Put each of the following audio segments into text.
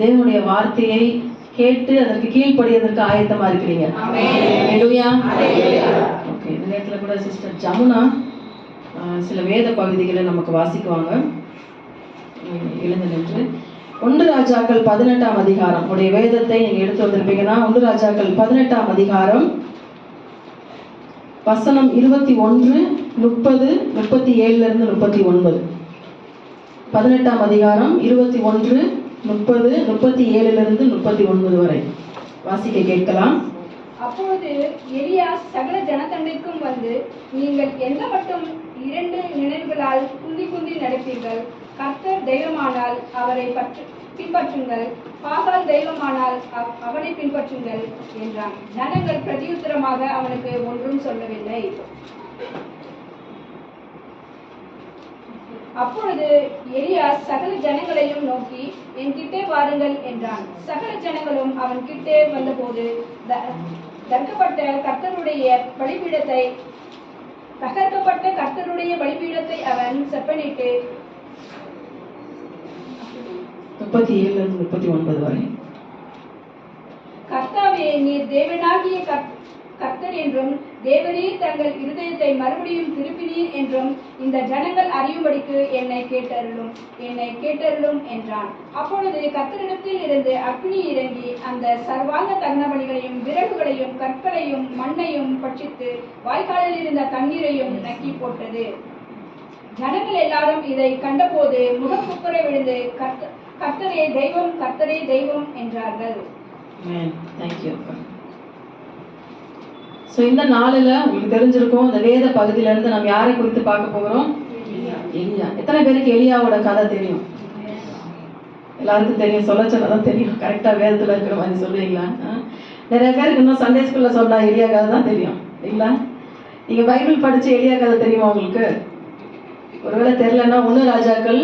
தேவனுடைய வார்த்தையை கேட்டு அதற்கு கீழ்ப்படியதற்கு ஆயத்தமா இருக்கிறீங்க? ஹல்லேலூயா. ஓகே, இந்த நேரத்தில் கூட சிஸ்டர் ஜமுனா சில வேத பகுதிகளை நமக்கு வாசிக்குவாங்க. எழுந்து நின்று 1 ராஜாக்கள் 18ஆம் அதிகாரம் உடைய வேதத்தை நீங்க எடுத்து வந்திருப்பீங்கன்னா 1 ராஜாக்கள் 18ஆம் அதிகாரம் வசனம் 21, 30, 37 இருந்து 39. 18ஆம் அதிகாரம் 21, 30, 37 இருந்து 39 வரை வாசிக்க கேட்கலாம். அப்பொழுது எலியா சகல ஜனத்தண்டைக்கும் வந்து, நீங்கள் எந்த மட்டும் 2 நினைவுகளால் குந்தி நடப்பீர்கள்? கர்த்தர் தெய்வமானால் அவரை பின்பற்றுங்கள், பாகால் தெய்வமானால் அவனை பின்பற்றுங்கள் என்றான். ஜனங்கள் பிரதியுத்தரமாக அவனுக்கு ஒன்றும் சொல்லவில்லை. அப்பொழுது எலியா சகல ஜனங்களையும் நோக்கி, என் கிட்டே வாருங்கள் என்றான். சகல ஜனங்களும் அவன் கிட்டே வந்தபோது தகர்க்கப்பட்ட கர்த்தருடைய பலிபீடத்தை அவன் செப்பனிட்டு 37 இருந்து 39 வரை. கர்த்தாவே, நீர் தேவனாகிய கர்த்தர் என்றும் தேவரீர் தங்கள் இருதயத்தை மறுபடியும் திருப்பினீர் என்றும் இந்த ஜனங்கள் அறியும்படிக்கு என்னை கேட்டருளும் என்றான். அப்பொழுது கர்த்தரிடத்தில் இருந்து அக்னி இறங்கி அந்த சர்வாங்க தகனபலிகளையும் விறகுகளையும் கற்களையும் மண்ணையும் பட்சித்து வாய்க்காலில் இருந்த தண்ணீரையும் நக்கி போட்டது. ஜனங்கள் எல்லாரும் இதை கண்டபோது முகக்குப்புற விழுந்து கர்த்தரே தெய்வம், கர்த்தரே தெய்வம் என்றார்கள். இந்த நாளில் உங்களுக்கு தெரிஞ்சிருக்கும், இந்த வேத பகுதியில இருந்து நம்ம யாரை குறித்து பார்க்க போகிறோம்? எலியா. எத்தனை பேருக்கு எலியாவோட கதை தெரியும்? எல்லாருக்கும் தெரியும். சொல்லதான் தெரியும். கரெக்டா வேதத்துல இருக்கிற மாதிரி சொல்லுவீங்களா? நிறைய பேருக்கு இன்னும் சண்டே ஸ்கூல்ல சொன்னா எலியா கதை தான் தெரியும் இல்லைங்களா? நீங்க பைபிள் படிச்சு எலியா கதை தெரியுமா உங்களுக்கு? ஒருவேளை தெரியலன்னா 1 ராஜாக்கள்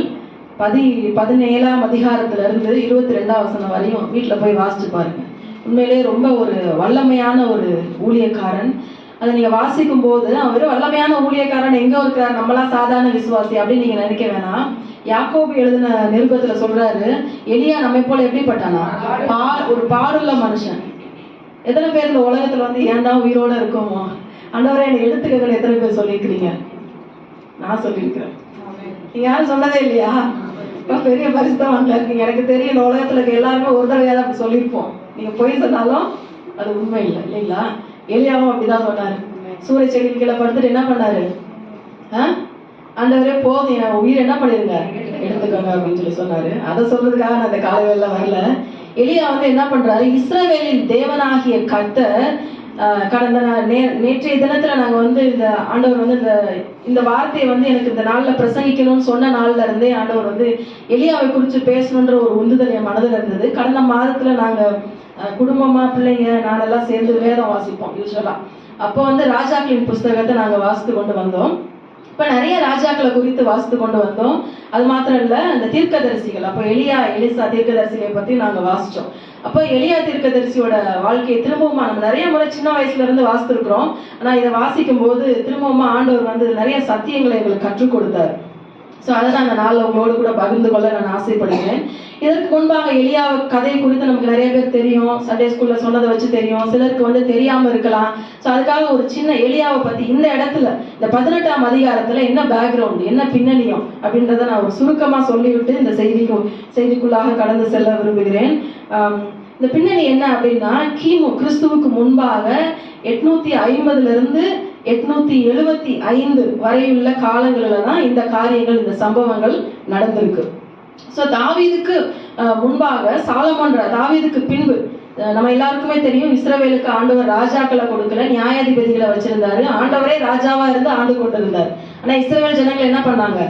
17ஆம் அதிகாரத்துல இருந்து 22ஆம் வசனம் வரையும் வீட்டுல போய் வாசிச்சு பாருங்க. உண்மையிலே ரொம்ப ஒரு வல்லமையான ஒரு ஊழியக்காரன். அதை நீங்க வாசிக்கும் போது அவர் வல்லமையான ஊழியக்காரன் எங்க இருக்கிறார், நம்மளாம் சாதாரண விசுவாசி அப்படின்னு நீங்க நினைக்க வேணாம். யாக்கோபு எழுதின நிருபத்துல சொல்றாரு, எலியா நம்மை போல எப்படிப்பட்டானா? ஒரு பாடுள்ள மனுஷன். எத்தனை பேர் இந்த உலகத்துல வந்து ஏன் தான் உயிரோட இருக்கோமோ ஆண்டவரே என்னை எடுத்துக்கன்னு எத்தனை பேர் சொல்லியிருக்கிறீங்க? நான் சொல்லியிருக்கிறேன். நீங்க யாரும் சொன்னதே இல்லையா? இப்ப பெரிய பரிசுதான் வந்து இருக்கீங்க. எனக்கு தெரியும், இந்த உலகத்துல இருக்க எல்லாருமே ஒரு தடவையாவது அப்படி சொல்லியிருப்போம். நீங்க பொய் சொன்னாலும் அது உண்மை இல்லை இல்லைங்களா? எலியாவும் அப்படிதான் சொன்னாரு. சூரிய செடியில் கீழே படுத்துட்டு என்ன பண்ணாரு? ஆண்டவரே போதும், என் உயிர் என்ன பண்ணிருங்க, எடுத்துக்கோங்க அப்படின்னு சொல்லி சொன்னாரு. அதை சொல்றதுக்காக நான் அந்த காலையில வரல. எலியா வந்து என்ன பண்றாரு? இஸ்ரவேலின் தேவனாகிய கர்த்தர் கடந்த நேற்றைய தினத்துல நாங்க வந்து இந்த ஆண்டவர் வந்து இந்த வார்த்தையை வந்து எனக்கு இந்த நாள்ல பிரசங்கிக்கணும்னு சொன்ன நாள்ல இருந்தே ஆண்டவர் வந்து எலியாவை குறித்து பேசணுன்ற ஒரு உந்துதல் என் மனதில் இருந்தது. கடந்த மாதத்துல நாங்க குடும்பமா பிள்ளைங்க நானெல்லாம் சேர்ந்து வேதம் வாசிப்போம் யூஸ்வலா. அப்போ வந்து ராஜாக்களின் புஸ்தகத்தை நாங்க வாசித்து கொண்டு வந்தோம். இப்ப நிறைய ராஜாக்களை குறித்து வாசித்து கொண்டு வந்தோம். அது மாத்திரம் இல்ல, அந்த தீர்க்கதரிசிகள், அப்போ எலிசா தீர்க்கதரிசிகளை பத்தி நாங்க வாசிச்சோம். அப்போ எலியா தீர்க்கதரிசியோட வாழ்க்கையை திரும்பவும் நம்ம நிறைய முறை சின்ன வயசுல இருந்து வாசித்திருக்கிறோம். ஆனா இதை வாசிக்கும் போது திரும்பவும் ஆண்டவர் வந்து நிறைய சத்தியங்களை எங்களுக்கு கற்றுக் கொடுத்தாரு. ஸோ அதை நான் அந்த நாளில் உங்களோடு கூட பகிர்ந்து கொள்ள நான் ஆசைப்படுகிறேன். இதற்கு முன்பாக எலியா கதை குறித்து நமக்கு நிறைய பேர் தெரியும், சண்டே ஸ்கூல்ல சொன்னதை வச்சு தெரியும், சிலருக்கு வந்து தெரியாம இருக்கலாம். ஸோ அதுக்காக ஒரு சின்ன எலியாவை பத்தி இந்த இடத்துல இந்த 18ஆம் அதிகாரத்துல என்ன பேக்ரவுண்ட், என்ன பின்னணியம் அப்படின்றத நான் ஒரு சுருக்கமா சொல்லிவிட்டு இந்த செய்திக்குள்ளாக கடந்து செல்ல விரும்புகிறேன். இந்த பின்னணி என்ன அப்படின்னா, கிறிஸ்துவுக்கு முன்பாக 850 இருந்து 875 வரையுள்ள காலங்களில தான் இந்த காரியங்கள், இந்த சம்பவங்கள் நடந்திருக்கு. ஸோ தாவீதுக்கு முன்பாக சாலமோன், தாவீதுக்கு பின்பு நம்ம எல்லாருக்குமே தெரியும், இஸ்ரவேலுக்கு ஆண்டவர் ராஜாக்களை கொடுக்கல, நியாயாதிபதிகளை வச்சிருந்தாரு. ஆண்டவரே ராஜாவா இருந்து ஆண்டு கொண்டிருந்தார். ஆனா இஸ்ரவேல் ஜனங்கள் என்ன பண்ணாங்க?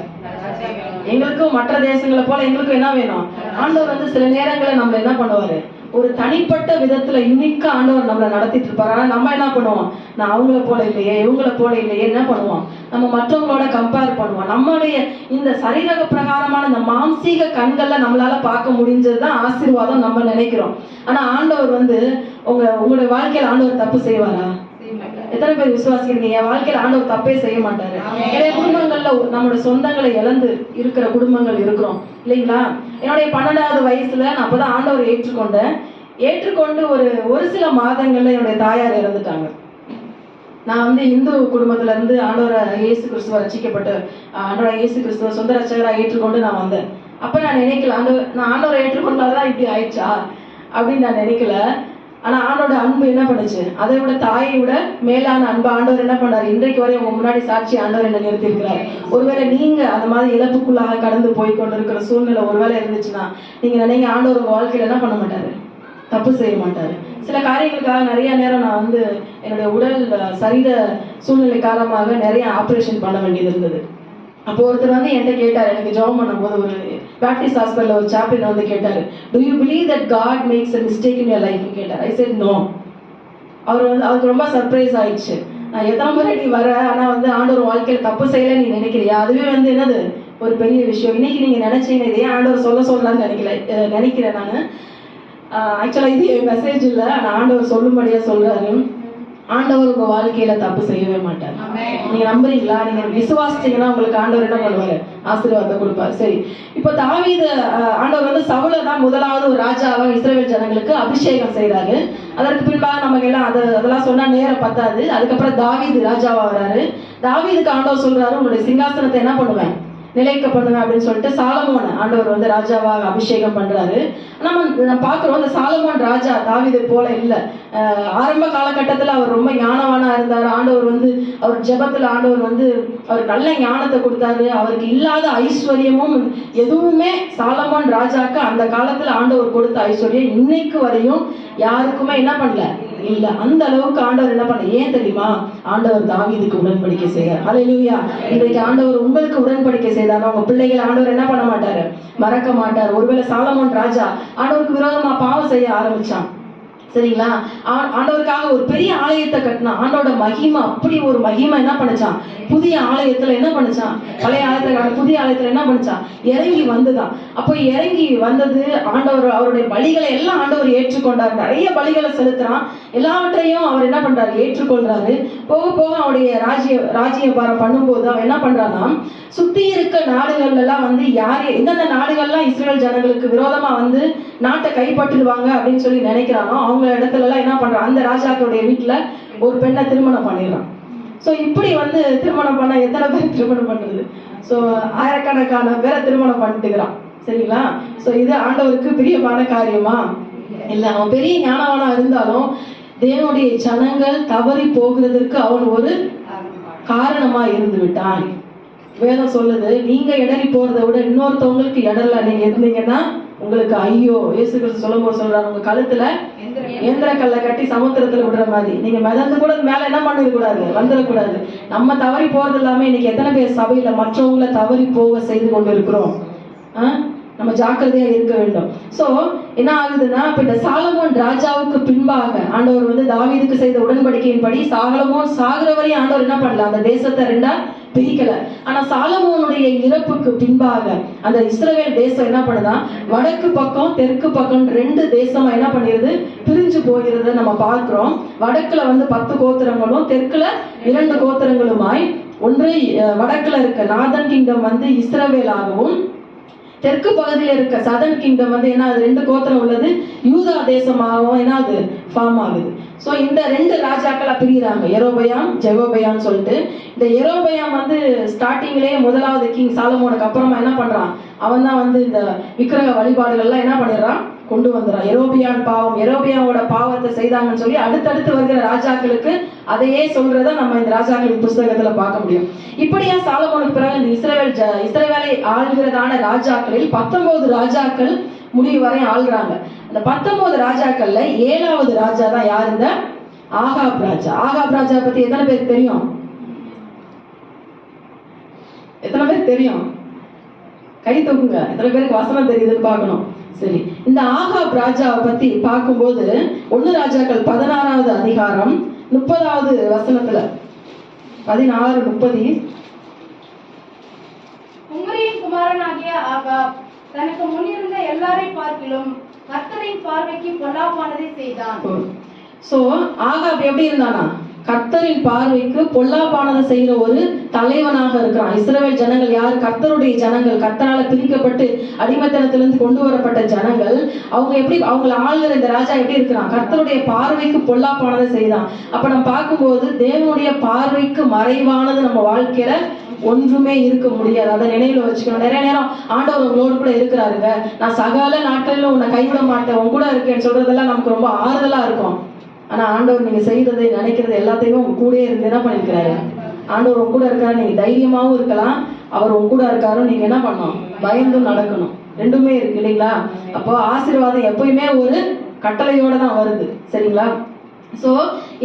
எங்களுக்கும் மற்ற தேசங்களை போல எங்களுக்கும் என்ன வேணும்? ஆண்டவர் வந்து சில நேரங்களை நம்ம என்ன பண்ணுவாரு, ஒரு தனிப்பட்ட விதத்துல யுனிக்கா ஆண்டவர் நம்மளை நடத்திட்டு இருப்பாரு. ஆனா நம்ம என்ன பண்ணுவோம்? நான் அவங்கள போல இல்லையே, இவங்கள போல இல்லையே, என்ன பண்ணுவோம்? நம்ம மற்றவங்களோட கம்பேர் பண்ணுவோம். நம்மளுடைய இந்த சரீரக பிரகாரமான இந்த மாம்சீக கண்கள்ல நம்மளால பார்க்க முடிஞ்சதுதான் ஆசீர்வாதம் நம்ம நினைக்கிறோம். ஆனா ஆண்டவர் வந்து உங்களுடைய வாழ்க்கையில ஆண்டவர் தப்பு செய்வாரா? எத்தனை பேர் விசுவாசிக்கிறீங்க? என் வாழ்க்கையில ஆண்டவர் தப்பே செய்ய மாட்டாரு. நிறைய குடும்பங்கள்ல நம்மளோட சொந்தங்களை இழந்து இருக்கிற குடும்பங்கள் இருக்கிறோம் இல்லைங்களா? என்னுடைய 12வது வயசுல நான் அப்பதான் ஆண்டவர் ஏற்றுக்கொண்டு ஒரு சில மாதங்கள்ல என்னுடைய தாயார் இறந்துட்டாங்க. நான் வந்து இந்து குடும்பத்துல இருந்து ஆண்டவரை இயேசு கிறிஸ்துவ ரட்சிக்கப்பட்டு ஆண்டவரை இயேசு கிறிஸ்துவ சொந்த ரட்சகராக ஏற்றுக்கொண்டு நான் வந்தேன். அப்ப நான் நினைக்கல நான் ஆண்டவரை ஏற்றுக்கொண்டாதான் இப்படி ஆயிடுச்சா அப்படின்னு நான் நினைக்கல. ஆனா ஆண்டோட அன்பு என்ன பண்ணுச்சு? அதை விட தாயை விட மேலான அன்பு ஆண்டவர் என்ன பண்ணாரு? இன்றைக்கு வரை உங்க முன்னாடி சாட்சி ஆண்டவர் என்ன நிறுத்தி இருக்கிறார். ஒருவேளை நீங்க அந்த மாதிரி இழப்புக்குள்ளாக கடந்து போய் கொண்டு இருக்கிற சூழ்நிலை ஒருவேளை இருந்துச்சுன்னா நீங்க நினைங்க, ஆண்டவர் உங்க வாழ்க்கையில என்ன பண்ண மாட்டாரு? தப்பு செய்ய மாட்டாரு. சில காரியங்களுக்காக நிறைய நேரம் நான் வந்து என்னுடைய உடல் சரீர சூழ்நிலை காரணமாக நிறைய ஆப்ரேஷன் பண்ண வேண்டியது இருந்தது. அப்போ ஒருத்தர் வந்து என்கிட்ட கேட்டார், எனக்கு ஜெபம் பண்ணும்போது ஒரு பேப்டிஸ்ட் ஹாஸ்பிட்டல்ல ஒரு சாப்ளின் வந்து கேட்டாரு, do you believe that God makes a mistake in your life கேட்டார். I said no. அவருக்கு ரொம்ப சர்ப்ரைஸ் ஆயிடுச்சு. நான் எத்தனை முறை நீ வர, ஆனா வந்து ஆண்டவர் வாழ்க்கையில தப்பு செய்யல நீ நினைக்கிறியா? அதுவே வந்து என்னது ஒரு பெரிய விஷயம். இன்னைக்கு நீங்க நினைச்சீங்க இதே ஆண்டவர் சொல்லலாம்னு நினைக்கிறேன் நான். ஆக்சுவலா இது மெசேஜ் இல்லை, ஆனா ஆண்டவர் சொல்லும்படியா சொல்றாரு. ஆண்டவர் உங்க வாழ்க்கையில தப்பு செய்யவே மாட்டார். நீங்க நம்புறீங்களா? நீங்க விசுவாசிச்சீங்கன்னா உங்களுக்கு ஆண்டவர் என்ன பண்ணுவாரு? ஆசீர்வாதத்தை கொடுப்பாரு. சரி, இப்போ தாவீது ஆண்டவர் வந்து சவுலை தான் முதலாவது ஒரு ராஜாவா இஸ்ரவேல் ஜனங்களுக்கு அபிஷேகம் செய்யறாரு. அதற்கு பின்பாக நமக்கு எல்லாம் அதெல்லாம் சொன்னா நேரம் பத்தாது. அதுக்கப்புறம் தாவீது ராஜாவா வராரு. தாவீதுக்கு ஆண்டவர் சொல்றாரு, உங்களுடைய சிங்காசனத்தை என்ன பண்ணுவேன்? நிலைக்க பண்ணுவேன் அப்படின்னு சொல்லிட்டு சாலமோன் ஆண்டவர் வந்து ராஜாவாக அபிஷேகம் பண்றாரு. நம்ம பாக்குறோம், இந்த சாலமோன் ராஜா தாவீதை போல இல்லை. ஆரம்ப காலகட்டத்துல அவர் ரொம்ப ஞானவானா இருந்தாரு. ஆண்டவர் வந்து அவர் ஜெபத்துல ஆண்டவர் வந்து அவர் நல்ல ஞானத்தை கொடுத்தாரு. அவருக்கு இல்லாத ஐஸ்வர்யமும் எதுவுமே சாலமோன் ராஜாக்கு அந்த காலத்துல ஆண்டவர் கொடுத்த ஐஸ்வர்யம் இன்னைக்கு வரையும் யாருக்குமே என்ன பண்ணல இல்ல. அந்த அளவுக்கு ஆண்டவர் என்ன பண்ண, ஏன் தெரியுமா? ஆண்டவர் தாவீதுக்கு உடன்படிக்கை செய்தார். ஹல்லேலூயா. இன்றைக்கு ஆண்டவர் உங்களுக்கு உடன்படிக்கை செய்தார். உங்க பிள்ளைகளை ஆண்டவர் என்ன பண்ண மாட்டாரு? மறக்க மாட்டார். ஒருவேளை சாலமோன் ராஜா ஆண்டவருக்கு விரோதமா பாவம் செய்ய ஆரம்பிச்சான், சரிங்களா? ஆண்டவருக்காக ஒரு பெரிய ஆலயத்தை கட்டினா. ஆண்டோட மகிமை அப்படி ஒரு மகிமை என்ன பண்ணுச்சான்? புதிய ஆலயத்துல என்ன பண்ணுச்சான்? பழைய ஆலயத்துல புதிய ஆலயத்துல என்ன பண்ணுச்சான்? இறங்கி வந்துதான். அப்போ இறங்கி வந்தது ஆண்டவர் அவருடைய பலிகளை எல்லாம் ஆண்டவர் ஏற்றுக்கொண்டார். நிறைய பலிகளை செலுத்துறான். எல்லாவற்றையும் அவர் என்ன பண்றாரு? ஏற்றுக்கொள்றாரு. போக போக அவருடைய ராஜ்யபாரம் பண்ணும்போது அவன் என்ன பண்றான்னா, சுத்தி இருக்க நாடுகள்ல எல்லாம் வந்து எந்தெந்த நாடுகள்லாம் இஸ்ரேல் ஜனங்களுக்கு விரோதமா வந்து நாட்டை கைப்பற்றிடுவாங்க அப்படின்னு சொல்லி நினைக்கிறானோ அவங்க இடத்துல எல்லாம் என்ன பண்றான்? அந்த ராஜாக்களுடைய வீட்டுல ஒரு பெண்ணை திருமணம் பண்ணிடுறான். ஸோ இப்படி வந்து திருமணம் பண்ண எத்தனை பேர் திருமணம் பண்றது? ஸோ ஆயிரக்கணக்கான பேரை திருமணம் பண்ணிட்டுக்கிறான், சரிங்களா? ஸோ இது ஆண்டவருக்கு பிரியமான காரியமா? இல்லை. அவன் பெரிய ஞானவனா இருந்தாலும் தேவனுடைய ஜனங்கள் தவறி போகிறதுக்கு அவன் ஒரு காரணமா இருந்து விட்டான். வேதம் சொல்லுது, நீங்க இடறி போறதை விட இன்னொருத்தவங்களுக்கு இடர்ல நீங்க இருந்தீங்கன்னா உங்களுக்கு ஐயோ. இயேசு கிறிஸ்து சொல்லும்போது சொல்றாரு, உங்க கழுத்துல எந்திர கல்லை கட்டி சமுத்திரத்துல விடுற மாதிரி நீங்க மிதந்து கூட மேல என்ன பண்ணிடக்கூடாது, வந்துடக்கூடாது. நம்ம தவறி போறது இல்லாம இன்னைக்கு எத்தனை பேர் சபையில மற்றவங்களை தவறி போக செய்து கொண்டு இருக்கிறோம். நம்ம ஜாக்கிரதையா இருக்க வேண்டும். சோ என்ன ஆகுதுன்னா, இப்ப இந்த சாலமோன் ராஜாவுக்கு பின்பாக ஆண்டவர் வந்து தாவீதுக்கு செய்த உடன்படிக்கையின்படி சாலமோன் சாகுற வரையும் ஆண்டவர் என்ன பண்ணல, அந்த தேசத்தை ரெண்டா பிரிக்கல. ஆனா சாலமோனுடைய இறப்புக்கு பின்பாக அந்த இஸ்ரவேல் தேசம் என்ன பண்ணுதா, வடக்கு பக்கம் தெற்கு பக்கம் 2 தேசமா என்ன பண்ணிருது, பிரிஞ்சு போகிறத நம்ம பார்க்கிறோம். வடக்குல வந்து 10 கோத்திரங்களும் தெற்குல 2 கோத்திரங்களுமாய், ஒன்று வடக்குல இருக்க நார்தன் கிங்டம் வந்து இஸ்ரவேலாகவும், தெற்கு பகுதியில் இருக்க சதர்ன் கிங்டம் வந்து என்ன, 2 கோத்திரம் உள்ளது யூதா தேசமாகவும் என்ன ஆகுது, ஃபார்ம் ஆகுது. ஸோ இந்த 2 ராஜாக்களா பிரிகிறாங்க, யெரொபெயாம் ஜெரொபெயாம் சொல்லிட்டு. இந்த யெரொபெயாம் வந்து ஸ்டார்டிங்லேயே முதலாவது கிங் சாலமோனுக்கு அப்புறமா என்ன பண்றான், அவன் தான் வந்து இந்த விக்கிரக வழிபாடுகள்லாம் என்ன பண்ணிடுறான், கொண்டு வந்துடுறான். யெரொபெயாமோட பாவத்தை செய்தாங்கன்னு சொல்லி அடுத்தடுத்து வருகிற ராஜாக்களுக்கு அதையே சொல்றத நம்ம இந்த ராஜாக்களின் புஸ்தகத்துல பார்க்க முடியும். இப்படியா சாலமோனுக்கு பிறகு இந்த இஸ்ரவேலை ஆள்கிறதான ராஜாக்களில் 19 ராஜாக்கள் முடிவு வரை ஆள்றாங்க. அந்த 19 ராஜாக்கள்ல 7வது ராஜா தான் யார், இந்த ஆகாப் ராஜா. ஆகாப் ராஜா பத்தி எத்தனை பேருக்கு தெரியும்? எத்தனை பேருக்கு தெரியும்? கை தூக்குங்க. எத்தனை பேருக்கு வசனம் தெரியுதுன்னு பார்க்கணும். சரி, இந்த ஆகாப் ராஜாவை பத்தி பார்க்கும்போது 1 ராஜாக்கள் 16வது அதிகாரம் 30வது வசனத்துல 16:30, உம்ரியின் குமாரனாகிய ஆகாப் தனக்கு முன்னிருந்த எல்லாரை பார்க்கிலும் கர்த்தரின் பார்வைக்கு பொல்லாப்பானதை செய்தான். சோ ஆகாப் எப்படி இருந்தானா, கர்த்தரின் பார்வைக்கு பொல்லாப்பானதை செய்கிற ஒரு தலைவனாக இருக்கிறான். இஸ்ரவேல் ஜனங்கள் யாரு? கர்த்தருடைய ஜனங்கள், கர்த்தரால பிரிக்கப்பட்டு அடிமைத்தனத்திலிருந்து கொண்டு வரப்பட்ட ஜனங்கள். அவங்க எப்படி, அவங்களை ஆளுகிற இந்த ராஜா எப்படி இருக்கிறான்? கர்த்தருடைய பார்வைக்கு பொல்லாப்பானதை செய்தான். அப்ப நம்ம பார்க்கும்போது தேவனுடைய பார்வைக்கு மறைவானது நம்ம வாழ்க்கையில ஒன்றுமே இருக்க முடியாது. அதை நினைவுல வச்சுக்கணும். நிறைய நேரம் ஆண்டவர் உங்களோடு கூட இருக்கிறாருங்க, நான் சகல நாட்களிலும் உன்னை கைவிட மாட்டேன், உன் கூட இருக்கேன்னு சொல்றதெல்லாம் நமக்கு ரொம்ப ஆறுதலா இருக்கும். ஆனா ஆண்டவர் நீங்க செய்யறது நினைக்கிறது எல்லாத்தையுமே உங்க கூட இருந்து என்ன பண்ணிருக்கிறாரு? ஆண்டவர் உங்க கூட இருக்காரு. நீங்க தைரியமாவும் இருக்கலாம், அவர் உங்க கூட இருக்காரு. நீங்க என்ன பண்ணணும்? பயந்தும் நடக்கணும். ரெண்டுமே இருக்கு இல்லைங்களா? அப்போ ஆசீர்வாதம் எப்பயுமே ஒரு கட்டளையோட தான் வருது. சரிங்களா? சோ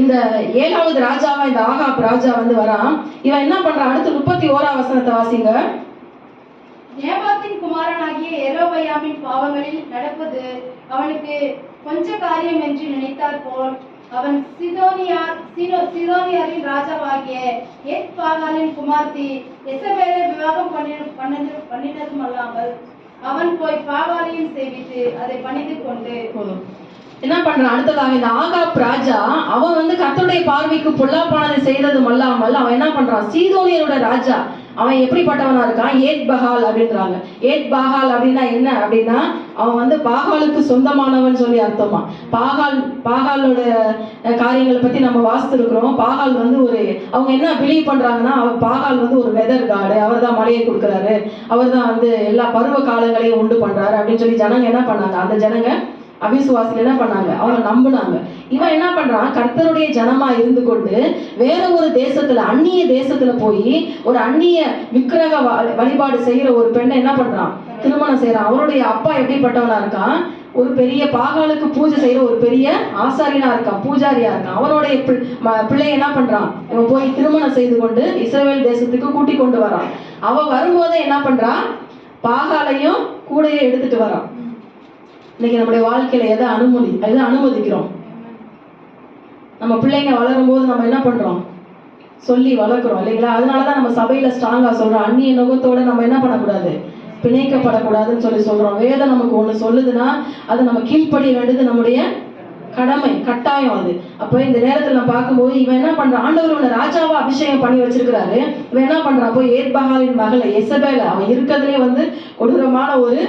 இந்த 7வது ராஜாவா இந்த ஆகாப் ராஜா வந்து வரான். இவன் என்ன பண்றான்? அடுத்து 31ஆம் வசனத்தை வாசிங்க. நேபாத்தின் குமாரனாகிய யெரொபெயாமின் பாவங்களில் நடப்பது அவனுக்கு கொஞ்ச காரியம் என்று நினைத்தார் போல் அவன் சீதோனியாரின் ராஜாவாகிய எத்பாகாலின் குமார்த்தி எசபேலை விவாகம் பண்ணினதும் அல்லாமல் அவன் போய் பாகாலையும் சேவித்து அதை பணிந்து கொண்டு என்ன பண்றான்? அடுத்ததாக இந்த ஆகாப் ராஜா அவன் வந்து கர்த்தருடைய பார்வைக்கு பொல்லாப்பானதை செய்ததும் அல்லாமல் அவன் என்ன பண்றான்? சீதோனியரோட ராஜா. அவன் எப்படிப்பட்டவனா இருக்கான்? ஏத்பகால் அப்படின்றாங்க. ஏத்பகால் அப்படின்னா என்ன அப்படின்னா அவன் வந்து பாகாலுக்கு சொந்தமானவன் சொல்லி அர்த்தமா. பாகாலோட காரியங்களை பத்தி நம்ம வாசித்திருக்கிறோம். பாகால் வந்து ஒரு, அவங்க என்ன பிலீவ் பண்றாங்கன்னா, பாகால் வந்து ஒரு வெதர் காடு, அவர் தான் மழையை கொடுக்குறாரு, அவர் தான் வந்து எல்லா பருவ காலங்களையும் உண்டு பண்றாரு அப்படின்னு சொல்லி ஜனங்க என்ன பண்ணாங்க? அந்த ஜனங்க அவிசுவாசிகள் என்ன பண்ணாங்க? அவங்க நம்பினாங்க. இவன் என்ன பண்றான்? கர்த்தருடைய ஜனமா இருந்து கொண்டு வேற ஒரு தேசத்துல, அந்நிய தேசத்துல போய் ஒரு அந்நிய விக்கிரக வழிபாடு செய்யற ஒரு பெண்ணை என்ன பண்றான்? திருமணம் செய்யறான். அவருடைய அப்பா எப்படிப்பட்டவனா இருக்கான்? ஒரு பெரிய பாகாலுக்கு பூஜை செய்யற ஒரு பெரிய ஆசாரியனா இருக்கான், பூஜாரியா இருக்கான். அவனுடைய பிள்ளை என்ன பண்றான்? இவன் போய் திருமணம் செய்து கொண்டு இஸ்ரவேல் தேசத்துக்கு கூட்டி கொண்டு வரான். அவ வரும்போதே என்ன பண்றான்? பாகாலையும் கூடையே எடுத்துட்டு வரான். இன்னைக்கு நம்முடைய வாழ்க்கையில எதை அனுமதிக்கிறோம்? நம்ம பிள்ளைங்க வளரும் போது நம்ம என்ன பண்றோம்? சொல்லி வளர்க்குறோம் இல்லைங்களா? அதனாலதான் நம்ம சபையில ஸ்ட்ராங்கா சொல்றோம், அந்நிய நுகத்தோட நம்ம என்ன பண்ணக்கூடாது? பிணைக்கப்படக்கூடாதுன்னு சொல்றோம். வேதம் நமக்கு ஒண்ணு சொல்லுதுன்னா அது நம்ம கீழ்ப்படிய வேண்டியது நம்முடைய கடமை, கட்டாயம் அது. அப்ப இந்த நேரத்துல நம்ம பார்க்கும்போது இவன் என்ன பண்றான்? ஆண்டவர் இவனை ராஜாவா அபிஷேகம் பண்ணி வச்சிருக்கிறாரு. இவன் என்ன பண்றான்? போய் ஏத்பகாலின் மகளை எசபேல, அவன் இருக்கிறதுலே வந்து கொடூரமான ஒரு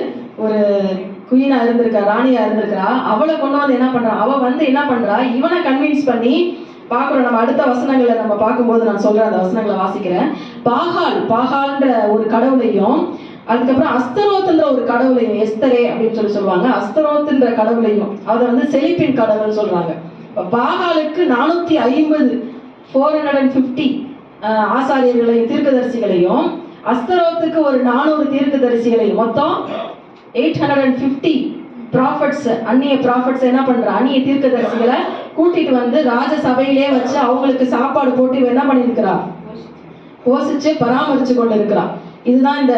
குயினா இருந்திருக்கா, ராணியா இருந்திருக்கா, அவளை கொண்டு வந்து என்ன பண்றான்? அவ வந்து என்ன பண்றா? இவனை கன்வின்ஸ் பண்ணி பாக்குறோம். நம்ம அடுத்த வசனங்களை நம்ம பார்க்கும்போது நான் சொல்றேன், அந்த வசனங்களை வாசிக்கிறேன். பாகால்ன்ற ஒரு கடவுளையும், அதுக்கப்புறம் அஸ்தரோத்ன்ற ஒரு கடவுளையும், எஸ்தரே அப்படின்னு சொல்லுவாங்க, அஸ்தரோத்ன்ற கடவுளையும், அதை வந்து செழிப்பின் கடவுள் சொல்றாங்க. பாகாலுக்கு 450 ஆசாரியர்களையும் தீர்க்கதரிசிகளையும், அஸ்தரோத்துக்கு ஒரு 400 தீர்க்கதரிசிகளையும், மொத்தம் 850 ப்ராஃபட்ஸ், அந்நிய ப்ராஃபட்ஸ் என்ன பண்ற? அந்நிய தீர்க்கதரிசிகளை கூட்டிட்டு வந்து ராஜ சபையிலே வச்சு அவங்களுக்கு சாப்பாடு போட்டு என்ன பண்ணிருக்கிறா? போஷிச்சு பராமரிச்சு கொண்டு இருக்கிறா. இதுதான் இந்த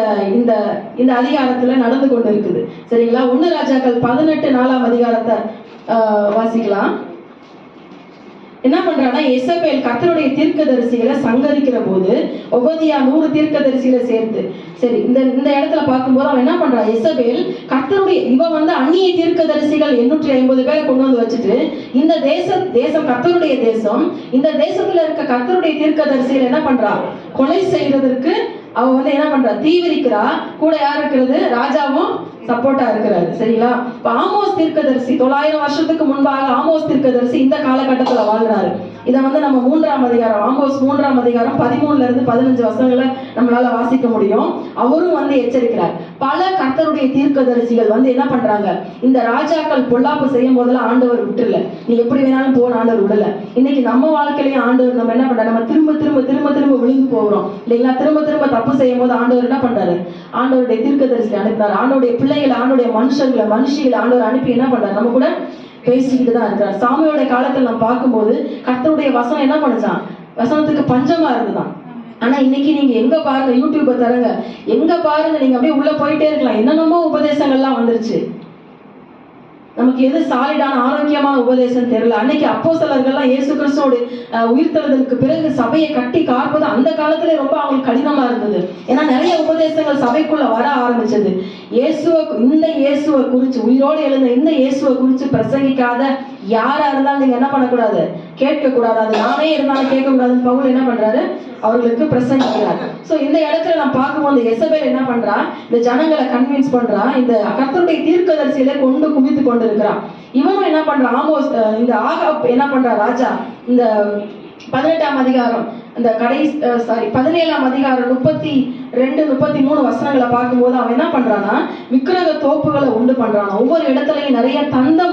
இந்த அதிகாரத்துல நடந்து கொண்டு இருக்குது. சரிங்களா? 1 ராஜாக்கள் 18 அதிகாரத்தை வாசிக்கலாம். என்ன பண்றான்னா, எசபேல் கர்த்தருடைய தீர்க்கதரிசிகளை சங்கரிக்கிற போது ஒபதியா 100 தீர்க்கதரிசிகளை சேர்த்து, சரி இந்த இடத்துல பார்க்கும்போது அவன் என்ன பண்றான்? எசபேல் கர்த்தருடைய, இவன் வந்து அந்நிய தீர்க்கதரிசிகள் 850 பேரை கொண்டு வந்து வச்சுட்டு, இந்த தேசம் கர்த்தருடைய தேசம், இந்த தேசத்துல இருக்க கர்த்தருடைய தீர்க்கதரிசிகள் என்ன பண்றா? கொலை செய்யறதற்கு அவ வந்து என்ன பண்றா? தீவிரிக்கிறா. கூட யார் இருக்கிறது? ராஜாவும் சப்போர்ட்டா இருக்கிறாரு. சரிங்களா? இப்ப ஆமோஸ் தீர்க்கதரிசி 900 வருஷத்துக்கு முன்பாக ஆமோஸ் தீர்க்கதரிசி இந்த காலகட்டத்துல வாழ்றாரு. இதை வந்து நம்ம 3ஆம் அதிகாரம், ஆமோஸ் 3ஆம் அதிகாரம் 13 இருந்து 15 வசனங்களை நம்மளால வாசிக்க முடியும். அவரும் வந்து எச்சரிக்கிறார். பல கர்த்தருடைய தீர்க்கதரிசிகள் வந்து என்ன பண்றாங்க? இந்த ராஜாக்கள் பொல்லாப்பு செய்யும் போதெல்லாம் ஆண்டவர் விட்டுல, நீ எப்படி வேணாலும் போன ஆண்டவர் விடல. இன்னைக்கு நம்ம வாழ்க்கையிலையும் ஆண்டவர் நம்ம என்ன பண்ற? நம்ம திரும்ப விழுந்து போகிறோம் இல்லைங்களா? திரும்ப தப்பு செய்யும் போது ஆண்டவர் என்ன பண்றாரு? ஆண்டவருடைய தீர்க்கதரிசி அனுப்பினார். ஆண்டவருடைய பிள்ளைகளை, ஆண்டவருடைய மனுஷிகளை ஆண்டவர் அனுப்பி என்ன பண்றாரு? நம்ம கூட பேசிக்கிட்டு தான் இருக்கிறார். சாமியோட காலத்துல நம்ம பார்க்கும்போது கர்த்தருடைய வசனம் என்ன பண்ணுச்சான்? வசனத்துக்கு பஞ்சமா இருந்துதான். ஆனா இன்னைக்கு நீங்க எங்க பாருங்க, யூடியூப தரங்க, எங்க பாருங்க, நீங்க அப்படியே உள்ள போயிட்டே இருக்கலாம். என்னென்னமோ உபதேசங்கள்லாம் வந்துருச்சு. நமக்கு எது சாலிடான ஆரோக்கியமான உபதேசம் தெரியல. அன்னைக்கு அப்போஸ்தலர்கள்லாம் இயேசு கிறிஸ்துவோட உயிர்த்தெழுதலுக்கு பிறகு சபையை கட்டி காப்பது அந்த காலத்துல ரொம்ப அவங்களுக்கு கடினமா இருந்தது. ஏன்னா நிறைய உபதேசங்கள் சபைக்குள்ள வர ஆரம்பிச்சது. இயேசுவை குறிச்சு, உயிரோடு எழுந்த இந்த இயேசுவை குறிச்சு பிரசங்கிக்காத யாரா இருந்தாலும் நீங்க என்ன பண்ணக்கூடாது, கேட்க கூடாது. அது நானே இருந்தாலும் கேட்க கூடாதுன்னு பவுல் என்ன பண்றாரு, அவர்களுக்கு பிரசங்கிக்கிறார். சோ இந்த இடத்துல நான் பார்க்கும்போது எசபேல் என்ன பண்றா, இந்த ஜனங்களை கன்வின்ஸ் பண்றா, இந்த கர்த்தருடைய தீர்க்கதரிசியில கொண்டு குவித்து கொண்டு இருக்கிறான். இவனும் என்ன பண்றான், ஆமோஸ் இந்த ஆகாப் என்ன பண்றா, ராஜா இந்த 18ஆம் அதிகாரம் இந்த 17ஆம் அதிகாரம் 32, 33 வசனங்களை பார்க்கும்போது அவன் என்ன பண்றானா, விக்கிரக தோப்புகளை உண்டு பண்றான். ஒவ்வொரு இடத்துலயும் நிறைய தந்தம்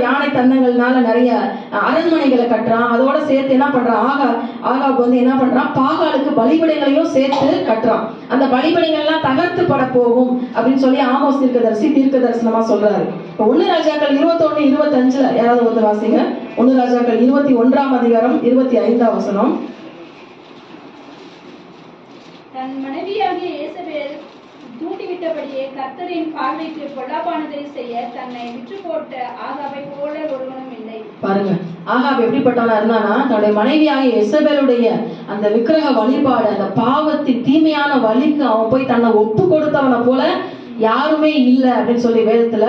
யானை தந்தங்கள்னால நிறைய அரண்மனைகளை கட்டுறான். அதோட சேர்த்து என்ன பண்றான், ஆகாப் வந்து என்ன பண்றான், பாகாலுக்கு பலிபீடங்களையும் சேர்த்து கட்டுறான். அந்த பலிபீடங்கள்லாம் தகர்த்து பட போகும் அப்படின்னு சொல்லி ஆமோஸ் தீர்க்க தரிசனமா சொல்றாரு. இப்போ 1 ராஜாக்கள் 21, 25 யாராவது ஒருத்தர் வாசிங்க. 1 ராஜாக்கள் 21ஆம் அதிகாரம் 25ஆம் வசனம். தன் மனைவியாகிய ஏசபேல் தூண்டிவிட்டபடியே கர்த்தரின் பார்வைக்கு பொல்லாப்பானதை செய்ய தன்னை விற்று போட்ட ஆகாபை போல ஒருவனும் இல்லை. பாருங்க, ஆகாப் எப்படிப்பட்டவனா இருந்தானா, தன்னுடைய மனைவியாகிய எசபேலுடைய அந்த விக்கிரக வழிபாடு, அந்த பாவத்தின் தீமையான வழிக்கு அவன் போய் தன்னை ஒப்பு கொடுத்தவனை போல யாருமே இல்லை அப்படின்னு சொல்லி வேதத்துல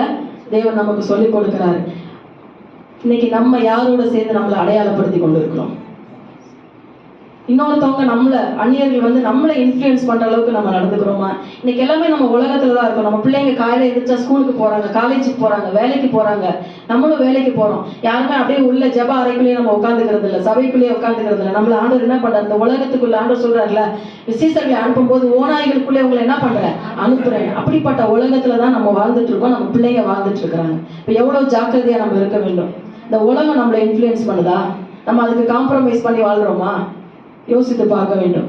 தேவன் நமக்கு சொல்லி கொடுக்கிறாரு. இன்னைக்கு நம்ம யாரோட சேர்ந்து நம்மளை அடையாளப்படுத்தி கொண்டு இருக்கிறோம்? இன்னொருத்தவங்க அந்நியர்கள் வந்து நம்மளை இன்ஃப்ளூயன்ஸ் பண்ற அளவுக்கு நம்ம நடந்துக்கிறோமா? இன்னைக்கு எல்லாமே நம்ம உலகத்துலதான் இருக்கோம். நம்ம பிள்ளைங்க காலையில எதிர்த்தா ஸ்கூலுக்கு போறாங்க, காலேஜுக்கு போறாங்க, வேலைக்கு போறாங்க, நம்மளும் வேலைக்கு போறோம். யாருமே அப்படியே உள்ள ஜெப அறைக்குள்ளேயே நம்ம உட்காந்துக்கிறது இல்லை, சபைக்குள்ளேயே உட்காந்துக்கிறது இல்லை. நம்மள ஆண்டவர் என்ன பண்றாரு, இந்த உலகத்துக்குள்ள ஆண்டவர் சொல்றாருல, விசேஷங்களை அனுப்பும் போது ஓநாய்களுக்குள்ளே உங்களை என்ன பண்றேன், அனுப்புறேன். அப்படிப்பட்ட உலகத்துலதான் நம்ம வாழ்ந்துட்டு இருக்கோம், நம்ம பிள்ளைங்க வாழ்ந்துட்டு இருக்கிறாங்க. இப்ப எவ்வளவு ஜாக்கிரதையா நம்ம இருக்க வேண்டும். இந்த உலகம் நம்மளை இன்ஃப்ளூயன்ஸ் பண்ணுதா? நம்ம அதுக்கு காம்ப்ரமைஸ் பண்ணி வாழ்றோமா? யோசித்து பார்க்க வேண்டும்.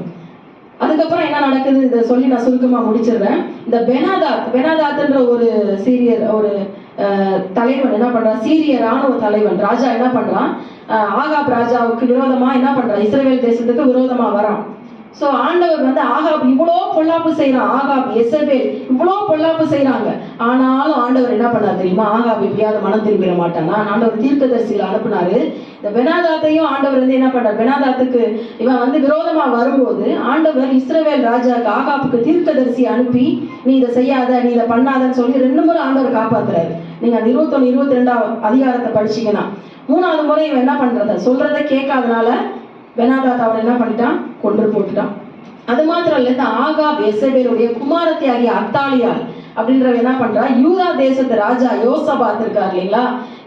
அதுக்கப்புறம் என்ன நடக்குது இதை சொல்லி நான் சுருக்கமா முடிச்சிடுறேன். இந்த பெனாதாத்ன்ற ஒரு தலைவன் என்ன பண்றான், சீரிய ராணுவ தலைவன் ராஜா என்ன பண்றான், ஆகாப் ராஜாவுக்கு விரோதமா என்ன பண்றான், இஸ்ரவேல் தேசத்துக்கு விரோதமா வரான். சோ ஆண்டவர் வந்து ஆகாப் இவ்வளோ பொல்லாப்பு செய்யறான், ஆகாப் எசபேல் இவ்வளோ பொல்லாப்பு செய்யறாங்க. ஆனாலும் ஆண்டவர் என்ன பண்ணாரு தெரியுமா, ஆகாப் எப்படியாவது மனம் திரும்பிட மாட்டானா, ஆண்டவர் தீர்க்கதரிசியில அனுப்புனாரு. இந்த பெனாதாத்தையும் ஆண்டவர் வந்து என்ன பண்றாரு, பெனாதாத்துக்கு இவன் வந்து விரோதமா வரும்போது ஆண்டவர் இஸ்ரவேல் ராஜாக்கு ஆகாப்புக்கு தீர்க்கதரிசி அனுப்பி, நீ இதை செய்யாத, நீ இதை பண்ணாதன்னு சொல்லி 2 முறை ஆண்டவர் காப்பாத்துறாரு. நீங்க அந்த 21, 22ஆம் அதிகாரத்தை படிச்சீங்கன்னா 3வது முறை இவன் என்ன பண்றத சொல்றதை கேட்காதனால பெனாதாத் அவன் என்ன பண்ணிட்டான், கொன்று போட்டுட்டான். அது மாத்திரம் இல்ல, இந்த ஆகாப் எசபேலுடைய குமாரத்தி ஆகிய அத்தாலியால் அப்படின்றவ என்ன பண்றா, யூதா தேசத்து ராஜா யோசபாத் இருக்கார் இல்லைங்களா,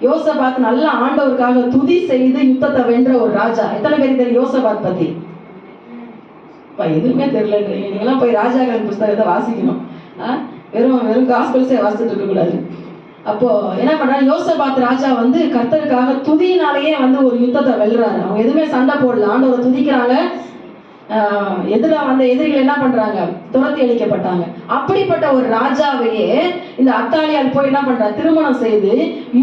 யோசபாத் நல்ல ஆண்டவருக்காக துதி செய்து யுத்தத்தை வென்ற ஒரு ராஜா. எத்தனை பேருக்கு தெரியும் யோசபாத் பத்தி? எதுவுமே தெரியலன்றீங்க. நீங்களாம் போய் ராஜாக்கள் புஸ்தகத்தை வாசிக்கணும். வெறும் காஸ்பல்ஸே வாசிச்சுட்டு இருக்க கூடாது. அப்போ என்ன பண்றா, யோசபாத் ராஜா வந்து கர்த்தருக்காக துதியினாலேயே வந்து ஒரு யுத்தத்தை வெல்றாரு. அவங்க எதுவுமே சண்டை போடல, ஆண்டவரை துதிக்கிறாங்க. எதிராக வந்த எதிரிகள் என்ன பண்றாங்க, துரத்தி அளிக்கப்பட்டாங்க. அப்படிப்பட்ட ஒரு ராஜாவையே இந்த அத்தாலியால் போய் என்ன பண்றா, திருமணம் செய்து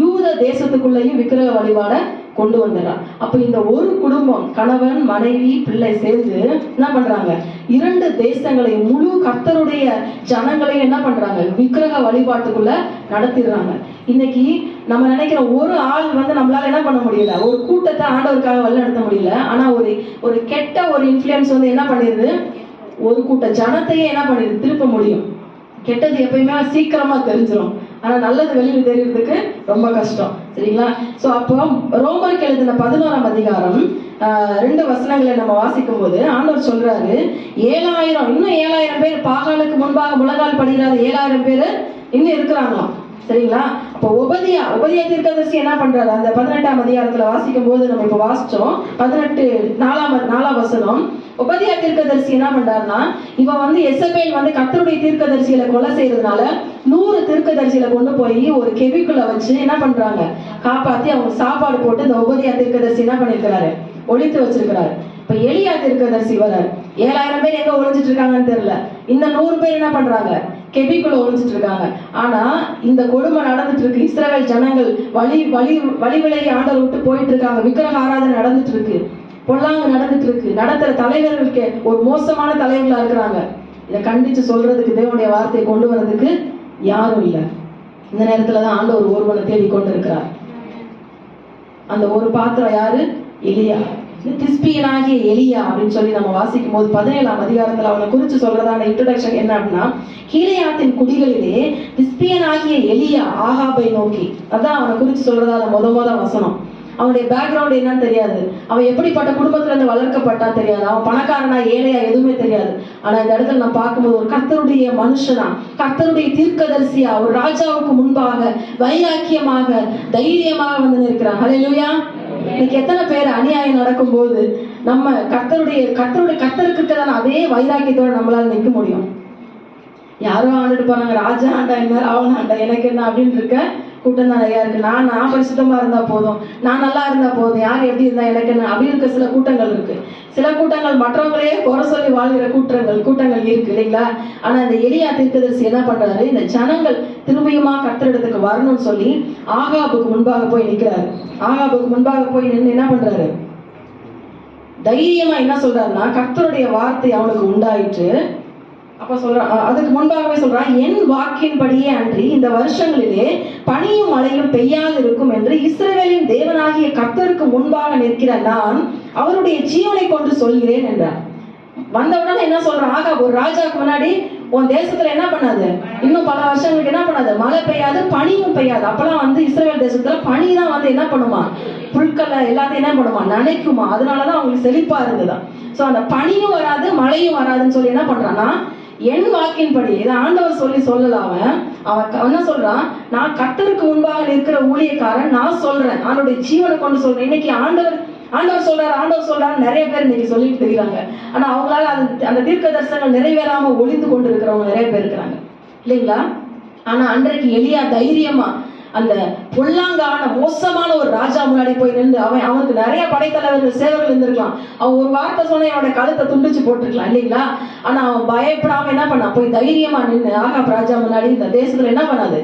யூத தேசத்துக்குள்ளேயும் விக்கிரக வழிபாட கொண்டு வந்துடுறான். அப்ப இந்த ஒரு குடும்பம், கணவன் மனைவி பிள்ளை சேர்ந்து என்ன பண்றாங்க, 2 தேசங்களையும் முழு கர்த்தருடைய ஜனங்களையும் என்ன பண்றாங்க, விக்கிரக வழிபாட்டுக்குள்ள நடத்திடுறாங்க. இன்னைக்கு நம்ம நினைக்கிற ஒரு ஆள் வந்து நம்மளால என்ன பண்ண முடியல, ஒரு கூட்டத்தை ஆண்டவருக்காக வழி நடத்த முடியல. ஆனா ஒரு கெட்ட ஒரு இன்ஃப்ளூயன்ஸ் வந்து என்ன பண்ணிடுது, ஒரு கூட்ட ஜனத்தையே என்ன பண்ணிடுது, திருப்ப முடியும். கெட்டது எப்பயுமே சீக்கிரமா தெரிஞ்சிடும், ஆனா நல்லது வெளியில தெரியறதுக்கு ரொம்ப கஷ்டம். சரிங்களா? சோ அப்போ ரோமருக்கு எழுதின 11ஆம் அதிகாரம் 2 வசனங்களை நம்ம வாசிக்கும் போது ஆண்டவர் சொல்றாரு, 7,000 பேர் பாகாலுக்கு முன்பாக முழங்கால் படுகிறார், 7,000 பேர் இன்னும் இருக்கிறாங்களாம். சரிங்களா? அப்போ உபதியா தீர்க்கதரிசி என்ன பண்றாரு, அந்த 18ஆம் அதிகாரத்துல வாசிக்கும் போது நம்ம இப்ப வாசிச்சோம் 4ஆம் வசனம். உபதியா தீர்க்கதரிசி என்ன பண்றாருன்னா, இவன் வந்து எசபேல் வந்து கர்த்தருடைய தீர்க்கதரிசிகளை கொலை செய்யறதுனால 100 தீர்க்கதரிசிகளை கொண்டு போய் ஒரு கெபிக்குள்ள வச்சு என்ன பண்றாங்க, காப்பாத்தி அவங்க சாப்பாடு போட்டு இந்த உபதியா தீர்க்கதரிசி என்ன பண்ணிருக்கிறாரு, ஒழித்து வச்சிருக்கிறாரு. இப்ப எலியா தீர்க்கதரிசி வராரு. 7,000 பேர் எங்க ஒழிஞ்சிட்டு இருக்காங்கன்னு தெரியல. இந்த 100 பேர் என்ன பண்றாங்க, கெபிக்குள்ள ஒழிஞ்சிட்டு இருக்காங்க. ஆனா இந்த கொடுமை நடந்துட்டு இருக்கு. இஸ்ரவேல் ஜனங்கள் வழி விலகி ஆண்டவர் விட்டு போயிட்டு இருக்காங்க. விக்கிரக ஆராதனை நடந்துட்டு இருக்கு, பொல்லாங்கு நடந்துட்டு இருக்கு. நடத்துற தலைவர்களுக்கு ஒரு மோசமான தலைவர்களா இருக்கிறாங்க. இதை கண்டிச்சு சொல்றதுக்கு, தேவனுடைய வார்த்தையை கொண்டு வர்றதுக்கு யாரும் இல்லை. இந்த நேரத்துலதான் ஆண்டவர் ஒருவனை தேடி கொண்டு இருக்கிறார். அந்த ஒரு பாத்திரம் யாரு, எலியா. திஸ்பியனாகிய எலியா அப்படின்னு சொல்லி நம்ம வாசிக்கும் போது 17ஆம் அதிகாரத்துல அவனை குறித்து சொல்றதான இன்ட்ரோடக்ஷன் என்ன அப்படின்னா, கீலேயாத்தின் குடிகளிலே திஸ்பியனாகிய எலியா ஆகாபை நோக்கி, அதான் அவனை குறித்து சொல்றதான முத வசனம். அவனுடைய பேக்ரவுண்ட் என்னன்னு தெரியாது, அவன் எப்படிப்பட்ட குடும்பத்துல இருந்து வளர்க்கப்பட்டா தெரியாது, அவன் பணக்காரனா ஏழையா எதுவுமே தெரியாது. ஆனா இந்த இடத்துல நான் பார்க்கும்போது ஒரு கர்த்தருடைய மனுஷனா, கர்த்தருடைய தீர்க்கதரிசியா, ஒரு ராஜாவுக்கு முன்பாக வைராக்கியமாக தைரியமாக வந்து நிற்கிறான். ஹல்லேலூயா. இன்னைக்கு எத்தனை பேர் அநியாயம் நடக்கும் போது நம்ம கர்த்தருக்கு தானே அதே வைராக்கியத்தோட நம்மளால நிற்க முடியும்? யாரோ ஆண்டுட்டு போறாங்க, ராஜா ஆண்டா என்ன, அவன் ஆண்டா எனக்கு என்ன அப்படின்னு இருக்க கூட்டம் தான் நிறையா இருக்கு. நான் பரிசுத்தமா இருந்தா போதும், நான் நல்லா இருந்தா போதும், யார் எப்படி இருந்தா எனக்கு என்ன அப்படி இருக்க சில கூட்டங்கள் இருக்கு. சில கூட்டங்கள் மற்றவங்களே குறை சொல்லி வாழ்கிற கூட்டங்கள் இருக்கு இல்லைங்களா? ஆனா இந்த எலியா தீர்க்கதரிசி என்ன பண்றாரு, இந்த ஜனங்கள் திரும்பியுமா கர்த்தரிடத்துக்கு வரணும்னு சொல்லி ஆகாபுக்கு முன்பாக போய் நிற்கிறாரு. ஆகாபுக்கு முன்பாக போய் நின்று என்ன பண்றாரு, தைரியமா என்ன சொல்றாருன்னா, கர்த்தருடைய வார்த்தை அவனுக்கு உண்டாயிற்று. அப்ப சொல்றான், அதுக்கு முன்பாகவே சொல்றான், என் வாக்கின்படியே அன்றி இந்த வருஷங்களிலே பனியும் மழையும் பெய்யாது இருக்கும் என்று இஸ்ரவேலின் தேவனாகிய கர்த்தருக்கு முன்பாக நிற்கிற நான் அவருடைய ஜீவனை கொண்டு சொல்கிறேன் என்றார். வந்தவுடனே என்ன சொல்றான், ஆகாப் ஒரு ராஜாவுக்கு முன்னாடி உன் தேசத்துல என்ன பண்ணாது, இன்னும் பல வருஷங்களுக்கு என்ன பண்ணாது, மழை பெய்யாது பனியும் பெய்யாது. அப்பெல்லாம் வந்து இஸ்ரவேல் தேசத்துல பனி தான் வந்து என்ன பண்ணுமா, புல்களை எல்லாத்தையும் என்ன பண்ணுமா, நனைக்குமா. அதனாலதான் அவங்களுக்கு செழிப்பா இருந்ததுதான். சோ அந்த பனியும் வராது மழையும் வராதுன்னு சொல்லி என்ன பண்றான்னா, என் வாக்கின்படி இதை ஆண்டவர் சொல்லல. அவன் என்ன சொல்றான், நான் கர்த்தருக்கு முன்பாக நிற்கிற ஊழியக்காரன், நான் சொல்றேன், ஆண்டோடைய ஜீவனை கொண்டு சொல்றேன். இன்னைக்கு ஆண்டவர் சொல்றாரு நிறைய பேர் இன்னைக்கு சொல்லிட்டு தெரியுறாங்க. ஆனா அவங்களால அந்த தீர்க்க தரிசனங்கள் நிறைவேறாம ஒளிந்து கொண்டு இருக்கிறவங்க நிறைய பேர் இருக்கிறாங்க இல்லைங்களா? ஆனா அன்றைக்கு எலியா தைரியமா அந்த பொல்லாங்கான மோசமான ஒரு ராஜா முன்னாடி போய் நின்று அவனுக்கு நிறைய படைத்தலைவர்கள் சேவர்கள் இருந்திருக்கலாம். அவன் ஒரு வார்த்தை சொன்ன அவனோட கழுத்தை துண்டிச்சு போட்டுருக்கலாம் இல்லைங்களா? ஆனா அவன் பயப்படாம என்ன பண்ணான், போய் தைரியமா நின்று ஆகாப் ராஜா முன்னாடி இந்த தேசத்துல என்ன பண்ணாது.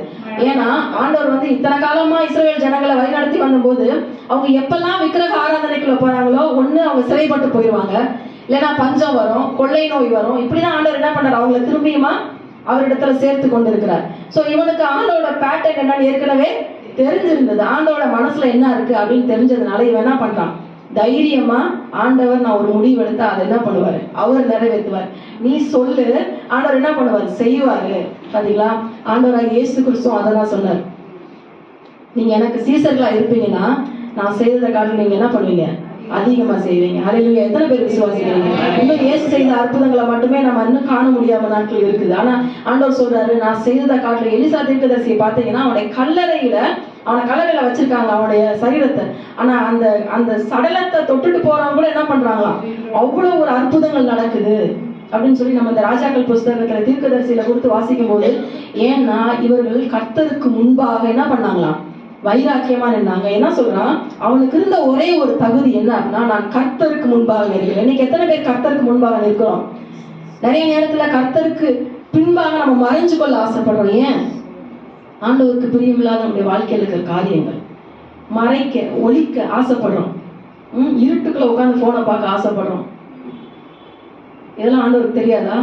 ஏன்னா ஆண்டவர் வந்து இத்தனை காலமா இஸ்ரவேல் ஜனங்களை வழிநடத்தி வந்தபோது அவங்க எப்பெல்லாம் விக்கிரக ஆராதனைக்குள்ள போறாங்களோ, ஒண்ணு அவங்க சிறைப்பட்டு போயிடுவாங்க, இல்லைன்னா பஞ்சம் வரும், கொள்ளை நோய் வரும். இப்படிதான் ஆண்டவர் என்ன பண்ணார், அவங்களை திரும்பியுமா அவரிடத்துல சேர்த்து கொண்டிருக்கிறார். சோ இவனுக்கு ஆண்டோட பேட்டர்ன் என்னன்னு ஏற்கனவே தெரிஞ்சிருந்தது. ஆண்டோட மனசுல என்ன இருக்கு அப்படின்னு தெரிஞ்சதுனால இவன் என்ன பண்றான், தைரியமா ஆண்டவர் நான் ஒரு முடிவு எடுத்தா அதை என்ன பண்ணுவாரு, அவர் நிறைவேற்றுவார். நீ சொல்லு, ஆண்டவர் என்ன பண்ணுவாரு, செய்வாரு. பாத்தீங்களா, ஆண்டவராக இயேசு கிறிஸ்துவும் அதை தான் சொன்னார். நீங்க எனக்கு சீசர்களா இருப்பீங்கன்னா நான் செய்ததை காட்டிலும் நீங்க என்ன பண்ணுவீங்க, அதிகமா செய்வீங்க. ஹல்லேலூயா. எத்தனை பேர் விசுவாசிக்கிறீங்க? இன்னும் இயேசு செய்த அற்புதங்களை மட்டுமே நம்ம இன்னும் காண முடியாம நாட்கள் இருக்குது. ஆனா ஆண்டவர் சொல்றாரு, நான் செய்ததை காட்டிலும். எலிசா தீர்க்கதரிசியை பார்த்தீங்கன்னா அவனை கல்லறையில வச்சிருக்காங்க அவனுடைய சரீரத்தை. ஆனா அந்த சடலத்தை தொட்டுட்டு போறவங்க கூட என்ன பண்றாங்களாம், அவ்வளவு ஒரு அற்புதங்கள் நடக்குது அப்படின்னு சொல்லி நம்ம இந்த ராஜாக்கள் புஸ்தகத்துல தீர்க்கதரிசியில கொடுத்து வாசிக்கும் போது, ஏன்னா இவர்கள் கர்த்தருக்கு முன்பாக என்ன பண்ணாங்களாம், வைராக்கியமா நின்னாங்க. என்ன சொல்றான், அவனுக்கு இருந்த ஒரே ஒரு தகுதி என்ன அப்படின்னா, நான் கர்த்தருக்கு முன்பாக நிற்கிறேன். இன்னைக்கு எத்தனை பேர் கர்த்தருக்கு முன்பாக நிற்கிறோம்? நிறைய நேரத்துல கர்த்தருக்கு பின்பாக நம்ம மறைஞ்சு கொள்ள ஆசைப்படுறோம். ஏன்? ஆண்டவருக்கு பிரியமில்லாத நம்முடைய வாழ்க்கையில் இருக்கிற காரியங்கள் மறைக்க ஒழிக்க ஆசைப்படுறோம். இருட்டுக்குள்ள உட்காந்து போனை பார்க்க ஆசைப்படுறோம். இதெல்லாம் ஆண்டவருக்கு தெரியாதா?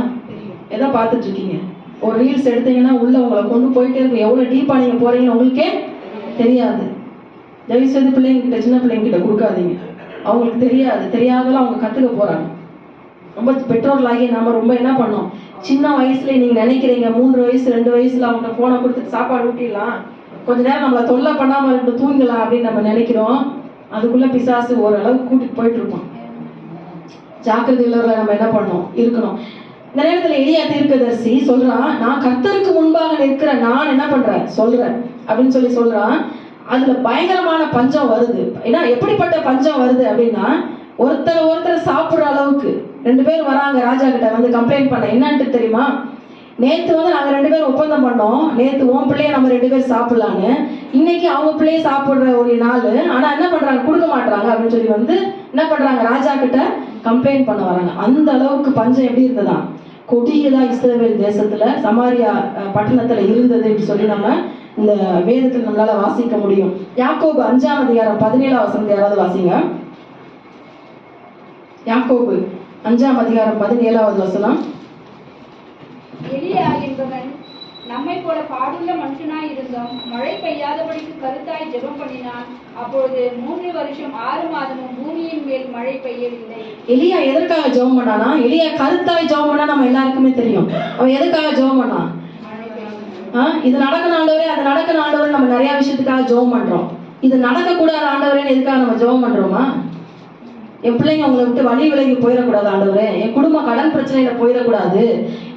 எதை பார்த்துட்டு இருக்கீங்க? ஒரு ரீல்ஸ் எடுத்தீங்கன்னா உள்ள உங்களை கொண்டு போயிட்டே இருக்கும். எவ்வளவு டீப்பா நீங்க போறீங்கன்னு உங்களுக்கே தெரியாது. தயவு செய்து பிள்ளைங்கிட்ட, சின்ன பிள்ளைங்கிட்ட கொடுக்காதீங்க. அவங்களுக்கு தெரியாதெல்லாம் அவங்க கத்துக்க போறாங்க. ரொம்ப பெற்றோர்களாகி நாம ரொம்ப என்ன பண்ணோம், சின்ன வயசுல நீங்க நினைக்கிறீங்க 3 வயசு 2 வயசுல அவங்க போனை கொடுத்து சாப்பாடு ஊட்டிடலாம், கொஞ்ச நேரம் நம்மளை தொல்லை பண்ணாம இருந்து தூங்கலாம் அப்படின்னு நம்ம நினைக்கிறோம். அதுக்குள்ள பிசாசு ஓரளவுக்கு கூட்டிட்டு போயிட்டு இருக்கோம். ஜாக்கிரதையில நம்ம என்ன பண்ணோம், இருக்கணும். இந்த நேரத்துல எலியா தீர்க்கதரிசி சொல்றான், நான் கர்த்தருக்கு முன்பாக நிற்கிற நான் என்ன பண்றேன் சொல்றேன் அப்படின்னு சொல்றான். அதுல பயங்கரமான பஞ்சம் வருது. ஏன்னா எப்படிப்பட்ட பஞ்சம் வருது அப்படின்னா, ஒருத்தர் சாப்பிடுற அளவுக்கு 2 பேர் வராங்க ராஜா கிட்ட வந்து கம்ப்ளைண்ட் பண்ண. என்னன்ட்டு தெரியுமா, நேத்து வந்து நாங்க 2 பேரும் ஒப்பந்தம் பண்ணோம், நேத்து உன் பிள்ளைய நம்ம 2 பேர் சாப்பிடலான்னு, இன்னைக்கு அவங்க பிள்ளைய சாப்பிடுற ஒரு நாள், ஆனா என்ன பண்றாங்க, கொடுக்க மாட்டாங்க அப்படின்னு சொல்லி வந்து என்ன பண்றாங்க, ராஜா கிட்ட கம்ப்ளைண்ட் பண்ண வராங்க. அந்த அளவுக்கு பஞ்சம் எப்படி இருந்ததா, கொடியதா இஸ்ரவேல் தேசத்துல சமாரியா பட்டணத்துல இருந்தது அப்படின்னு சொல்லி நம்ம இந்த வேதத்தில் நம்மளால வாசிக்க முடியும். யாக்கோபு 5ஆம் அதிகாரம் 17ஆம் வசனத்தை யாராவது வாசிங்க. யாக்கோபு 5ஆம் அதிகாரம் 17ஆவது வசனம். எலியா என்பவன் நம்மை போல பாடுள்ள மனுஷனாய் இருந்தும் மழை பெய்யாதபடிக்கு கருத்தாய் ஜெபம் பண்ணினான். அப்பொழுது 3 வருஷம் 6 மாதமும் பூமியின் மேல் மழை பெய்யவில்லை. எலியா எதற்காக ஜெபம் பண்ணானா? எலியா கருத்தாய் ஜெபம் பண்ணா நம்ம எல்லாருக்குமே தெரியும். அவன் எதுக்காக ஜெபம் பண்ணான்? இது நடக்கணும் ஆண்டவரே, அது நடக்கணும் ஆண்டவரே. நம்ம நிறைய விஷயத்துக்காக ஜெபம் பண்றோம். இது நடக்க கூடாத ஆண்டவரேன்னு எதுக்காக நம்ம ஜெபம் பண்றோமா? என் பிள்ளைங்க உங்களை விட்டு வழி விலகி போயிடக்கூடாது ஆண்டவரே, என் குடும்ப கடன் பிரச்சனையில போயிடக்கூடாது,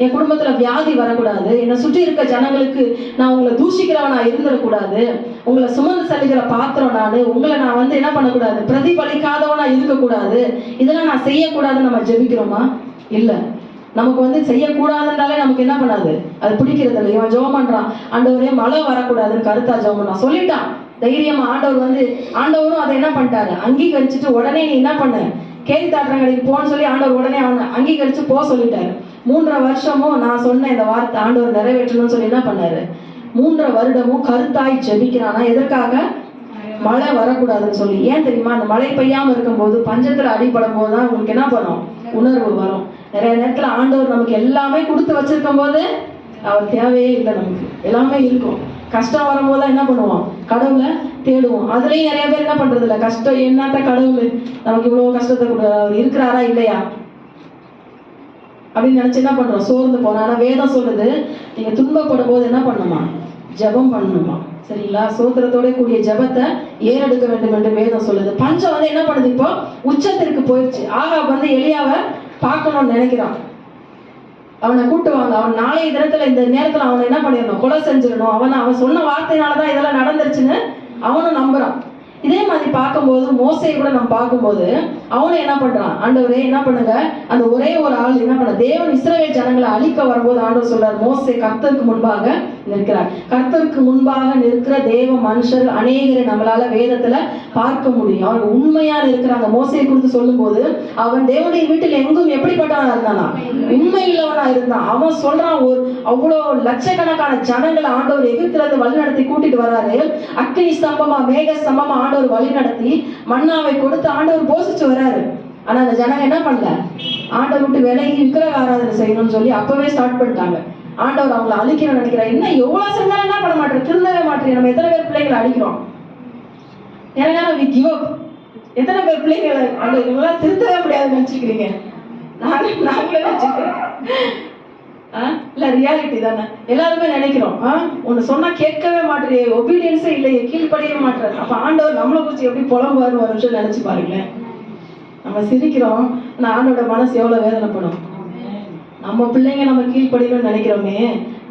என் குடும்பத்துல வியாதி வரக்கூடாது, என்னை சுற்றி இருக்க ஜனங்களுக்கு நான் உங்களை தூஷிக்கிறவனா இருந்துடக்கூடாது, உங்களை சுமந்து செல்லுகிற பாத்திரம் நானு, உங்களை நான் வந்து என்ன பண்ணக்கூடாது, பிரதிபலிக்காதவனா இருக்கக்கூடாது, இதெல்லாம் நான் செய்யக்கூடாதுன்னு நம்ம ஜெபிக்கிறோமா? இல்ல. நமக்கு வந்து செய்யக்கூடாதுன்றாலே நமக்கு என்ன பண்ணாது, அது பிடிக்கிறது இல்லை. இவன் ஜெபம் பண்றான், ஆண்டவரே மழை வரக்கூடாதுன்னு கருத்தா ஜெபம் பண்ணான். சொல்லிட்டான் தைரியமா. ஆண்டவரும் அதை என்ன பண்ணிட்டாரு, அங்கீகரிச்சுட்டு உடனே நீ என்ன பண்ண, கேள்வி தாட்டுறங்கடைக்கு போன்னு சொல்லி ஆண்டவர் உடனே அவனை அங்கீகரிச்சு போக சொல்லிட்டாரு. 3 வருஷமும் நான் சொன்ன இந்த வார்த்தை ஆண்டவர் நிறைவேற்றணும்னு சொல்லி என்ன பண்ணாரு, 3 வருடமும் கருத்தாய் ஜெபிக்கிறானா. எதற்காக? மழை வரக்கூடாதுன்னு சொல்லி. ஏன் தெரியுமா? அந்த மழை பெய்யாம இருக்கும்போது பஞ்சத்துல அடிபடும் போதுதான் உங்களுக்கு என்ன பண்ணும், உணர்வு வரும். நிறைய நேரத்துல ஆண்டவர் நமக்கு எல்லாமே கொடுத்து வச்சிருக்கும் போது அவர் தேவையே இல்லை, நமக்கு எல்லாமே இருக்கும். கஷ்டம் வரும்போது என்ன பண்ணுவோம், கடவுளை தேடுவோம். அதுலயும் நிறைய பேர் என்ன பண்றது இல்லை, கஷ்டம் என்னத்த கடவுள் நமக்கு இவ்வளவு கஷ்டத்தை அவர் இருக்கிறாரா இல்லையா அப்படின்னு நினைச்சு என்ன பண்றோம், சோர்ந்து போறோம். ஆனா வேதம் சொல்லுது, நீங்க துன்பப்படும் போது என்ன பண்ணணுமா, ஜெபம் பண்ணணுமா. சரிங்களா? சோத்திரத்தோட கூடிய ஜெபத்தை ஏறெடுக்க வேண்டும் என்று வேதம் சொல்லுது. பஞ்சம் வந்து என்ன பண்ணுது, இப்போ உச்சத்திற்கு போயிடுச்சு. ஆகாப் வந்து எலியாவை பார்க்கணும்னு நினைக்கிறான். அவனை கூட்டுவாங்க, அவன் நாளைய தினத்துல இந்த நேரத்துல அவனை என்ன பண்ணிடணும், கொலை செஞ்சிடணும். அவன் சொன்ன வார்த்தையினாலதான் இதெல்லாம் நடந்துருச்சுன்னு அவனும் நம்புறான். இதே மாதிரி பார்க்கும்போது மோசையை கூட நம்ம பார்க்கும்போது அவனும் என்ன பண்றான், ஆண்டவரே என்ன பண்ணுங்க, அந்த ஒரே ஒரு ஆள் என்ன பண்ண, தேவன் இஸ்ரவேல் ஜனங்களை அழிக்க வரும்போது ஆண்டவர் சொல்றார், மோசே கர்த்தருக்கு முன்பாக நிற்கிறார். கர்த்தருக்கு முன்பாக நிற்கிற தேவ மனுஷர் அநேகரை நம்மளால வேதத்துல பார்க்க முடியும். அவங்க உண்மையா இருக்கிறாங்க. மோசையை குறித்து சொல்லும் போது அவன் தேவனுடைய வீட்டில் எங்கும் எப்படிப்பட்டவனா இருந்தானா, உண்மை உள்ளவனா இருந்தான். அவன் சொல்றான், ஒரு அவ்வளவு லட்சக்கணக்கான ஜனங்களை ஆண்டவர் எகிப்துல இருந்து வழி நடத்தி கூட்டிட்டு வராரு. அக்கினி ஸ்தம்பமா மேக ஸ்தம்பமா ஆண்டவர் வழி நடத்தி மன்னாவை கொடுத்து ஆண்டவர் போஷிச்சு வராரு. ஆனா அந்த ஜனங்க என்ன பண்ணல, ஆண்டவர் விட்டு விலகி விக்கிரக ஆராதனை செய்யணும்னு சொல்லி அப்பவே ஸ்டார்ட் பண்ணிட்டாங்க. ஆண்டவர் அவங்களை அழிக்கணும்னு நினைக்கிறார். என்ன எவ்வளவு செஞ்சாலும் என்ன பண்ண மாட்டேன், திருந்தவே மாட்டேன். நம்ம எத்தனை பேர் பிள்ளைங்களை அடிக்கிறோம், நிறைய நேரம் we give up. எத்தனை பேர் பிள்ளைங்களை அந்த இவங்களாம் திருத்தவே முடியாதுன்னு நினைச்சுக்கிறீங்க? நாங்களே நினைச்சுக்கிறேன். இல்ல ரியாலிட்டி தானே, எல்லாருமே நினைக்கிறோம். ஒன்னு சொன்னா கேட்கவே மாட்டேறியே, ஒபீடியன்ஸே இல்லையே, கீழ்படியவே மாட்டேன். அப்ப ஆண்டவர் நம்மளை குறிச்சு எப்படி புலம்புவாரு ஒரு நிமிஷம் நினைச்சு பாருங்களேன். நம்ம சிரிக்கிறோம், ஆனா ஆண்டோட மனசு எவ்வளவு வேதனைப்படும். நம்ம பிள்ளைங்க நம்ம கீழ்படியணும்னு நினைக்கிறோமே,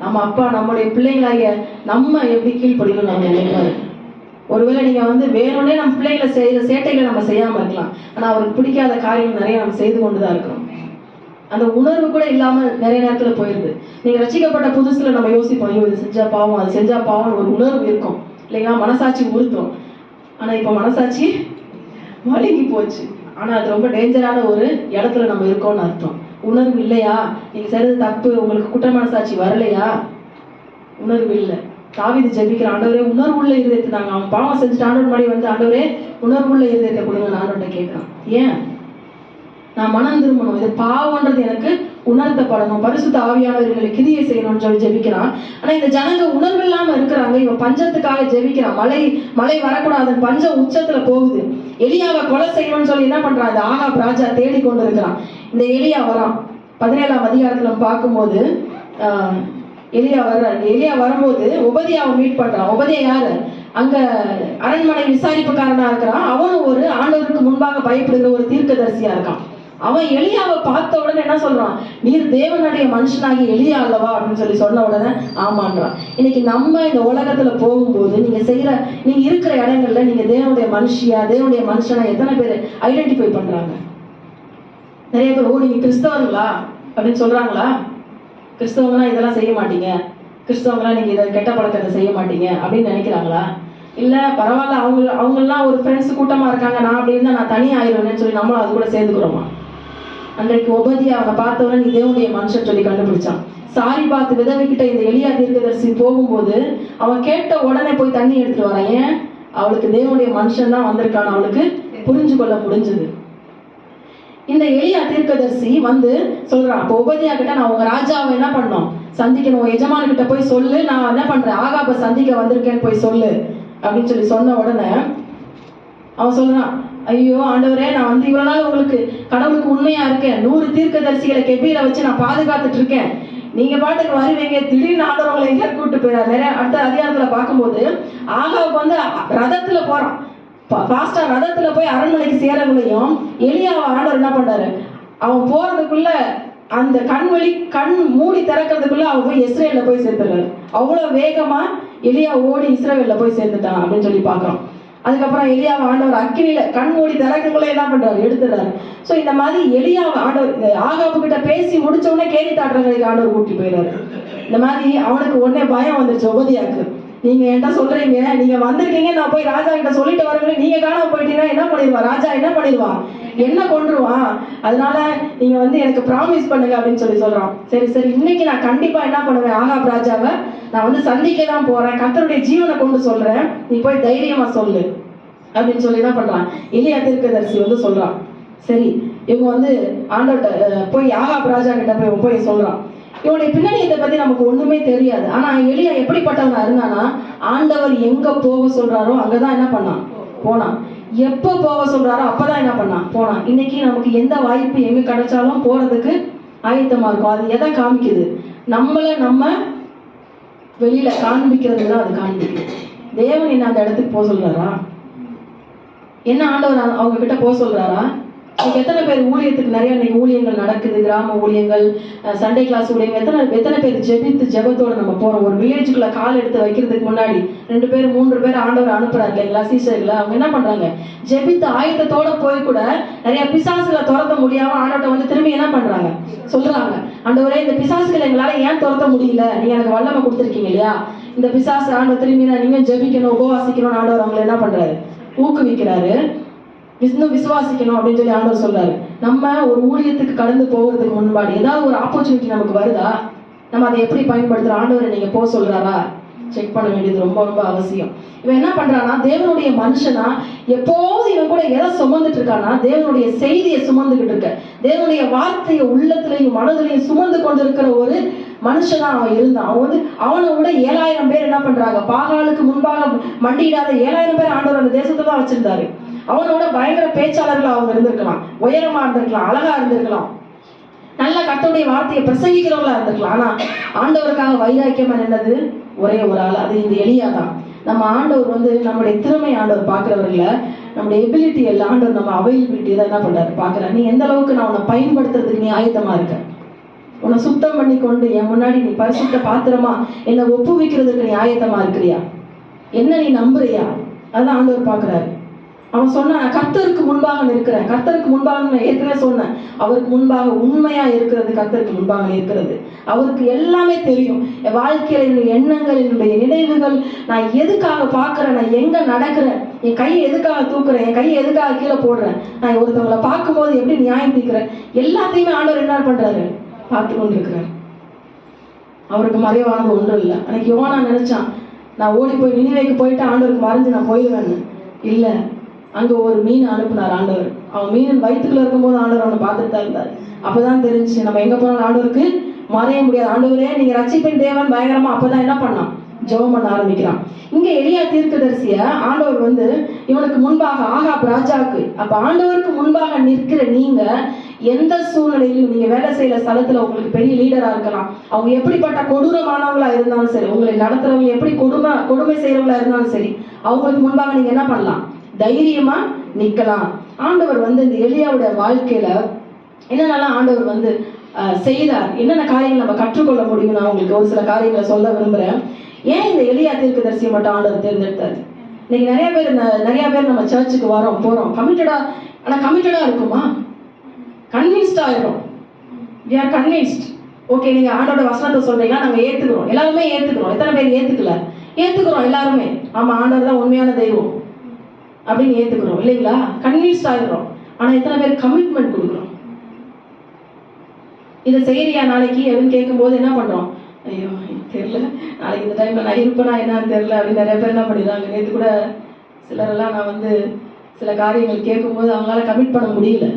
நம்ம அப்பா நம்மளுடைய பிள்ளைங்களாகிய நம்ம எப்படி கீழ்படியணும்னு நம்ம நினைக்கிறாரு. ஒருவேளை நீங்க வந்து வேணும்னே நம்ம பிள்ளைங்களை செய்யற சேட்டைகளை நம்ம செய்யாம இருக்கலாம், ஆனா அவருக்கு பிடிக்காத காரியம் நிறைய நம்ம செய்து கொண்டுதான் இருக்கிறோம். அந்த உணர்வு கூட இல்லாம நிறைய நேரத்துல போயிருது. நீங்க ரசிக்கப்பட்ட புதுசுல நம்ம யோசிப்போம், ஐயோ இது செஞ்சா பாவம், அது செஞ்சா பாவம், ஒரு உணர்வு இருக்கும் இல்லைங்களா, மனசாட்சி உறுத்தும். ஆனா இப்ப மனசாட்சி மழுங்கி போச்சு. ஆனா அது ரொம்ப டேஞ்சரான ஒரு இடத்துல நம்ம இருக்கோம்னு அர்த்தம். உணர்வு இல்லையா, நீங்க செய்யறது தப்பு, உங்களுக்கு குற்ற மனசாட்சி வரலையா, உணர்வு இல்லை. தாவீது ஜெபிக்கிற, ஆண்டவரே உணர்வுள்ள இருதயத்தை நாங்க, அவன் பாவம் செஞ்சுட்டு ஆண்டவர் முன்னாடி வந்து ஆண்டவரே உணர்வுள்ள இருதயத்தை கொடுங்க ஆண்டவர்கிட்ட கேட்கிறான். ஏன்? நான் மனம் திரும்பணும், இது பாவம்ன்றது எனக்கு உணர்த்தப்படணும், பரிசுத்த ஆவியானவர்களை கிரியை செய்யணும்னு சொல்லி ஜெபிக்கிறான். ஆனா இந்த ஜனங்க உணர்வு இல்லாம இருக்கிறாங்க. இவன் பஞ்சத்துக்காக ஜெபிக்கிறான், மழை வரக்கூடாது, பஞ்சம் உச்சத்துல போகுது. எலியாவை கொலை செய்யணும்னு சொல்லி என்ன பண்றான், இந்த ஆகாப் ராஜா தேடி கொண்டு இருக்கிறான். இந்த எலியா வரான். 17ஆம் அதிகாரத்துல பார்க்கும்போது எலியா வரும்போது ஒபதியாவை மீட் பண்றான். ஒபதியா யாரு, அங்க அரண்மனை விசாரிப்புக்காரனா இருக்கிறான். அவனும் ஒரு ஆண்டவருக்கு முன்பாக பயப்படுகிற ஒரு தீர்க்கதரிசியா இருக்கான். அவன் எலியாவை பார்த்த உடனே என்ன சொல்றான், நீர் தேவனுடைய மனுஷனாகி எலியா அல்லவா அப்படின்னு சொல்லி சொன்ன உடனே ஆமான்றான். இன்னைக்கு நம்ம இந்த உலகத்துல போகும்போது நீங்க இருக்கிற இடங்கள்ல நீங்க தேவனுடைய மனுஷியா தேவனுடைய மனுஷனா எத்தனை பேர் ஐடென்டிஃபை பண்றாங்க? நிறைய பேர், ஓ நீங்க கிறிஸ்தவங்களா அப்படின்னு சொல்றாங்களா? கிறிஸ்தவங்களா இதெல்லாம் செய்ய மாட்டீங்க, கிறிஸ்தவங்களா நீங்க இதை கெட்ட பழக்கத்தை செய்ய மாட்டீங்க அப்படின்னு நினைக்கிறாங்களா? இல்ல பரவாயில்ல, அவங்கெல்லாம் ஒரு ஃப்ரெண்ட்ஸ் கூட்டமா இருக்காங்க, நான் அப்படி இருந்தா நான் தனி ஆயிடுவேன்னு சொல்லி நம்மளும் அது கூட சேர்ந்துக்கிறோமா? அன்றைக்கு ஒபதியா அவனை பார்த்தவன நீ தேவனுடைய மனுஷன் சொல்லி கண்டுபிடிச்சான். சாரி பார்த்து விதவைக்கிட்ட இந்த எலியா தீர்க்கதரிசி போகும்போது அவன் கேட்ட உடனே போய் தண்ணி எடுத்துட்டு வரான். ஏன்? அவளுக்கு தேவனுடைய மனுஷன் தான் வந்திருக்கான்னு அவளுக்கு புரிஞ்சு கொள்ள முடிஞ்சது. இந்த எலியா தீர்க்கதரிசி வந்து சொல்றான், அப்போ ஒபதியா கிட்ட நான் உங்க ராஜாவை என்ன பண்ணோம் சந்திக்கணும், எஜமான கிட்ட போய் சொல்லு, நான் என்ன பண்றேன், ஆகாபை சந்திக்க வந்திருக்கேன்னு போய் சொல்லு அப்படின்னு சொல்லி சொன்ன உடனே அவன் சொல்றான், ஐயோ ஆண்டவரே, நான் வந்து இவ்வளவு நாள் உங்களுக்கு கடவுளுக்கு உண்மையா இருக்கேன், 100 தீர்க்கதரிசிகளை கெபியில வச்சு நான் பாதுகாத்துட்டு இருக்கேன், நீங்க பாட்டுக்கு வருவீங்க, திடீர்னு ஆண்டவர் உங்களை எங்க கூப்பிட்டு போயிடாரு. நிறைய அடுத்த அதிகாரத்துல பார்க்கும்போது ஆகாவுக்கு வந்து ரதத்துல போறான், ஃபாஸ்டா ரதத்துல போய் அரண்மனைக்கு சேரக்குள்ளையும் எலியாவை ஆண்டவர் என்ன பண்றாரு, அவன் போறதுக்குள்ள அந்த கண் மூடி திறக்கிறதுக்குள்ள அவன் போய் இஸ்ரேல்ல போய் சேர்த்துறாரு. அவ்வளவு வேகமா எலியா ஓடி இஸ்ரேல்ல போய் சேர்ந்துட்டான் அப்படின்னு சொல்லி பார்க்கிறோம். அதுக்கப்புறம் எலியாவை ஆண்டவர் அக்கினியில கண் மூடி திறக்கிறதுக்குள்ள என்ன பண்றாரு, எடுத்துறாரு. ஸோ இந்த மாதிரி எலியாவை ஆண்டவர் ஆகாபு கிட்ட பேசி முடிச்ச உடனே கேலி தாட்டுறதுக்கு ஆண்டவர் கூட்டி போயிடாரு. இந்த மாதிரி அவனுக்கு உடனே பயம் வந்துருச்சு ஒபதியாக்கு. நீங்க என்கிட்ட சொல்றீங்க, நீங்க வந்திருக்கீங்க, நான் போய் ராஜா கிட்ட சொல்லிட்டு வரவங்க, நீங்க காணாம போயிட்டீங்கன்னா என்ன பண்ணிடுவான் ராஜா, என்ன பண்ணிடுவான், என்ன கொன்றுவான், அதனால நீங்க வந்து எனக்கு ப்ராமிஸ் பண்ணுங்க அப்படின்னு சொல்லி சொல்றான். சரி சரி, இன்னைக்கு நான் கண்டிப்பா என்ன பண்ணுவேன், ஆகாப் ராஜாவை நான் வந்து சந்திக்க தான் போறேன், கர்த்தருடைய ஜீவனை கொண்டு சொல்றேன், நீ போய் தைரியமா சொல்லு அப்படின்னு சொல்லி என்ன பண்றான், எலியா தீர்க்கதரிசி வந்து சொல்றான். சரி, இவங்க வந்து ஆண்டவர்கிட்ட போய் ஆகாப் ராஜா கிட்ட போய் சொல்றான். இவனுடைய பின்னணியத்தை பத்தி நமக்கு ஒண்ணுமே தெரியாது. ஆனா எலியா எப்படிப்பட்டவனா இருந்தானா, ஆண்டவர் எங்க போக சொல்றாரோ அங்கதான் என்ன பண்ணான், போனான். எப்ப போக சொல்றாரோ அப்பதான் என்ன பண்ணான், போனான். இன்னைக்கு நமக்கு எந்த வாய்ப்பு எங்க கிடைச்சாலும் போறதுக்கு ஆயத்தமா இருக்கும். அது எதை காமிக்குது, நம்ம வெளியில காண்பிக்கிறது தான் அது காண்பிக்குது. தேவன் என்ன அந்த இடத்துக்கு போக சொல்றாரா, என்ன ஆண்டவர் அவங்க கிட்ட போக சொல்றாரா? இன்னைக்கு எத்தனை பேர் ஊழியத்துக்கு நிறைய இன்னைக்கு ஊழியங்கள் நடக்குது, கிராம ஊழியங்கள், சண்டே கிளாஸ் ஊழியங்கள், எத்தனை பேர் ஜெபத்தோட நம்ம போறோம். ஒரு வில்லேஜுக்குள்ள கால் எடுத்து வைக்கிறதுக்கு முன்னாடி 2 பேர் 3 பேர் ஆண்டவர் அனுப்புறாரு இல்லைங்களா, சீசர்ல. அவங்க என்ன பண்றாங்க, ஜெபித்து ஆயத்தத்தோட போய் கூட நிறைய பிசாசுகளை துரத்த முடியாம ஆண்டவர்கிட்ட வந்து திரும்பி என்ன பண்றாங்க, சொல்றாங்க, ஆண்டவரே இந்த பிசாசுகளை எங்களால ஏன் துரத்த முடியல, நீங்க எனக்கு வல்லமை கொடுத்துருக்கீங்க இல்லையா, இந்த பிசாசு ஆண்டவர் திரும்பி நீங்க ஜெபிக்கணும், உபவாசிக்கணும், ஆண்டவர் அவங்களை என்ன பண்றாரு, ஊக்குவிக்கிறாரு. விசுவாசிக்கணும் அப்படின்னு சொல்லி ஆண்டவர் சொல்றாரு. நம்ம ஒரு ஊழியத்துக்கு கடந்து போகிறதுக்கு முன்னாடி ஏதாவது ஒரு ஆப்பர்ச்சுனிட்டி நமக்கு வருதா, நம்ம அதை எப்படி பயன்படுத்துறோம், ஆண்டவரை நீங்க போக சொல்றாரா, செக் பண்ண வேண்டியது ரொம்ப ரொம்ப அவசியம். இவன் என்ன பண்றானா, தேவனுடைய மனுஷனா எப்போது இவன் கூட எதை சுமந்துட்டு இருக்கானா, தேவனுடைய செய்தியை சுமந்துகிட்டு இருக்க, தேவனுடைய வார்த்தையை உள்ளத்திலையும் மனதிலையும் சுமந்து கொண்டு இருக்கிற ஒரு மனுஷனா அவன் இருந்தான். அவன் வந்து அவனை விட 7000 பேர் என்ன பண்றாங்க, பாகாலுக்கு முன்பாக மண்டியிடாத 7000 பேர் ஆண்டவர் அந்த தேசத்தை தான் வச்சிருந்தாரு. அவனோட பயங்கர பேச்சாளர்கள் அவங்க இருந்திருக்கலாம், உயரமா இருந்திருக்கலாம், அழகா இருந்திருக்கலாம், நல்ல கர்த்தருடைய வார்த்தையை பிரசங்கிக்கிறவங்களா இருந்திருக்கலாம். ஆனா ஆண்டவருக்காக வைராக்கியமா என்னது, ஒரே ஒரு ஆள், அது இந்த எலியா தான். நம்ம ஆண்டவர் வந்து நம்முடைய திறமை ஆண்டவர் பாக்குறவர்கள, நம்முடைய எபிலிட்டி எல்லாம் ஆண்டவர் நம்ம அவைலபிலிட்டி தான் என்ன பண்றாரு பாக்குறாரு. நீ எந்த அளவுக்கு நான் உன்னை பயன்படுத்துறதுக்கு நீ ஆயத்தமா இருக்க, உன்னை சுத்தம் பண்ணி கொண்டு என் முன்னாடி நீ பரிசுத்த பாத்திரமா என்னை ஒப்புவிக்கிறதுக்கு நீ ஆயத்தமா இருக்கிறியா, என்ன நீ நம்புறியா, அதுதான் ஆண்டவர் பாக்குறாரு. அவன் சொன்னான், கர்த்தருக்கு முன்பாக இருக்கிறேன், கர்த்தருக்கு முன்பாக ஏற்கனவே சொன்னேன், அவருக்கு முன்பாக உண்மையா இருக்கிறது, கர்த்தருக்கு முன்பாக இருக்கிறது. அவருக்கு எல்லாமே தெரியும், என் வாழ்க்கையில என்னுடைய எண்ணங்கள், என்னுடைய நினைவுகள், நான் எதுக்காக பார்க்கிறேன், நான் எங்க நடக்கிறேன், என் கையை எதுக்காக தூக்குறேன், என் கையை எதுக்காக கீழே போடுறேன், நான் ஒருத்தவங்களை பார்க்கும்போது எப்படி நியாயம் தீர்க்கிறேன், எல்லாத்தையுமே ஆண்டவர் என்ன பண்றாரு, பார்த்து கொண்டு இருக்கிறார். அவருக்கு மறைவானது ஒன்றும் இல்லை. அன்னைக்கு யோனா நினைச்சான், நான் ஓடி போய் நினிவேக்கு போயிட்டு ஆண்டவருக்கு மறைஞ்சு நான் போயிடுவேன்னு. இல்ல, அங்க ஒரு மீன் அனுப்புனார் ஆண்டவர். அவன் மீன் வயிற்றுக்குள்ள இருக்கும்போது ஆண்டவர் அவனை பார்த்துட்டு தான் இருந்தார். அப்பதான் தெரிஞ்சு நம்ம எங்க போனாலும் ஆண்டவருக்கு மறைய முடியாது. ஆண்டவரே நீங்க ரட்சிப்பின் தேவன் பயங்கரமா. அப்பதான் என்ன பண்ணான், ஜெபம் பண்ண ஆரம்பிக்கிறான். இங்க எலியா தீர்க்கதரிசிய ஆண்டவர் வந்து இவனுக்கு முன்பாக ஆகாப் ராஜாவுக்கு, அப்ப ஆண்டவருக்கு முன்பாக நிற்கிற நீங்க எந்த சூழ்நிலையிலும், நீங்க வேலை செய்யற ஸ்தலத்துல உங்களுக்கு பெரிய லீடரா இருக்கலாம், அவங்க எப்படிப்பட்ட கொடூரமானவங்களா இருந்தாலும் சரி, உங்களை நடத்துறவங்க எப்படி கொடுமை செய்யறவங்களா இருந்தாலும் சரி, அவங்களுக்கு முன்பாக நீங்க என்ன பண்ணலாம், தைரியமா நிக்கலாம். ஆண்டவர் வந்து இந்த எலியாவுடைய வாழ்க்கையில என்னென்னலாம் ஆண்டவர் வந்து செய்தார், என்னென்ன காரியங்கள் நம்ம கற்றுக்கொள்ள முடியும், நான் உங்களுக்கு ஒரு சில காரியங்களை சொல்ல விரும்புறேன். ஏன் இந்த எலியா தீர்க்கதரிசியை மட்டும் ஆண்டவர் தேர்ந்தெடுத்தார்? இன்னைக்கு நிறைய பேர் நம்ம சர்ச்சுக்கு போறோம் கமிட்டடா. ஆனா கமிட்டடா இருக்குமா, கன்வின்ஸ்ட் ஆயிடும். we are convinced. ஓகே, நீங்க ஆண்டோட வசனத்தை சொல்றீங்க, நாங்க ஏத்துக்கிறோம், எல்லாருமே ஏத்துக்கிறோம். எத்தனை பேர் ஏத்துக்கல, ஏத்துக்கிறோம் எல்லாருமே, ஆமா ஆண்டவர் தான் உண்மையான தெய்வம் அப்படின்னு ஏத்துக்கிறோம் இல்லைங்களா, கன்வின்ஸ்ட் ஆயிடுறோம். ஆனா எத்தனை பேர் கமிட்மெண்ட் கொடுக்குறோம், இதை செய்யறியா நாளைக்கு அப்படின்னு கேட்கும்போது என்ன பண்றோம், ஐயோ தெரியல, நாளைக்கு இந்த டைம்ல நான் இருப்பேனா என்னன்னு தெரியல அப்படின்னு நிறைய பேர் என்ன பண்ணிடுறாங்க. நேற்று கூட சிலரெல்லாம் நான் வந்து சில காரியங்கள் கேட்கும்போது அவங்களால கமிட் பண்ண முடியல.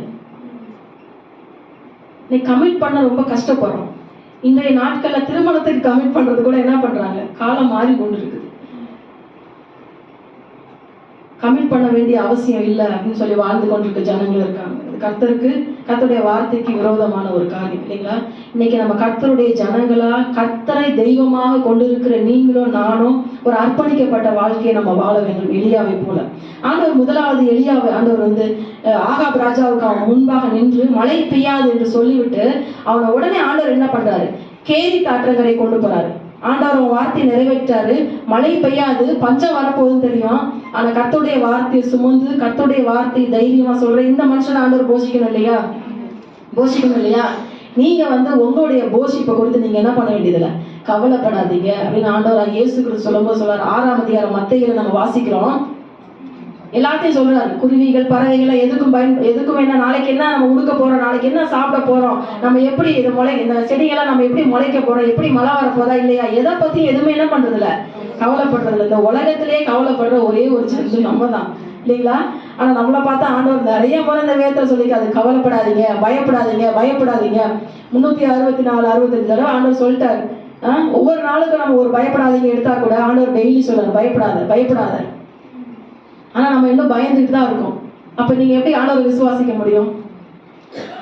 நீ கமிட் பண்ண ரொம்ப கஷ்டப்படுறோம். இன்றைய நாட்கள்ல திருமணத்துக்கு கமிட் பண்றது கூட என்ன பண்றாங்க, காலம் மாறி கொண்டு இருக்குது. கமிட் பண்ண வேண்டிய அவசியம் இல்லை அப்படின்னு சொல்லி வாழ்ந்து கொண்டிருக்க ஜனங்களும் இருக்காங்க. கர்த்தருடைய வார்த்தைக்கு விரோதமான ஒரு காரியம் இல்லைங்களா? இன்னைக்கு நம்ம கர்த்தருடைய ஜனங்களா, கர்த்தரை தெய்வமாக கொண்டிருக்கிற நீங்களும் நானும் ஒரு அர்ப்பணிக்கப்பட்ட வாழ்க்கையை நம்ம வாழ வேண்டும். எலியாவை போல ஆண்டவர் முதலாவது எலியாவை ஆண்டவர் ஆகாப் ராஜாவுக்கு அவன் முன்பாக நின்று மழை பெய்யாது என்று சொல்லிவிட்டு அவனை உடனே ஆண்டவர் என்ன பண்றாரு, கேரி தாற்றங்கரை கொண்டு போறாரு. ஆண்டவர் அவன் வார்த்தையை நிறைவேற்றாரு. மழை பெய்யாது, பஞ்சம் வரப்போகுதுன்னு தெரியும். ஆனா கர்த்தருடைய வார்த்தையை சுமந்து கர்த்தருடைய வார்த்தையை தைரியமா சொல்ற இந்த மனுஷன் ஆண்டவர் போஷிக்கணும் இல்லையா? நீங்க உங்களுடைய போஷிப்பை கொடுத்து நீங்க என்ன பண்ண வேண்டியதில்லை, கவலைப்படாதீங்க அப்படின்னு ஆண்டவர் இயேசு கிறிஸ்து சொல்லும்போது சொல்றாரு. 6ஆம் அதிகாரம் மத்தேயுல நம்ம வாசிக்கிறோம். எல்லாத்தையும் சொல்றாரு. குருவிகள் பறவைகளை எதுக்கும் என்ன, நாளைக்கு என்ன நம்ம உடுக்க போறோம், நாளைக்கு என்ன சாப்பிட போறோம், நம்ம எப்படி இந்த செடிகள்லாம் நம்ம எப்படி முளைக்க போறோம், எப்படி மழை வரப்போதா இல்லையா, எதை பத்தியும் எதுவுமே என்ன பண்றது இல்ல, கவலைப்படுறது இல்லை. இந்த உலகத்திலேயே கவலைப்படுற ஒரே ஒரு சின்ன நம்ம தான் இல்லைங்களா? ஆனா நம்மளை பார்த்தா ஆண்டவர் நிறைய முறை இந்த வேதத்துல சொல்லிக்காது, கவலைப்படாதீங்க, பயப்படாதீங்க 364 65 தடவை ஆண்டவர் சொல்லிட்டாரு. ஒவ்வொரு நாளுக்கும் நம்ம ஒரு பயப்படாதீங்க எடுத்தா கூட ஆண்டவர் டெய்லி சொல்றாரு, பயப்படாத. ஆனா நம்ம இன்னும் பயந்துட்டு தான் இருக்கோம். அப்ப நீங்க எப்படி ஆண்டவர் விசுவாசிக்க முடியும்?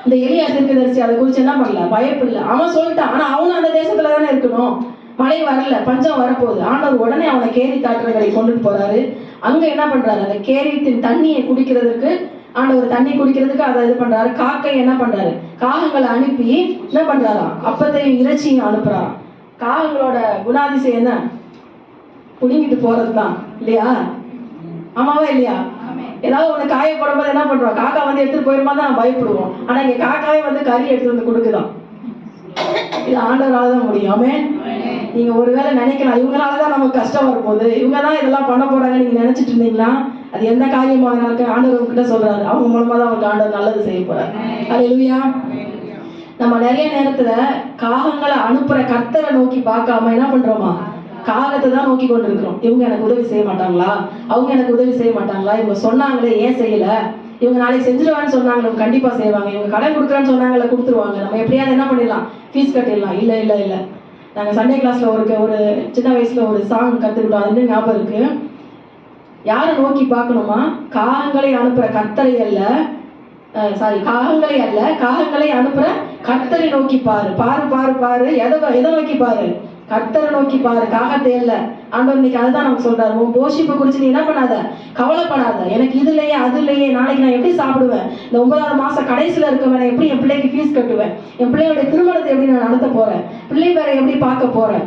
இந்த எலியா தீர்க்கதரிசி அதை குறிச்சு என்ன பண்ணல, பயப்படல. அவன் சொல்லிட்டான். ஆனா அவனும் அந்த தேசத்துல தானே இருக்கணும். மழை வரல, பஞ்சம் வரப்போகுது. ஆண்டவர் உடனே அவனை கேரி தாற்றங்கரை கொண்டுட்டு போறாரு. அங்க என்ன பண்றாரு, அந்த கேரியத்தின் தண்ணியை குடிக்கிறதுக்கு ஆண்டவர் தண்ணி குடிக்கிறதுக்கு அதை இது பண்றாரு. காக்கை என்ன பண்றாரு, காகங்களை அனுப்பி என்ன பண்றாராம், அப்பத்தையும் இறைச்சியும் அனுப்புறாராம். காகங்களோட குணாதிசயம் என்ன, குடிங்கிட்டு போறதுதான் இல்லையா? ஆமாவா இல்லையா? ஏதாவது ஒண்ணு காய போடும்போது என்ன பண்றோம், காக்கா எடுத்துட்டு போயிருமா தான் பயப்படுவோம். ஆனா இங்க காக்காவே கறி எடுத்து கொடுக்குதான். இது ஆண்டவராலதான் முடியும். ஆமென். நீங்க ஒருவேளை நினைக்கலாம், இவங்களாலதான் நமக்கு கஷ்டம் வரும்போது, இவங்கதான் இதெல்லாம் பண்ண போறாங்க நீங்க நினைச்சிட்டு இருந்தீங்களா? அது எந்த காரியமாக ஆண்டவர் கிட்ட சொல்றாரு, அவங்க மூலமா தான் அவங்களுக்கு ஆண்டவர் நல்லது செய்ய போறாரு. அல்லேலூயா. நம்ம நிறைய நேரத்துல காகங்களை அனுப்புற கர்த்தரை நோக்கி பார்க்காம என்ன பண்றோமா, காகத்தை தான் நோக்கி கொண்டு இருக்கிறோம். இவங்க எனக்கு உதவி செய்ய மாட்டாங்களா, அவங்க எனக்கு உதவி செய்ய மாட்டாங்களா, இவங்க சொன்னாங்களே ஏன் செய்யல, இவங்க நாளைக்கு செஞ்சிருவான்னு சொன்னாங்க கண்டிப்பா செய்வாங்க, இவங்க கடன் கொடுக்குறான்னு சொன்னாங்களே கொடுத்துருவாங்க, நம்ம எப்படியாவது என்ன பண்ணிடலாம், ஃபீஸ் கட்டிடலாம். இல்ல நாங்க சண்டே கிளாஸ்ல ஒரு சின்ன வயசுல ஒரு சாங் கத்துக்கிட்டோம். அது ஞாபகம் இருக்கு. யாரை நோக்கி பார்க்கணுமா, காகங்களை அனுப்புற கர்த்தரை அல்ல, காகங்களை அனுப்புற கர்த்தரை நோக்கி பாரு. எதை நோக்கி பாரு, கர்த்தரை நோக்கி பாரு, காகத்தை இல்ல. ஆண்டவர் இன்னைக்கு அதுதான் நமக்கு சொல்றாரு. உன் போஷிப்பை குறிச்சு நீ என்ன பண்ணாத, கவலைப்படாத. எனக்கு இது இல்லையே அது இல்லையே, நாளைக்கு நான் எப்படி சாப்பிடுவேன், இந்த 9ஆவது மாசம் கடைசியில இருக்கவன் எப்படி என் பிள்ளைக்கு ஃபீஸ் கட்டுவேன், என் பிள்ளையோட திருமணத்தை எப்படி நான் நடத்த போறேன், பிள்ளை வேற எப்படி பார்க்க போறேன்,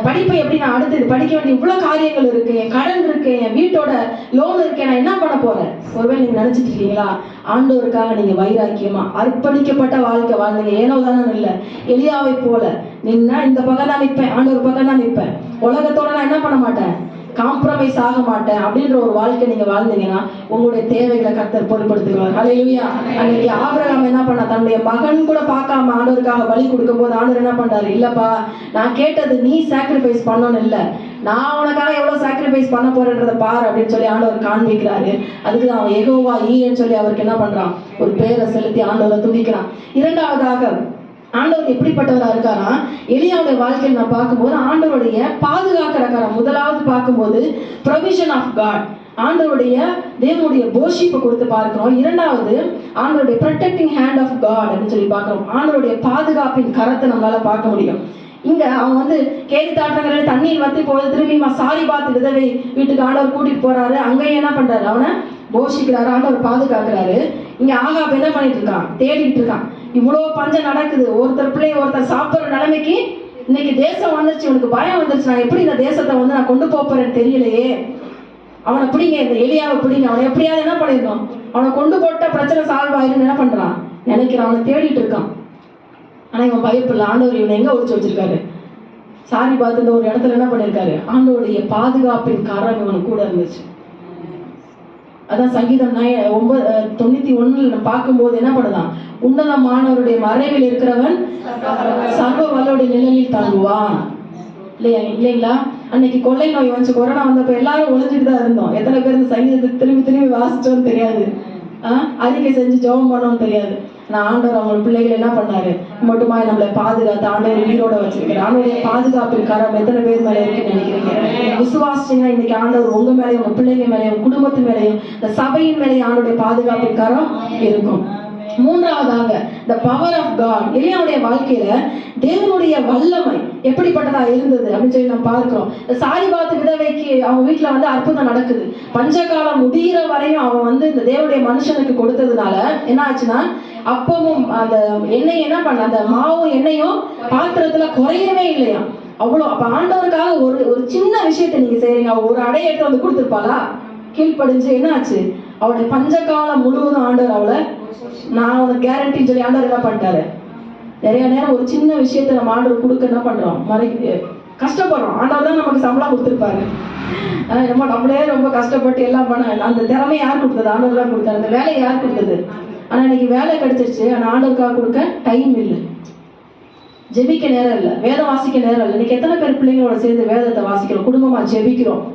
படிப்பை எப்படி நான் அடுத்தது படிக்க வேண்டிய இவ்வளவு காரியங்கள் இருக்கு, என் கடன் இருக்கு, என் வீட்டோட லோன் இருக்கு, நான் என்ன பண்ண போறேன். ஒருவேளை நீங்க நினைச்சிட்டு இருக்கீங்களா, ஆண்டவருக்காக நீங்க வைராக்கியமா அர்ப்பணிக்கப்பட்ட வாழ்க்கை வாழ்ந்தீங்க, ஏனோ தானே இல்லை. எலியாவை போல நின்னா இந்த பக்கம் தான் நிற்பேன், ஆண்டவர் பக்கம் தான் நிற்பேன், உலகத்தோட நான் என்ன பண்ண மாட்டேன், காம்ப்ரமைஸ் ஆக மாட்டேன் அப்படின்ற ஒரு வாழ்க்கை நீங்க வாழ்ந்தீங்கன்னா உங்களுடைய தேவைகளை கர்த்தர் பொருட்படுத்துவார். ஹல்லேலூயா. அன்னைக்கு ஆபிரகாம் என்ன பண்ணா, தன்னுடைய மகன் கூட பார்க்காம ஆண்டவருக்காக பலி கொடுக்கும் போது ஆண்டவர் என்ன பண்றாரு, இல்லப்பா நான் கேட்டது நீ சாக்ரிஃபைஸ் பண்ணணும் இல்ல, நான் உனக்காக எவ்வளவு சாக்ரிஃபைஸ் பண்ண போறேன்றத பாரு அப்படின்னு சொல்லி ஆண்டவர் காண்பிக்கிறாரு. அதுக்கு அவன் யெகோவா ஈரேன்னு சொல்லி அவருக்கு என்ன பண்றான், ஒரு பேரை செலுத்தி ஆண்டவரை துதிக்கிறான். இரண்டாவதாக ஆண்டவர் எப்படிப்பட்டவரா இருக்காரா, எலியாவுடைய வாழ்க்கையில் நான் பார்க்கும்போது ஆண்டவருடைய பாதுகாக்கிற முதலாவது பார்க்கும்போது ப்ரொவிஷன் ஆஃப் காட், ஆண்டவருடைய தேவனுடைய போஷிப்பை கொடுத்து பார்க்கிறோம். இரண்டாவது ஆண்டவருடைய ப்ரொடெக்டிங் ஹேண்ட் ஆஃப் காட் அப்படின்னு சொல்லி பார்க்கிறோம். ஆண்டவருடைய பாதுகாப்பின் கரத்தை நம்மளால பார்க்க முடியும். இங்க அவன் கேரி தாற்றங்கரை தண்ணீர் வத்தி போது திரும்பி சாரிபாத் விதவை வீட்டுக்கு ஆண்டவர் கூட்டிட்டு போறாரு. அங்கேயும் என்ன பண்றாரு, அவனை போஷிக்கிறாரு, ஆண்டவர் பாதுகாக்கிறாரு. இங்க ஆகாப் என்ன பண்ணிட்டு இருக்கான், தேடிட்டு இருக்கான். இவ்வளவு பஞ்சம் நடக்குது, ஒருத்தர் பிள்ளை ஒருத்தர் சாப்பிடுற நிலைமைக்கு இன்னைக்கு தேசம் வந்துருச்சு, உனக்கு பயம் வந்துருச்சு, நான் எப்படி இந்த தேசத்தை நான் கொண்டு போறேன்னு தெரியலையே. அவனை பிடிங்க, இந்த எலியாவை பிடிங்க, அவனை எப்படியாவது என்ன பண்ணிருக்கோம், அவனை கொண்டு போட்ட பிரச்சனை சால்வ் ஆயிருன்னு என்ன பண்றான் நினைக்கிறான், அவனை தேடிட்டு இருக்கான். ஆனா இவன் பயப்படல. ஆண்டவர் இவனை எங்க ஒழிச்சு வச்சிருக்காரு, சாரி பார்த்து ஒரு இடத்துல என்ன பண்ணிருக்காரு, ஆண்டவருடைய பாதுகாப்பின் காரணம் இவனுக்கு கூட இருந்துச்சு. அதான் சங்கீதம் 91 பார்க்கும்போது என்ன பண்ணுதான், உன்னதமானவருடைய மறைவில் இருக்கிறவன் சர்வ வல்லோடைய நிழலில் தங்குவான் இல்லைங்களா. அன்னைக்கு கொள்ளை நோய் வந்து கொரோனா வந்தப்ப எல்லாரும் ஒளிஞ்சுட்டு தான் இருந்தோம். எத்தனை பேர் இந்த சங்கீதத்தை திரும்பி வாசிச்சோன்னு தெரியாது, அறிக்கை செஞ்சு ஜெபம் பண்ணோம்னு தெரியாது. நான் ஆண்டவர் அவங்க பிள்ளைகள் என்ன பண்ணாரு மட்டுமா நம்மளை பாதுகாத்து ஆண்டவர் உயிரோட வச்சிருக்காரு. ஆண்டவருடைய பாதுகாப்பின் கரம் எத்தனை பேர் மேல இருக்குன்னு நினைக்கிறீங்க? விசுவாசிச்சீங்கன்னா இன்னைக்கு ஆண்டவர் உங்க மேலேயும் உங்க பிள்ளைங்க மேலேயும் உங்க குடும்பத்து மேலேயும் இந்த சபையின் மேலேயும் ஆண்டவருடைய பாதுகாப்பின் கரம் இருக்கும். மூன்றாவதாக the power of God. எலியாவுடைய வாழ்க்கையில தேவனுடைய வல்லமை எப்படிப்பட்டதா இருந்தது அப்படின்னு சொல்லி நம்ம பார்க்கிறோம். சாரிபாத் விதவைக்கு அவங்க வீட்டுல வந்து அற்புதம் நடக்குது. பஞ்சகாலம் முடிகிற வரையும் அவன் வந்து இந்த தேவனுடைய மனுஷனுக்கு கொடுத்ததுனால என்ன ஆச்சுன்னா அப்பவும் அந்த எண்ணெய் என்ன பண்ண அந்த மாவும் எண்ணெயும் பாத்திரத்துல குறையவே இல்லையா. அவ்வளோ அப்ப ஆண்டவருக்காக ஒரு சின்ன விஷயத்தை நீங்க செய்றீங்க. ஒரு அடையை எடுத்து வந்து கொடுத்துருப்பாளா? கீழ்ப்படிஞ்சு என்ன ஆச்சு? அவளுடைய பஞ்சகாலம் முழுவதும் ஆண்டவர் அவளை நான் உனக்கு கேரண்டின்னு சொல்லி ஆண்டவர் என்ன பண்ணிட்டாரு. நிறைய நேரம் ஒரு சின்ன விஷயத்த நம்ம ஆண்டவர் கொடுக்க என்ன பண்றோம் கஷ்டப்படுறோம். ஆண்டவர் தான் நமக்கு சம்பளம் கொடுத்துருப்பாரு. நம்மளே ரொம்ப கஷ்டப்பட்டு எல்லாம் பண்ண அந்த திறமை யார் கொடுத்தது? ஆண்டவர் தான் கொடுத்தாரு. அந்த வேலையை யார் கொடுத்தது? ஆனா இன்னைக்கு வேலை கிடைச்சிருச்சு, ஆனா ஆண்டவருக்காக கொடுக்க டைம் இல்லை, ஜெபிக்க நேரம் இல்லை, வேதம் வாசிக்க நேரம் இல்லை. இன்னைக்கு எத்தனை பேர் பிள்ளைங்களோட சேர்ந்து வேதத்தை வாசிக்கிறோம், குடும்பமா ஜெபிக்கிறோம்,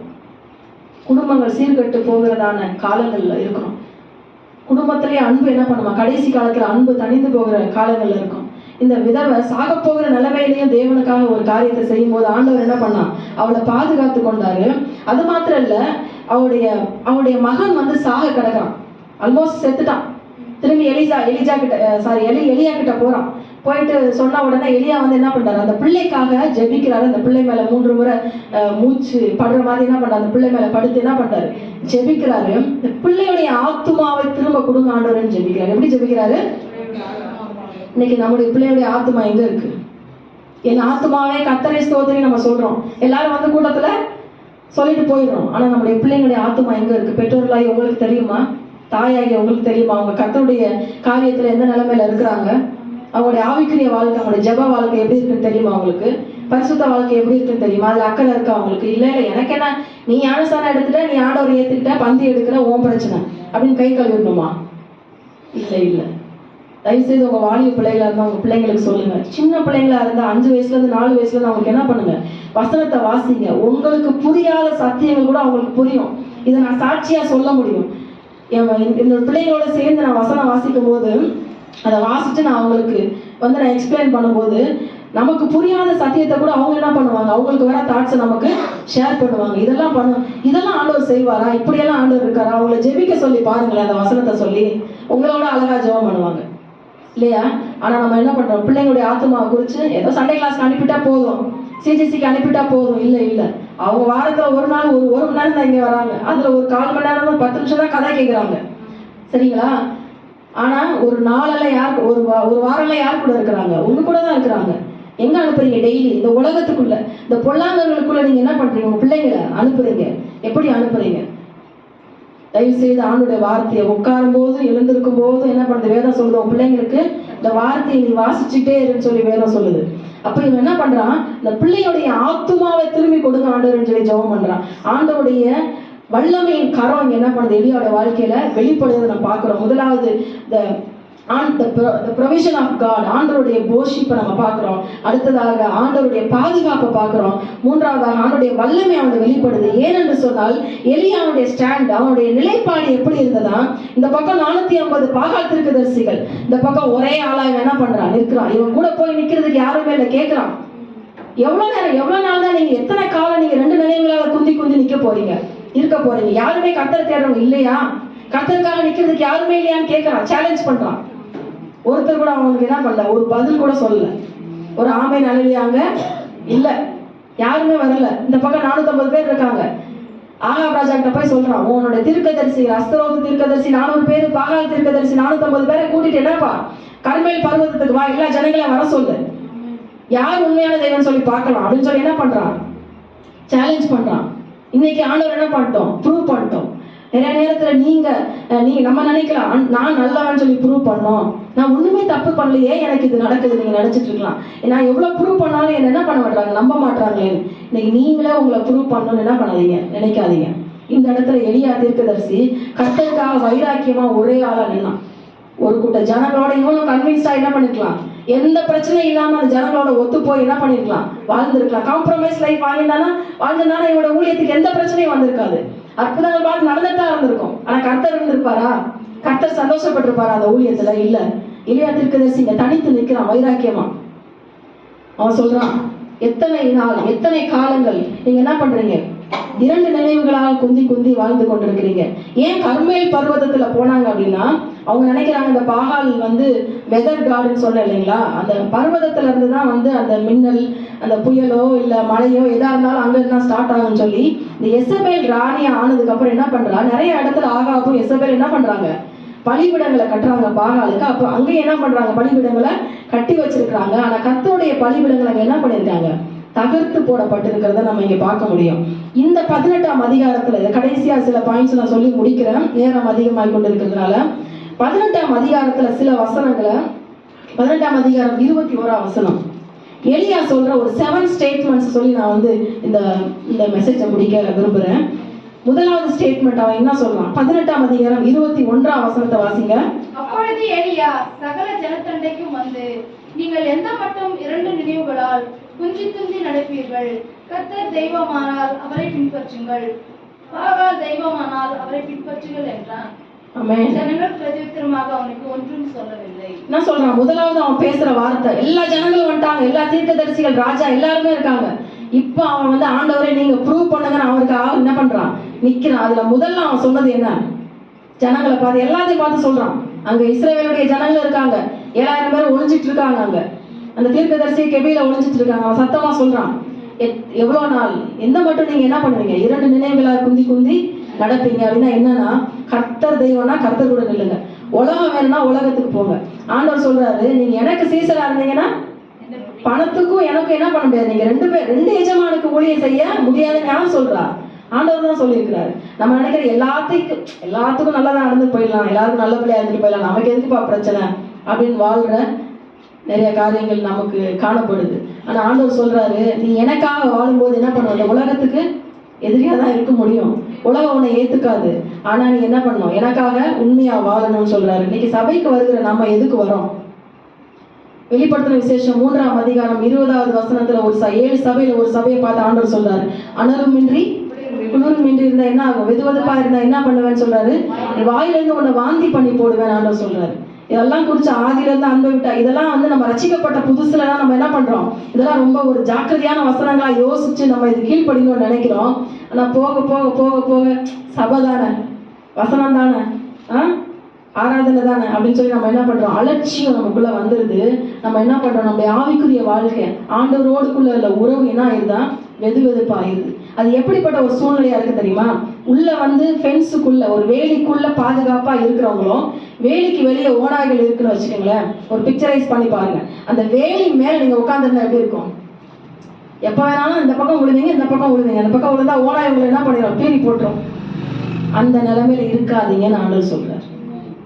குடும்பங்கள் சீர்கட்டு போகிறதான காலங்கள்ல இருக்கிறோம். குடும்பத்திலேயே அன்பு என்ன பண்ணுமா கடைசி காலத்துல அன்பு தணிந்து போகிற காலங்கள்ல இருக்கும். இந்த விதவை சாக போகிற நிலைமையிலையும் தேவனுக்காக ஒரு காரியத்தை செய்யும் போது ஆண்டவர் என்ன பண்ணா அவளை பாதுகாத்து கொண்டாரு. அது மாத்திரம் இல்ல, அவளுடைய மகன் வந்து சாக கிடக்குறான், ஆல்மோஸ்ட் செத்துட்டான். திரும்பி எலியா கிட்ட போறான். போயிட்டு சொன்ன உடனே எலியா வந்து என்ன பண்றாரு, அந்த பிள்ளைக்காக ஜெபிக்கிறாரு. அந்த பிள்ளை மேல 3 முறை மூச்சு படுற மாதிரி என்ன பண்றாரு, அந்த பிள்ளை மேல படுத்து என்ன பண்றாரு, ஜெபிக்கிறாரு. இந்த பிள்ளையுடைய ஆத்துமாவை திரும்ப கொடுங்க ஆண்டவரேன்னு ஜெபிக்கிறாரு. எப்படி ஜெபிக்கிறாரு? இன்னைக்கு நம்முடைய பிள்ளையுடைய ஆத்துமா எங்க இருக்கு? என் ஆத்துமாவே கர்த்தரை ஸ்தோத்திரி நம்ம சொல்றோம், எல்லாரும் வந்து கூட்டத்துல சொல்லிட்டு போயிடுறோம். ஆனா நம்முடைய பிள்ளைங்களுடைய ஆத்துமா எங்க இருக்கு? பெற்றோர்களாகி உங்களுக்கு தெரியுமா? தாயாகி உங்களுக்கு தெரியுமா? அவங்க கர்த்தருடைய காரியத்துல எந்த நிலைமையில இருக்கிறாங்க? அவங்களுடைய ஆவிக்குரிய வாழ்க்கை, அவங்களுடைய ஜெப வாழ்க்கை எப்படி இருக்குன்னு தெரியுமா? அவங்களுக்கு பரிசுத்த வாழ்க்கை எப்படி இருக்குன்னு தெரியுமா? அதுல அக்கறை இருக்கா அவங்களுக்கு? இல்ல எனக்கு என்ன, நீ ஞானஸ்தானம் எடுத்துட்ட, நீ ஆண்டவர் ஏத்துக்கிட்ட, பந்தி எடுக்கிற, உன் பிரச்சனை அப்படின்னு கை கழுவிடணுமா? இல்ல. தயவுசெய்து உங்க வாலிப பிள்ளைகளா இருந்தா உங்க பிள்ளைங்களுக்கு சொல்லுங்க. சின்ன பிள்ளைங்களா இருந்தா 5 வயசுல இருந்து 4 வயசுல இருந்து அவங்களுக்கு என்ன பண்ணுங்க, வசனத்தை வாசிங்க. உங்களுக்கு புரியாத சத்தியங்கள் கூட அவங்களுக்கு புரியும். இதை நான் சாட்சியா சொல்ல முடியும். என்னோட பிள்ளைங்களோட சேர்ந்து நான் வசனம் வாசிக்கும் போது அதை வாசிச்சு நான் அவங்களுக்கு வந்து நான் எக்ஸ்பிளைன் பண்ணும்போது நமக்கு புரியாத சத்தியத்தை கூட அவங்க என்ன பண்ணுவாங்க, அவங்களுக்கு வர தாட்ஸை நமக்கு ஷேர் பண்ணுவாங்க. இதெல்லாம் ஆண்டவர் செய்வாரா? இப்படியெல்லாம் ஆண்டவர் இருக்காரா? அவங்கள ஜெபிக்க சொல்லி பாருங்களேன், அந்த வசனத்தை சொல்லி உங்களோட அழகா ஜெபம் பண்ணுவாங்க இல்லையா? ஆனா நம்ம என்ன பண்றோம், பிள்ளைங்களுடைய ஆத்மாவை குறிச்சு ஏதோ சண்டே கிளாஸ்க்கு அனுப்பிட்டா போதும், சிஜிசிக்கு அனுப்பிட்டா போதும். இல்ல அவங்க வாரத்துல ஒரு நாள் ஒரு மணி நேரம் தான் இங்க வராங்க. அதுல ஒரு 1/4 மணி நேரம் 10 நிமிஷம் தான் கதை கேட்கிறாங்க, சரிங்களா? ஆனா ஒரு நாளெல்ல யார், ஒரு வாரம்ல யார் கூட இருக்கிறாங்க? உங்க கூட தான் இருக்கிறாங்க. எங்க அனுப்புறீங்க? டெய்லி இந்த உலகத்துக்குள்ள, இந்த பொல்லாங்கர்களுக்குள்ள நீங்க என்ன பண்றீங்க? உங்க பிள்ளைங்களை அனுப்புறீங்க. எப்படி அனுப்புறீங்க? தயவு செய்து ஆண்டுடைய வார்த்தையை உட்காரும் போது எழுந்திருக்கும் போது என்ன பண்ணுது வேதம் சொல்லுது, உன் பிள்ளைங்களுக்கு இந்த வார்த்தையை நீ வாசிச்சுட்டே இருன்னு சொல்லி வேதம் சொல்லுது. அப்ப இவன் என்ன பண்றான், இந்த பிள்ளையுடைய ஆத்துமாவை திரும்பி கொடுங்க ஆண்டவர்னு சொல்லி ஜெபம் பண்றான். ஆண்டவருடைய வல்லமையின் கரம் என்ன பண்ணுது, எலியாவோட வாழ்க்கையில வெளிப்படுவதை நம்ம பார்க்கிறோம். முதலாவது the provision of God, ஆண்டவருடைய போஷிப்பை நம்ம பார்க்கிறோம். அடுத்ததாக ஆண்டவருடைய பாதுகாப்பை பார்க்கிறோம். மூன்றாவதாக ஆண்டவருடைய வல்லமை அவனுடைய வெளிப்படுது. ஏனென்று சொன்னால் எலியாவுடைய ஸ்டாண்ட், அவனுடைய நிலைப்பாடு எப்படி இருந்ததா, இந்த பக்கம் 450 பாகால் தீர்க்கதரிசிகள், இந்த பக்கம் ஒரே ஆளா இவன் என்ன பண்றான், நிற்கிறான். இவன் கூட போய் நிக்கிறதுக்கு யாருமே இல்லை. கேட்கிறான், எவ்வளவு நேரம், எவ்வளவு நாள் தான் நீங்க, எத்தனை காலம் நீங்க 2 நிலையங்களால குந்தி நிக்க போறீங்க, இருக்க போறீங்க? யாருமே கர்த்தரை தேடுறவங்க இல்லையா? கர்த்தருக்காக நிக்கிறதுக்கு யாருமே இல்லையான்னு கேட்கிறான், சேலஞ்ச் பண்றான். ஒருத்தர் கூட அவனுக்கு என்ன பண்ணல, ஒரு பதில் கூட சொல்லல. ஒரு ஆமை நிலையாங்க இல்ல, யாருமே வரல. இந்த பக்கம் 450 பேர் இருக்காங்க. ஆகாப் ராஜா கிட்ட போய் சொல்றான், உன்னோட தீர்க்கதரிசி அஸ்தரோத் தீர்க்கதரிசி 400 பேர், பாகால் தீர்க்கதரிசி 450 பேரை கூட்டிட்டு என்னப்பா கர்மேல் பர்வதத்துக்கு வா, எல்லா ஜனங்களையும் வர சொல்லு, யார் உண்மையான தெய்வம் சொல்லி பார்க்கலாம் அப்படின்னு சொல்லி என்ன பண்றான், சேலஞ்ச் பண்றான். இன்னைக்கு ஆண்டவர் என்ன பண்ணிட்டோம், ப்ரூவ் பண்ணிட்டோம். நிறைய நேரத்துல நீங்க நம்ம நினைக்கலாம், நான் நல்லவன் சொல்லி ப்ரூவ் பண்ணோம், நான் ஒண்ணுமே தப்பு பண்ணலையே, எனக்கு இது நடக்குது நீங்க நினைச்சிட்டு இருக்கலாம். நான் எவ்வளவு ப்ரூவ் பண்ணாலும் என்ன பண்ண மாட்டாங்க, நம்ப மாட்டாங்களே. இன்னைக்கு நீங்களே உங்களை ப்ரூவ் பண்ணணும்னு என்ன பண்ணாதீங்க, நினைக்காதீங்க. இந்த இடத்துல எலியா தீர்க்கதரிசி கர்த்தருக்காக வைராக்கியமா ஒரே ஆளா நின்னான். ஒரு கூட்ட ஜனங்களோட இவனும் கன்வின்ஸ்டா என்ன பண்ணிருக்கலாம், எந்த பிரச்சனையும் இல்லாம அந்த ஜனங்களோட ஒத்து போய் என்ன பண்ணிருக்கலாம், வாழ்ந்திருக்கலாம். காம்ப்ரமைஸ் லைஃப் வாழ்ந்தானா இவனோட ஊழியத்துக்கு எந்த பிரச்சனையும் வந்திருக்காது. அற்புதங்கள் பார்த்து நடந்துட்டா இருந்திருக்கும். ஆனா கர்த்தர் இருந்திருப்பாரா, கர்த்தர் சந்தோஷப்பட்டிருப்பாரா அந்த ஊழியத்துல? இல்ல. எலியா தீர்க்கதரிசி இங்க தனித்து நிற்கிறான் வைராக்கியமா. அவன் சொல்றான், எத்தனை நாள் எத்தனை காலங்கள் நீங்க என்ன பண்றீங்க, 2 நினைவுகளாக குந்தி குந்தி வாழ்ந்து கொண்டிருக்கிறீங்க. ஏன் கர்மேல் பர்வதத்துல போனாங்க அப்படின்னா, அவங்க நினைக்கிறாங்க இந்த பாகால் வந்து வெதர் கார்டுன்னு சொன்ன இல்லைங்களா, அந்த பர்வதத்துல இருந்துதான் வந்து அந்த மின்னல், அந்த புயலோ இல்ல மழையோ எதா இருந்தாலும் அங்க இருந்தா ஸ்டார்ட் ஆகும்னு சொல்லி, இந்த எசபேல் ராணி ஆனதுக்கு அப்புறம் என்ன பண்றா, நிறைய இடத்துல ஆகாபும் எசபேல் என்ன பண்றாங்க, பலிபீடங்களை கட்டுறாங்க பாகாலுக்கு. அப்ப அங்கேயும் என்ன பண்றாங்க, பலிபீடங்களை கட்டி வச்சிருக்கிறாங்க. ஆனா கர்த்தருடைய பலிபீடங்களை அங்க என்ன பண்ணிருக்காங்க, தகர்த்து போடப்பட்டிருக்கிறத நம்ம இங்க பார்க்க முடியும். இந்த 18ஆம் அதிகாரத்துல கடைசியா சில பாயிண்ட்ஸ் நான் சொல்லி முடிக்கிறேன், நேரம் அதிகமாகி கொண்டு இருக்கிறதுனால. 18ஆம் அதிகாரத்துல சில வசனங்களை, 18ஆம் அதிகாரம் 21ஆம் வசனம், எலியா சொல்ற ஒரு 7 ஸ்டேட்மெண்ட்ஸ் சொல்லி நான் வந்து இந்த மெசேஜை முடிக்க விரும்புறேன். முதலாவது ஸ்டேட்மெண்ட் அவன் என்ன சொல்றான், 18ஆம் அதிகாரம் 21ஆம் வசனத்தை வாசிங்க. அப்பொழுது எலியா சகல ஜனத்தண்டைக்கும் வந்து, நீங்கள் எந்த மட்டும் 2 நினைவுகளால் குந்தி குந்தி நடப்பீர்கள், கர்த்தர் தெய்வமானால் அவரை பின்பற்றுங்கள், பாகால் தெய்வமானால் அவரை பின்பற்றுங்கள் என்றான். ஜனங்கள் பிரதியுத்தரமாக அவனுக்கு ஒன்றும் சொல்லவில்லை. என்ன சொல்றான், முதலாவது அவன் பேசுற வார்த்தை, எல்லா ஜனங்களும் வந்துட்டாங்க, எல்லா தீர்க்கதரிசிகள், ராஜா எல்லாருமே இருக்காங்க. இப்ப அவன் வந்து ஆண்டவரை நீங்க ப்ரூவ் பண்ணுங்கன்னு அவனுக்கு என்ன பண்றான், நிக்கிறான். அதுல முதல்ல அவன் சொன்னது என்ன, ஜனங்களை பார்த்து எல்லாத்தையும் பார்த்து சொல்றான். அங்க இஸ்ரவேலுடைய ஜனங்கள் இருக்காங்க, 7000 பேர் ஒளிஞ்சிட்டு இருக்காங்க. அங்க அந்த தீர்க்கதரிசி கெபியில ஒளிஞ்சிட்டு இருக்காங்க. அவன் சத்தமா சொல்றான், எவ்வளவு நாள் எந்த மட்டும் நீங்க என்ன பண்ணுவீங்க, 2 நினைவுகளா குந்தி குந்தி நடப்பீங்க. அப்படின்னா என்னன்னா, கர்த்தர் தெய்வம்னா கர்த்தர் கூட நில்லுங்க, உலகம் வேணும்னா உலகத்துக்கு போங்க. ஆண்டவர் சொல்றாரு, நீங்க எனக்கு சீசரா இருந்தீங்கன்னா பணத்துக்கும் எனக்கும் என்ன பண்ண முடியாது, நீங்க 2 எஜமானுக்கு ஊழியம் செய்ய முடியாதுன்னு யாரும் சொல்றா, ஆண்டவர் தான் சொல்லியிருக்கிறாரு. நம்ம நினைக்கிற எல்லாத்துக்கும் நல்லா தான் நடந்து போயிடலாம், எல்லாருக்கும் நல்ல பிள்ளையா இருந்துட்டு போயிடலாம், நமக்கு எதுக்குப்பா பிரச்சனை அப்படின்னு வாழ்ற நிறைய காரியங்கள் நமக்கு காணப்படுது. ஆனா ஆண்டவர் சொல்றாரு, நீ எனக்காக வாழும்போது என்ன பண்ணுவ, இந்த உலகத்துக்கு எதிரியா தான் இருக்க முடியும், உலகம் உன்னை ஏத்துக்காது. ஆனா நீ என்ன பண்ணணும், எனக்காக உண்மையா வாழணும்னு சொல்றாரு. இன்னைக்கு சபைக்கு வருகிற நம்ம எதுக்கு வரோம், வெளிப்படுத்தின விசேஷம் 3ஆம் அதிகாரம் 20வது வசனத்துல ஒரு 7 சபையில ஒரு சபையை பார்த்து ஆண்டவர் சொல்றாரு, அனலுமின்றி குளிருமின்றி இருந்தா என்ன ஆகும், வெதுவெதுப்பா இருந்தா என்ன பண்ணுவேன்னு சொல்றாரு, வாயிலிருந்து உன்னை வாந்தி பண்ணி போடுவேன் ஆண்டவர் சொல்றாரு. இதெல்லாம் குறிச்சு ஆதியில இருந்து அனுபவிட்டா, இதெல்லாம் வந்து நம்ம ரசிக்கப்பட்ட புதுசுல தான் நம்ம என்ன பண்றோம், இதெல்லாம் ரொம்ப ஒரு ஜாக்கிரதையான வசனங்களா யோசிச்சு நம்ம இது கீழ்ப்படிக்கணும்னு நினைக்கிறோம். ஆனா போக போக போக போக சபை தானே, வசனம் தானே, ஆராதனை தானே அப்படின்னு சொல்லி நம்ம என்ன பண்றோம், அலட்சியம் நமக்குள்ள வந்துருது. நம்ம என்ன பண்றோம், நம்முடைய ஆவிக்குரிய வாழ்க்கை ஆண்டவரோடுக்குள்ள உள்ள உறவு என்ன ஆயிருதா, வெது வெதுப்பா ஆயிருது. அது எப்படிப்பட்ட ஒரு சூழ்நிலையா இருக்கு தெரியுமா, உள்ள வந்து ஃபென்ஸுக்குள்ள ஒரு வேலிக்குள்ள பாதுகாப்பா இருக்கிறவங்களும், வேலிக்கு வெளியே ஓநாய்கள் இருக்குன்னு வச்சுக்கோங்களேன், ஒரு பிக்சரைஸ் பண்ணி பாருங்க. அந்த வேலி மேல நீங்க உட்காந்துருந்தா எப்படி இருக்கும், எப்ப வேணாலும் இந்த பக்கம் விழுவீங்க, இந்த பக்கம் விழுவீங்க, அந்த பக்கம் விழுந்தா ஓநாய் உங்களை என்ன பண்ணிடும், பீறி போட்டுரும். அந்த நிலைமையில இருக்காதீங்கன்னு ஆண்டவர் சொல்றாரு.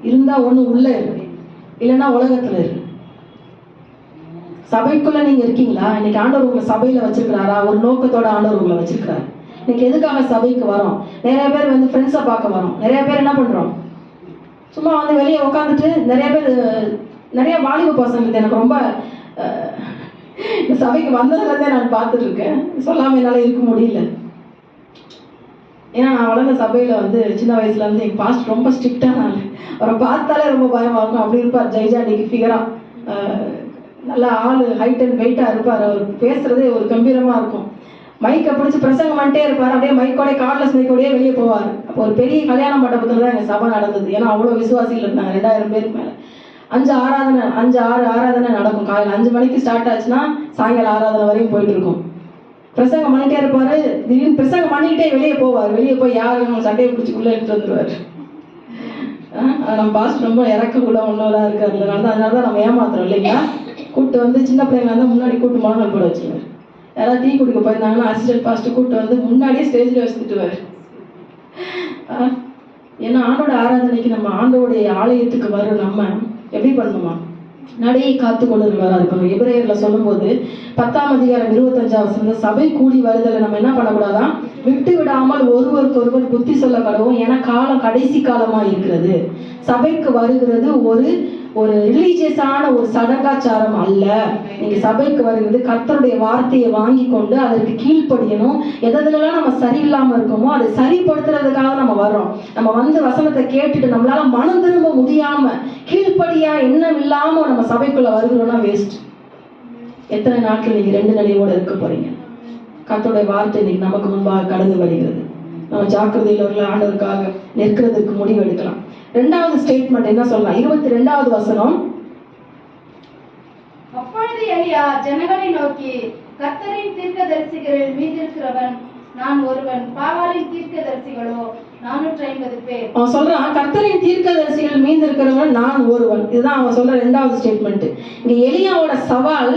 இருந்தா ஒண்ணு உள்ள இருக்கு, இல்லைன்னா உலகத்துல இருக்கு. சபைக்குள்ள நீங்க இருக்கீங்களா, இன்னைக்கு ஆண்டவர் உங்களை சபையில வச்சிருக்கிறாரா, ஒரு நோக்கத்தோட ஆண்டவர் உங்களை வச்சிருக்கிறாரு. இன்னைக்கு எதுக்காக சபைக்கு வரோம், நிறைய பேர் வந்து ஃப்ரெண்ட்ஸை பார்க்க வரோம், நிறைய பேர் என்ன பண்றோம், சும்மா வந்து வெளியே உட்காந்துட்டு, நிறைய பேர் நிறைய வாலிப பசங்களுக்கு எனக்கு ரொம்ப இந்த சபைக்கு வந்ததுலேருந்தே நான் பார்த்துட்டு இருக்கேன், சொல்லாம என்னால இருக்க முடியல. ஏன்னா நான் வளர்ந்த சபையில வந்து சின்ன வயசுல இருந்து எங்க பாஸ்ட் ரொம்ப ஸ்ட்ரிக்டான ஆளு, அவரை பார்த்தாலே ரொம்ப பயமா இருக்கும். அப்படி இருப்பார், ஜெய்ஜாண்டிக்கு ஃபிகரா, நல்லா ஆளு ஹைட் அண்ட் வெயிட்டா இருப்பார். அவர் பேசுறதே ஒரு கம்பீரமா இருக்கும். மைக்கை பிடிச்சி பிரசங்கம் பண்ணிட்டே இருப்பார், அப்படியே மைக்கோட கார்ட்லெஸ் மைக்கோடய வெளியே போவார். அப்போ ஒரு பெரிய கல்யாண மண்டபத்தில் தான் எங்கள் சபை நடந்தது. ஏன்னா அவ்வளோ விசுவாசிகள் இருந்தாங்க, 2000 பேருக்கு மேலே. 5-6 ஆராதனை நடக்கும். காலையில் 5 மணிக்கு ஸ்டார்ட் ஆச்சுன்னா சாயங்காலம் ஆராதனை வரையும் போயிட்டு இருக்கும். பிரசங்கம் பண்ணிட்டே இருப்பாரு, திடீர்னு பிரசங்கம் பண்ணிக்கிட்டே வெளியே போவார். வெளியே போய் யாரும் சட்டையை பிடிச்சி உள்ளே எடுத்துட்டு வந்துடுவார். நம்ம பாஸ்ட் ரொம்ப இறக்கக்குள்ள ஒன்றா இருக்காரு, அதனால தான் நம்ம ஏமாத்துறோம் இல்லைங்களா. கூப்பிட்டு வந்து சின்ன பிள்ளைங்க வந்து முன்னாடி கூட்டு முழங்கால் போட வச்சுருவார். யாராவது டீ குடிக்க போயிருந்தாங்கன்னா அசிஸ்டன்ட் பாஸ்ட்டு கூப்பிட்டு வந்து முன்னாடியே ஸ்டேஜில் வச்சுட்டுவார். ஏன்னா ஆண்டோட ஆராதனைக்கு நம்ம ஆண்டோடைய ஆலயத்துக்கு வரும், நம்ம எப்படி பண்ணணுமா, நடையை காத்து கொள்ளுறவராக இருக்கணும். எபிரேயர்ல சொல்லும்போது 10ஆம் அதிகாரம் 25ஆம் வசனம், சபை கூடி வருதலை நம்ம என்ன பண்ணக்கூடாதான், விட்டு விடாமல் ஒருவருக்கு ஒருவர் புத்தி சொல்ல கடவும், ஏன்னா காலம் கடைசி காலமா இருக்கிறது. சபைக்கு வருகிறது ஒரு ஒரு ரிலீஜியஸான ஒரு சடங்காச்சாரம் அல்ல. நீங்க சபைக்கு வருகிறது கர்த்தருடைய வார்த்தையை வாங்கி கொண்டு அதற்கு கீழ்ப்படியணும். எதெல்லாம் நம்ம சரியில்லாம இருக்கோமோ அதை சரிப்படுத்துறதுக்காக நம்ம வர்றோம். நம்ம வந்து வசனத்தை கேட்டுட்டு நம்மளால மனம் திரும்ப முடியாம கீழ்ப்படியா எண்ணம் இல்லாம நம்ம சபைக்குள்ள வருகிறோம்னா வேஸ்ட். எத்தனை நாட்கள் நீங்க 2 நிலையோட இருக்க போறீங்க? கர்த்தருடைய வார்த்தை இன்னைக்கு நமக்கு முன்பாக கடந்து வருகிறது. நம்ம ஜாக்கிரதையில் ஆண்டவருக்காக நிற்கிறதுக்கு முடிவு எடுக்கலாம். 2வது ஸ்டேட்மெண்ட் என்ன சொல்லலாம்? 22வது வசனம். அப்பொழுது எலியா ஜனங்களை நோக்கி, கர்த்தரின் தீர்க்கதரிசிகளில் மீதிருக்கிறவன் நான் ஒருவன், பாகாலின் தீர்க்கதரிசிகளோ 450 பேர். அவன் சொல்றான், கர்த்தரின் தீர்க்கதரிசிகள் மீது இருக்கிறவன் நான் ஒருவன். இதுதான் அவன் சொல்ற 2வது ஸ்டேட்மெண்ட். இங்க எலியாவோட சவால்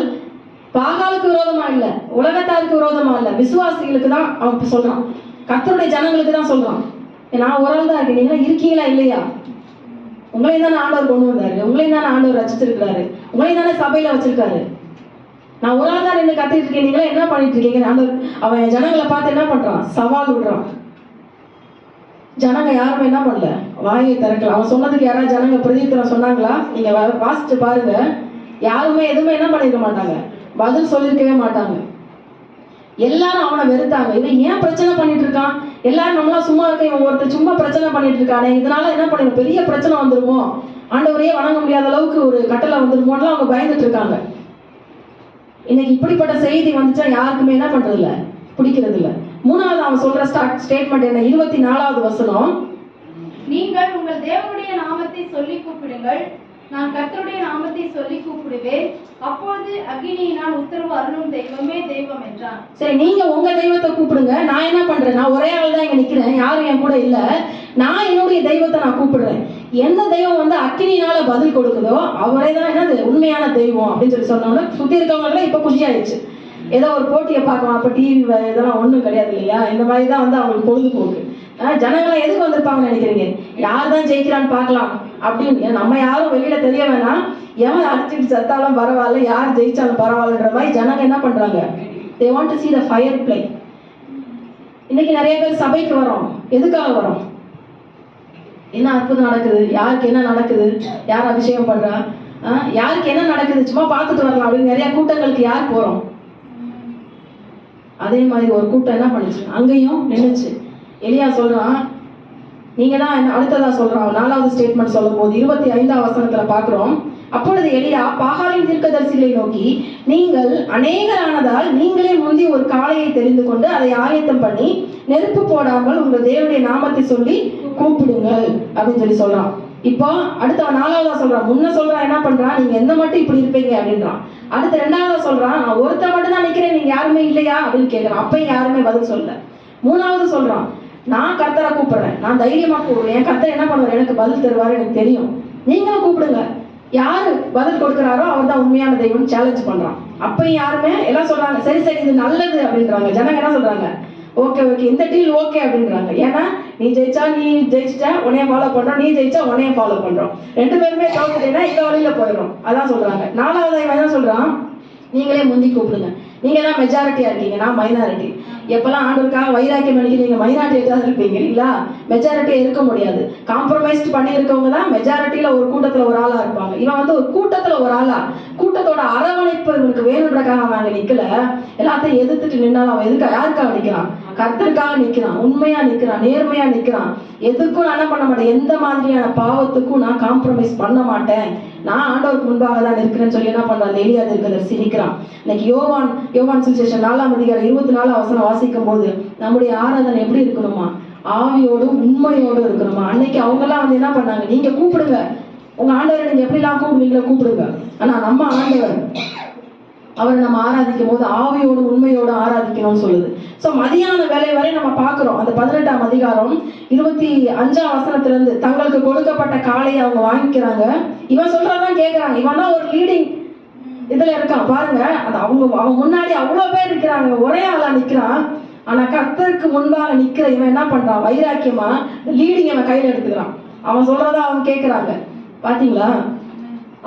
பாகாலுக்கு விரோதமா இல்ல, உலகத்தாருக்கு விரோதமா இல்ல, விசுவாசிகளுக்கு தான் அவன் சொல்றான். கர்த்தருடைய ஜனங்களுக்கு தான் சொல்றான். நான் ஒரு ஆள் தான் இருக்கேன், நீங்க இருக்கீங்களா இல்லையா? உங்களையும் தானே ஆண்டவர் கொண்டு வந்தாரு, உங்களையும் தானே ஆண்டவர் ரசிச்சிருக்கிறாரு, உங்களையும் தானே சபையில வச்சிருக்காரு. நான் ஒரு ஆள் தான் என்ன கத்திட்டு இருக்கேன், நீங்களா என்ன பண்ணிட்டு இருக்கீங்க? ஆண்டவர் அவன் ஜனங்களை பார்த்து என்ன பண்றான்? சவால் விடுறான். ஜனங்க யாருமே என்ன பண்ணல, வாயை திறக்கல. அவன் சொன்னதுக்கு யாராவது ஜனங்க பிரதித்திரம் சொன்னாங்களா? நீங்க வாசிச்சு பாருங்க. யாருமே எதுவுமே என்ன பண்ணிருக்க மாட்டாங்க, பதில் சொல்லிருக்கவே மாட்டாங்க. எல்லாரும் அவனை வெறுத்தாங்க. இவன் ஏன் பிரச்சனை பண்ணிட்டு இருக்கான்? எல்லாரும் நம்மளா சும்மா இருக்க, இவன் ஒருத்தர் சும்மா பிரச்சனை பண்ணிட்டு இருக்கானே, இதனால என்ன பண்ணிடும், பெரிய பிரச்சனை வந்துருமோ, ஆண்டவரையே வணங்க முடியாத அளவுக்கு ஒரு கட்டளை வந்துருமோன்னு அவங்க பயந்துட்டு இருக்காங்க. இன்னைக்கு இப்படிப்பட்ட செய்தி வந்துச்சா யாருக்குமே என்ன பண்றது இல்ல, பிடிக்கிறது இல்ல. 3வது அவன் சொல்ற ஸ்டேட்மெண்ட் என்ன? 24வது வசனம். நீங்கள் உங்கள் தேவனுடைய நாமத்தை சொல்லி கூப்பிடுங்கள், நான் கர்த்தருடைய நாமத்தை சொல்லி கூப்பிடுவேன், அப்பொழுது அக்கினியினால் உத்தரவு அருளும் தெய்வமே தெய்வம் என்றான். சரி, நீங்க உங்க தெய்வத்தை கூப்பிடுங்க, நான் என்ன பண்றேன்? நான் ஒரே ஆள் தான் இங்க நிக்கிறேன், யாரும் என் கூட இல்ல. நான் என்னுடைய தெய்வத்தை நான் கூப்பிடுறேன். எந்த தெய்வம் வந்து அக்கினியினால பதில் கொடுக்குதோ அவரே தான் என்னது உண்மையான தெய்வம் அப்படின்னு சொல்லி சொன்னோம்னா சுத்தி இருக்கவங்க இப்ப குஷி ஆயிடுச்சு. ஏதோ ஒரு போட்டியை பார்க்கலாம், அப்ப டிவி இதெல்லாம் ஒண்ணும் கிடையாது இல்லையா? இந்த மாதிரி தான் வந்து அவங்களுக்கு பொழுதுபோக்கு. ஜனங்களை எதுக்கு வந்திருப்பாங்கன்னு நினைக்கிறீங்க? யார் தான் ஜெயிக்கிறான்னு பார்க்கலாம் அப்படின்னு. நம்ம யாரும் வெளியில தெரிய வேணாம், எவன் அடிச்சுட்டு செத்தாலும் பரவாயில்ல, யார் ஜெயிச்சாலும் பரவாயில்லன்ற மாதிரி ஜனங்க என்ன பண்றாங்க? they want to see the fire play. இன்னைக்கு நிறைய பேர் சபைக்கு வரோம், எதுக்காக வரோம்? என்ன அற்புதம் நடக்குது, யாருக்கு என்ன நடக்குது, யார் அபிஷேகம் பண்றா, யாருக்கு என்ன நடக்குது, சும்மா பார்த்துட்டு வரலாம் அப்படின்னு நிறைய கூட்டங்களுக்கு யார் போறோம்? அதே மாதிரி ஒரு கூட்டம் என்ன பண்ணுச்சு, அங்கேயும் நின்றுச்சு. எலியா சொல்றான், நீங்க தான் அடுத்ததா சொல்றான். 4வது ஸ்டேட்மெண்ட் சொல்லும் போது 25வது வசனத்துல பாக்குறோம். அப்பொழுது எலியா பாகாலின் தீர்க்கதரிசிகளை நோக்கி, நீங்கள் அநேகரானதால் நீங்களே முந்தி ஒரு காளையை தெரிந்து கொண்டு அதை ஆயத்தம் பண்ணி நெருப்பு போடாமல் உங்கள் தேவனுடைய நாமத்தை சொல்லி கூப்பிடுங்கள் அப்படின்னு சொல்லி சொல்றான். இப்போ அடுத்த 4வதா சொல்றான். முன்ன சொல்றான் என்ன பண்றான், நீங்க எந்த மட்டும் இப்படி இருப்பீங்க அப்படின்றான். அடுத்த 2வதா சொல்றான், நான் ஒருத்த மட்டும் தான் நிக்கிறேன், நீங்க யாருமே இல்லையா அப்படின்னு கேட்கிறான். அப்பயும் யாருமே பதில் சொல்லல. 3வது சொல்றான், நான் கர்த்தரை கூப்பிடுறேன், நான் தைரியமா கூப்பிடுறேன், என் கர்த்தர் என்ன பண்ணுவார், எனக்கு பதில் தருவாரு, எனக்கு தெரியும், நீங்களும் கூப்பிடுங்க. யாரு பதில் கொடுக்கிறாரோ அவர் தான் உண்மையான தெய்வம் சேலஞ்ச் பண்றான். அப்பயும் யாருமே எல்லாம் சொல்றாங்க, சரி சரி இது நல்லது அப்படின்றாங்க. ஜனங்க என்ன சொல்றாங்க, ஓகே ஓகே இந்த டீல் ஓகே அப்படின்றாங்க. ஏன்னா நீ ஜெயிச்சா நீ ஜெயிச்சிட்டா உன்னைய ஃபாலோ பண்றோம், நீ ஜெயிச்சா உன்னைய ஃபாலோ பண்றோம், 2 பேருமே தோத்துட்டீங்கன்னா இந்த வழியில போயிடும், அதான் சொல்றாங்க. 4வது இவன் என்ன சொல்றான், நீங்களே முந்தி கூப்பிடுங்க, நீங்க தான் மெஜாரிட்டியா இருக்கீங்க, நான் மைனாரிட்டி. எப்பெல்லாம் ஆண்டவருக்காக வைராக்கியம் நினைக்க நீங்க மைனாரிட்டியா தான் இருப்பீங்க இல்லைங்களா? மெஜாரிட்டியா இருக்க முடியாது. காம்ப்ரமைஸ் பண்ணி இருக்கவங்க தான் மெஜாரிட்டியில ஒரு கூட்டத்துல ஒரு ஆளா இருப்பாங்க. இவன் வந்து ஒரு கூட்டத்துல ஒரு ஆளா, கூட்டத்தோட அரவணைப்பு இவனுக்கு வேணுன்றக்காக அவன் நிக்கல, எல்லாத்தையும் எதிர்த்துட்டு நின்னாலும் அவன் எதுக்கு யாருக்காக நிக்கிறான், கர்த்தருக்காக நிக்கிறான், உண்மையா நிக்கிறான், நேர்மையா நிக்கிறான். எதுக்கும் நான் என்ன பண்ண மாட்டேன், எந்த மாதிரியான பாவத்துக்கும் நான் காம்ப்ரமைஸ் பண்ண மாட்டேன், நான் ஆண்டவருக்கு முன்பாக தான் இருக்கிறேன்னு சொல்லி என்ன பண்றான், எலியா தீர்க்கதரிசி நிக்கிறான். இன்னைக்கு யோவான் சுவிசேஷம் 4ஆம் அதிகாரம் 24ஆம் வசனம் வாசிக்கும் போது நம்முடைய ஆராதனை எப்படி இருக்கணுமா, ஆவியோடும் உண்மையோடும் இருக்கணுமா. அன்னைக்கு அவங்க எல்லாம் வந்து என்ன பண்ணாங்க, நீங்க கூப்பிடுங்க உங்க ஆண்டவரை, நீங்க எப்படி எல்லாம் கூப்பிடுவீங்களோ கூப்பிடுங்க, ஆனா நம்ம ஆண்டவர் அவரை நம்ம ஆராதிக்கும் போது ஆவியோடு உண்மையோடு ஆராதிக்கணும்னு சொல்லுது. சோ மதியான வேலை வரை நம்ம பாக்குறோம். அந்த 18ஆம் அதிகாரம் 25ஆம் வசனத்துல இருந்து தங்களுக்கு கொடுக்கப்பட்ட காளையை அவங்க வாங்கிக்கிறாங்க. இவன் சொல்றதான் கேட்கறாங்க. இவன் தான் ஒரு லீடிங் இதுல இருக்கான் பாருங்க. அது அவங்க முன்னாடி அவ்வளவு பேர் இருக்கிறாங்க, ஒரே ஆளா நிக்கிறான். ஆனா கர்த்தருக்கு முன்பாக நிக்கிற இவன் என்ன பண்றான், வைராக்கியமா லீடிங் அவன் கையில எடுத்துக்கிறான். அவன் சொல்றதா அவங்க கேட்கறாங்க. பாத்தீங்களா,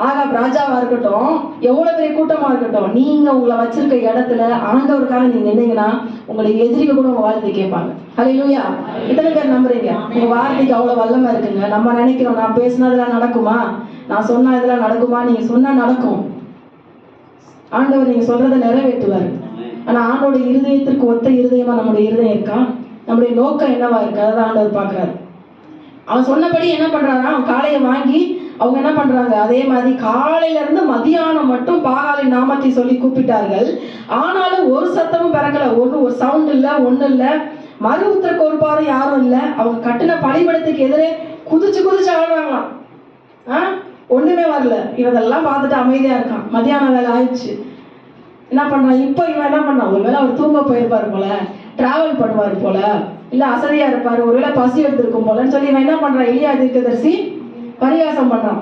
ஆகாப் ராஜாவா இருக்கட்டும், எவ்வளவு பெரிய கூட்டமா இருக்கட்டும், நீங்க உங்களை வச்சிருக்க இடத்துல ஆண்டவருக்காக நீங்க நின்னீங்கன்னா உங்களுடைய எதிரிகள் கூட உங்க வார்த்தை கேட்பாங்க. ஹல்லேலூயா. எத்தனை பேர் நம்புறீங்க உங்க வார்த்தைக்கு அவ்வளவு வல்லமை இருக்குங்க? நம்ம நினைக்கிறோம் நான் பேசினதெல்லாம் நடக்குமா, நான் சொன்னா இதெல்லாம் நடக்குமா? நீங்க சொன்னா நடக்கும். ஆண்டவர் நீங்க சொல்றதை நிறைவேற்றுவார். ஆனா ஆண்டோட இருதயத்திற்கு ஒத்த இருதயமா நம்முடைய இருதயம் இருக்கா? நம்முடைய நோக்கம் என்னவா இருக்கு? அதான் ஆண்டவர் பாக்குறாரு. அவன் சொன்னபடி என்ன பண்றானா, அவன் காளையை வாங்கி அவங்க என்ன பண்றாங்க, அதே மாதிரி காலையில இருந்து மதியானம் மட்டும் பாகாலின் நாமத்தை சொல்லி கூப்பிட்டார்கள். ஆனாலும் ஒரு சத்தமும் பிறக்கல. ஒரு சவுண்ட் இல்ல, ஒண்ணு இல்ல. மறு உத்தரக்கு ஒரு பாரம் யாரும் இல்ல. அவங்க கட்டின பலிபடத்துக்கு எதிரே குதிச்சு ஆடுறாங்களாம். ஒண்ணுமே வரல. இவதெல்லாம் பார்த்துட்டு அமைதியா இருக்கான். மதியானம் வேலை ஆயிடுச்சு. என்ன பண்றான் இப்போ? இவன் என்ன பண்ணான், ஒருவேளை அவர் தூங்க போயிருப்பாரு போல, டிராவல் பண்ணுவார் போல, இல்ல அசதியா இருப்பாரு, ஒருவேளை பசி எடுத்திருக்கும் போலன்னு சொல்லி இவன் என்ன பண்றான், எலியா தீர்க்கதரிசி பரிகாசம் பண்றான்.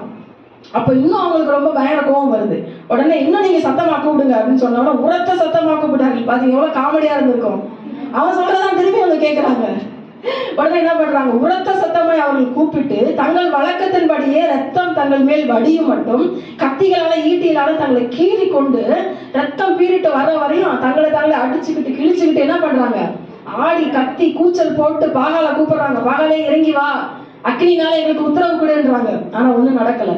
அப்ப இன்னும் அவங்களுக்கு ரொம்ப பயங்கர கோவம் வருது. உடனே இன்னும் நீங்க சத்தமா கூப்பிடுங்க அப்படின்னு சொன்னோட உரத்த சத்தமா கூப்பிட்டார்கள். பாத்தீங்க எவ்வளவு காமெடியா இருந்திருக்கும். அவன் சொல்றதான் திரும்பி அவங்க கேட்கறாங்க. உடனே என்ன பண்றாங்க, உரத்த சத்தமாய் அவர்கள் கூப்பிட்டு தங்கள் வழக்கத்தின்படியே ரத்தம் தங்கள் மேல் வடியும் மட்டும் கத்திகளால ஈட்டிகளால தங்களை கீறி கொண்டு ரத்தம் பீறிட்டு வர வரையும் தங்களை அடிச்சுக்கிட்டு கிழிச்சுக்கிட்டு என்ன பண்றாங்க, ஆடி கத்தி கூச்சல் போட்டு பாகால கூப்பிடுறாங்க. பாகாலே இறங்கி வா, அக்னினால எங்களுக்கு உத்தரவு கொடுன்றாங்க. ஆனா ஒண்ணும் நடக்கல.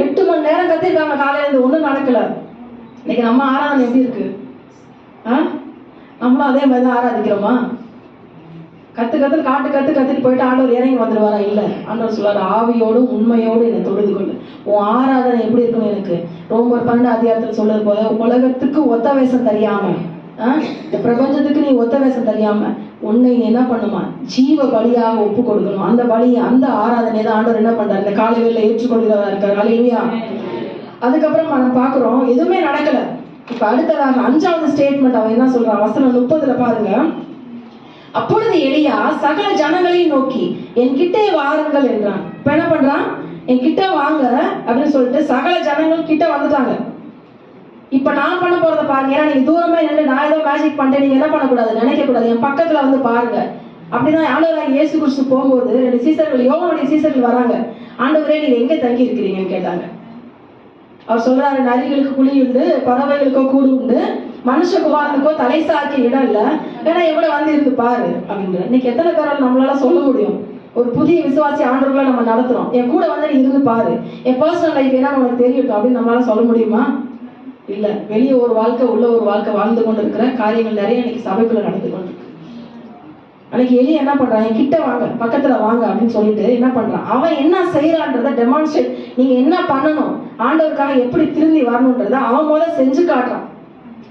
8 மணி நேரம் கத்திருக்காங்க காலையில இருந்து, ஒண்ணும் நடக்கல. இன்னைக்கு நம்ம ஆராதனை எப்படி இருக்கு? நம்மளும் அதே மாதிரிதான் ஆராதிக்கிறோமா? கத்துட்டு போயிட்டு ஆண்டவர் இறங்கி வந்துடுவாரா? இல்ல. ஆண்டவர் சொல்றாரு, ஆவியோடும் உண்மையோடு என்னை தொழுது கொள்ளு. உன் ஆராதனை எப்படி இருக்கணும்? எனக்கு ரோமர் 12 அதிகாரத்துல சொல்றது போல, உலகத்துக்கு ஒத்த வேஷம் தெரியாம, இந்த பிரபஞ்சத்துக்கு நீ ஒத்த வேஷம் தெரியாம உன்னை நீ என்ன பண்ணுமா, ஜீவ பலியாக ஒப்பு கொடுக்கணும். அந்த பலி, அந்த ஆராதனை தான் ஆண்டவர் என்ன பண்றாரு, இந்த காலை வேளையில ஏற்றுக்கொள்கிறதா இருக்காரு. ஹல்லேலூயா. அதுக்கப்புறம் நம்ம பாக்குறோம், எதுவுமே நடக்கல. இப்ப அடுத்ததாக 5வது ஸ்டேட்மெண்ட் அவன் என்ன சொல்றான், வசனம் 30 பாருங்க. அப்பொழுது எலியா சகல ஜனங்களையும் நோக்கி என் கிட்டே வாருங்கள் என்றான். இப்ப என்ன பண்றான், என் கிட்ட வாங்க அப்படின்னு சொல்லிட்டு சகல ஜனங்கள் கிட்ட வந்துட்டாங்க. இப்ப நான் பண்ண போறத பாருங்க. ஏன்னா நீங்க தூரமா நின்று நான் ஏதோ மேஜிக் பண்ணிட்டேன் நீங்க என்ன பண்ணக்கூடாது, நினைக்க கூடாது. என் பக்கத்துல வந்து பாருங்க. அப்படிதான் ஆண்டவராக இயேசு கிறிஸ்து போகும்போது 2 சீசர்கள், யோவானுடைய சீசர்கள் வராங்க. ஆண்டவரே நீங்க எங்க தங்கி இருக்கிறீங்கன்னு கேட்டாங்க. அவர் சொல்றாரு, நரிகளுக்கு குழி உண்டு, பறவைகளுக்கோ கூடு உண்டு, மனுஷகுமாரனுக்கோ தலை சாய்க்க இடம் இல்ல, ஏன்னா எவ்வளோ வந்து இருந்து பாரு அப்படின்ற. இன்னைக்கு எத்தனை பேரால் நம்மளால சொல்ல முடியும், ஒரு புதிய விசுவாசி ஆண்டவர்களை நம்ம நடத்துறோம், என் கூட வந்து நீ இருந்து பாரு, என் பர்சனல் லைஃப் என்னன்னு உனக்கு தெரியட்டும் அப்படின்னு நம்மளால சொல்ல முடியுமா? இல்ல. வெளியே ஒரு வாழ்க்கை, உள்ள ஒரு வாழ்க்கை வாழ்ந்து கொண்டு இருக்கிற காரியங்கள் நிறைய இன்னைக்கு சபைக்குள்ள நடந்து கொண்டு இருக்கு. அன்னைக்கு எலி என்ன பண்றான், என் கிட்ட வாங்க, பக்கத்துல வாங்க அப்படின்னு சொல்லிட்டு என்ன பண்றான், அவன் என்ன செய்யறான்றத டெமான்ஸ்ட்ரேட், நீங்க என்ன பண்ணணும், ஆண்டவருக்காக எப்படி திரும்பி வரணும்ன்றத அவன் முதல்ல செஞ்சு காட்டுறான்.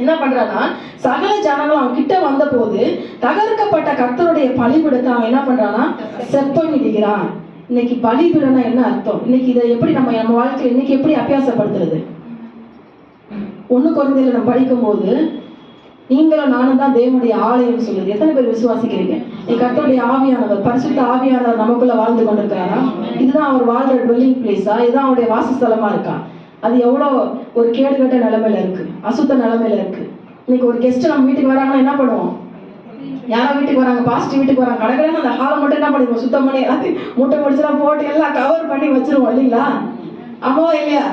என்ன பண்றான்னா, சகல ஜனங்களும் அவன் கிட்ட வந்த போது தகர்க்கப்பட்ட கர்த்தருடைய பலிபீடத்தை அவன் என்ன பண்றான்னா செப்பனிடுகிறான். இன்னைக்கு பலிபீடம்னா என்ன அர்த்தம்? இன்னைக்கு இதை எப்படி நம்ம வாழ்க்கையில இன்னைக்கு எப்படி அபியாசப்படுத்துறது? 1 கொரிந்தியர்ல நம்ம படிக்கும் போது நீங்களும் நானும் தான் தேவனுடைய ஆலயம் சொல்லுது. எத்தனை பேர் விசுவாசிக்கிறீங்க? கர்த்தருடைய ஆவியானவர், பரிசுத்த ஆவியானவர் நமக்குள்ள வாழ்ந்து கொண்டிருக்கிறாரா? இதுதான் அவர் வாழ்ற டுவெல்லிங் பிளேஸா? இதுதான் அவருடைய வாசஸ்தலமா இருக்கா? அது எவ்வளோ ஒரு கேடுகட்ட நிலைமையில இருக்கு, அசுத்த நிலைமையில இருக்கு. இன்னைக்கு ஒரு கெஸ்ட் நம்ம வீட்டுக்கு வராங்கன்னா என்ன பண்ணுவோம், யாரோ வீட்டுக்கு வராங்க, பாஸ்ட் வீட்டுக்கு வராங்க, கடற்கரை அந்த ஹாலை மட்டும் என்ன பண்ணிடுவோம், சுத்தம் பண்ணி எல்லாத்தையும் மூட்டை முடிச்சுலாம் போட்டு எல்லாம் கவர் பண்ணி வச்சிருவோம் இல்லைங்களா? ஆமாவா இல்லையா?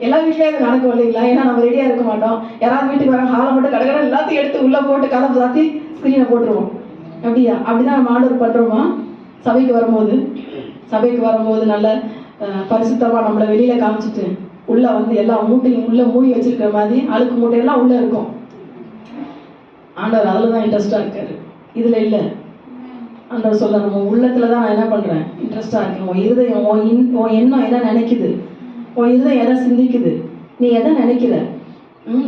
எல்லா வீட்லயும் அது நடக்கும் இல்லைங்களா? ஏன்னா நம்ம ரெடியா இருக்க மாட்டோம். யாராவது வீட்டுக்கு வராங்க, ஹாலை மட்டும் கடற்கரை எல்லாத்தையும் எடுத்து உள்ள போட்டு கதவை சாத்தி ஸ்கிரீனை போட்டுருவோம். அப்படியா? அப்படிதான் நம்ம ஆர்டர் பண்றோமா? சபைக்கு வரும்போது நல்ல பரிசுத்தமா நம்மளை வெளியில காமிச்சிட்டு உள்ள வந்து எல்லா மூட்டையும் உள்ள மூடி வச்சிருக்கிற மாதிரி அழுக்கு மூட்டையெல்லாம் உள்ள இருக்கும். ஆண்டவர் அதுலதான் இன்ட்ரெஸ்டா இருக்காரு, இதுல இல்ல. ஆண்டவர் சொல்ற, நம்ம உள்ளத்துலதான் நான் என்ன பண்றேன், இன்ட்ரெஸ்டா இருக்கேன். உன் இருதயம், உன் எண்ணம் என்ன நினைக்குது, உன் இருதயம் எதை சிந்திக்குது, நீ எதை நினைக்கிற,